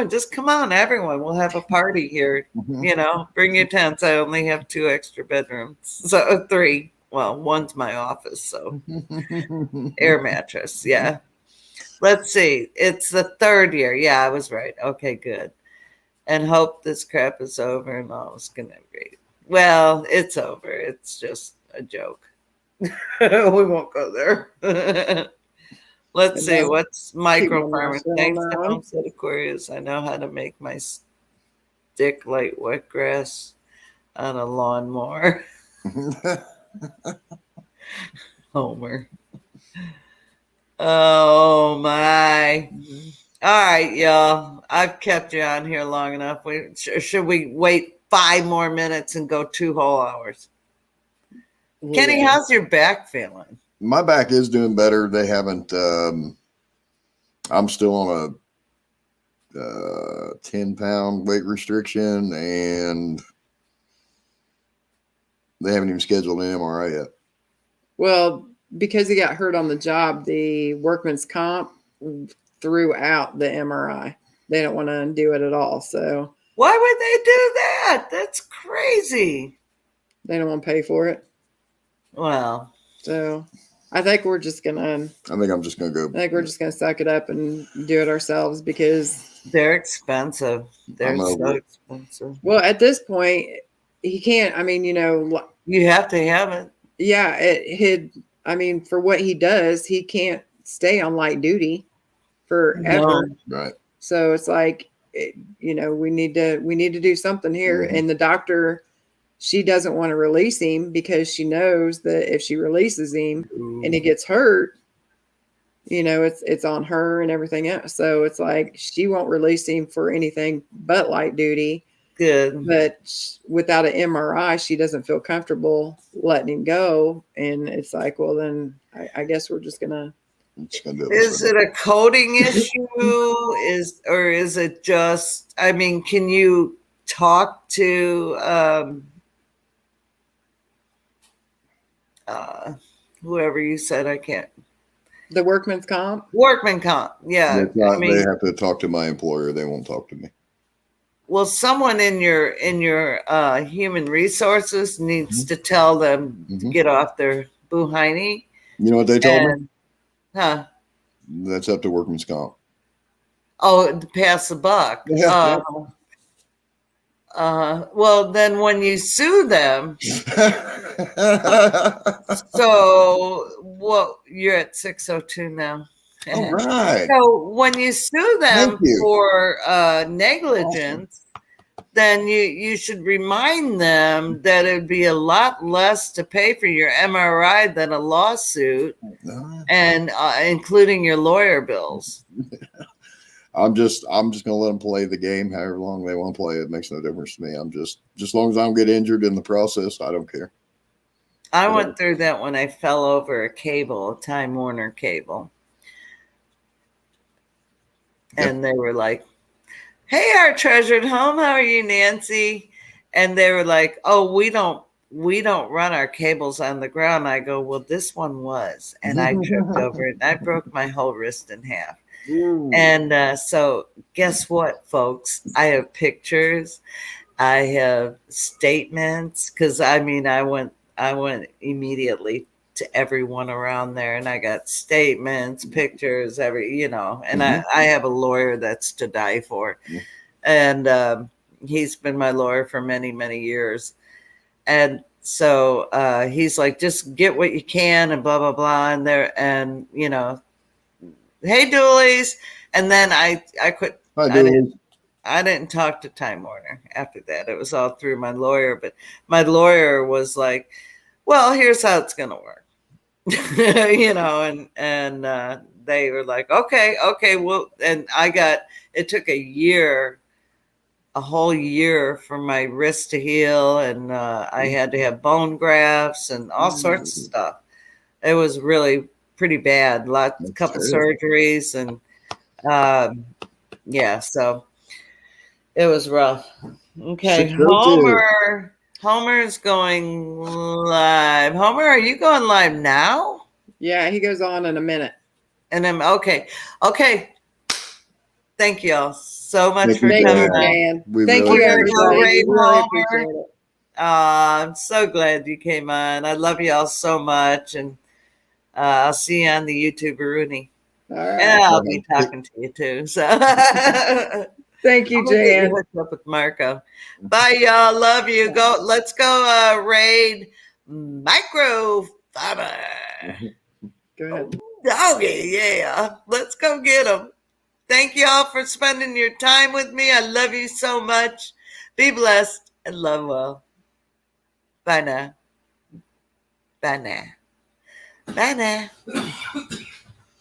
Speaker 1: just come on, everyone. We'll have a party here. Bring your tents. I only have 2 extra bedrooms, so 3. Well, one's my office, so air mattress. Yeah. Let's see. It's the 3rd year. Yeah, I was right. Okay, good. And hope this crap is over and all is gonna be. Well, it's over. It's just a joke. We won't go there. Let's see. What's micro farming? Thanks to Homestead Aquarius, I know how to make my stick like wet grass on a lawnmower. Homer. Oh my. All right, y'all. I've kept you on here long enough. Should we wait 5 more minutes and go 2 whole hours? Yeah. Kenny, how's your back feeling?
Speaker 3: My back is doing better. They haven't, I'm still on a 10-pound weight restriction, and they haven't even scheduled an MRI yet.
Speaker 2: Well, because he got hurt on the job, the workman's comp threw out the MRI. They don't want to undo it at all. So
Speaker 1: why would they do that? That's crazy.
Speaker 2: They don't want to pay for it.
Speaker 1: Well,
Speaker 2: so I think we're just gonna.
Speaker 3: I think I'm just gonna go.
Speaker 2: I think we're just gonna suck it up and do it ourselves because
Speaker 1: they're expensive. They're so expensive.
Speaker 2: Well, at this point, he can't. I mean,
Speaker 1: you have to have it.
Speaker 2: Yeah, I mean, for what he does, he can't stay on light duty forever.
Speaker 3: No. Right.
Speaker 2: So it's like, we need to do something here. Mm-hmm. And the doctor, she doesn't want to release him because she knows that if she releases him and he gets hurt, it's on her and everything else. So it's like she won't release him for anything but light duty.
Speaker 1: Good.
Speaker 2: But without an MRI, she doesn't feel comfortable letting him go. And it's like, well, then I guess we're just gonna.
Speaker 1: Is it a coding issue? Or is it just? I mean, can you talk to whoever you said? I can't.
Speaker 2: The workman's comp.
Speaker 1: Workman comp. Yeah.
Speaker 3: They have to talk to my employer. They won't talk to me.
Speaker 1: Well, someone in your human resources needs to tell them to get off their buhini.
Speaker 3: You know what they told me?
Speaker 1: Huh?
Speaker 3: That's up to workman's comp.
Speaker 1: Oh, to pass the buck.
Speaker 3: Yeah.
Speaker 1: Well, then when you sue them, so what? You're at 6:02 now.
Speaker 3: All right.
Speaker 1: So when you sue them for negligence, then you should remind them that it would be a lot less to pay for your MRI than a lawsuit, and including your lawyer bills.
Speaker 3: I'm just gonna let them play the game however long they want to play. It makes no difference to me. I'm just as long as I don't get injured in the process, I don't care.
Speaker 1: I went through that when I fell over a Time Warner cable. And they were like, "Hey, our treasured home, how are you, Nancy?" And they were like, "Oh, we don't run our cables on the ground." I go, "Well, this one was," and I tripped over it, and I broke my whole wrist in half. And so, guess what, folks? I have pictures, I have statements, because I went immediately to everyone around there, and I got statements, pictures, and I have a lawyer that's to die for. And he's been my lawyer for many, many years. And so he's like, just get what you can and blah, blah, blah. And hey, Doolies. And then I quit. I didn't talk to Time Warner after that. It was all through my lawyer, but my lawyer was like, well, here's how it's going to work. And they were like, okay, well, and it took a whole year for my wrist to heal, and I had to have bone grafts and all sorts of stuff. It was really pretty bad. A couple surgeries, and so it was rough. Okay, Homer's going live. Homer, are you going live now?
Speaker 2: Yeah, he goes on in a minute.
Speaker 1: And then okay. Thank you all so much for coming on.
Speaker 2: Thank you, everybody. Really appreciate it.
Speaker 1: I'm so glad you came on. I love you all so much, and I'll see you on the YouTube, Rooney.
Speaker 2: All right.
Speaker 1: And I'll be talking to you too. So.
Speaker 2: Thank you, Jan.
Speaker 1: Hooked up with Marco. Bye, y'all. Love you. Let's go raid microfiber.
Speaker 2: Go ahead.
Speaker 1: Doggy, yeah. Let's go get them. Thank you all for spending your time with me. I love you so much. Be blessed and love well. Bye now. Bye now. Bye now.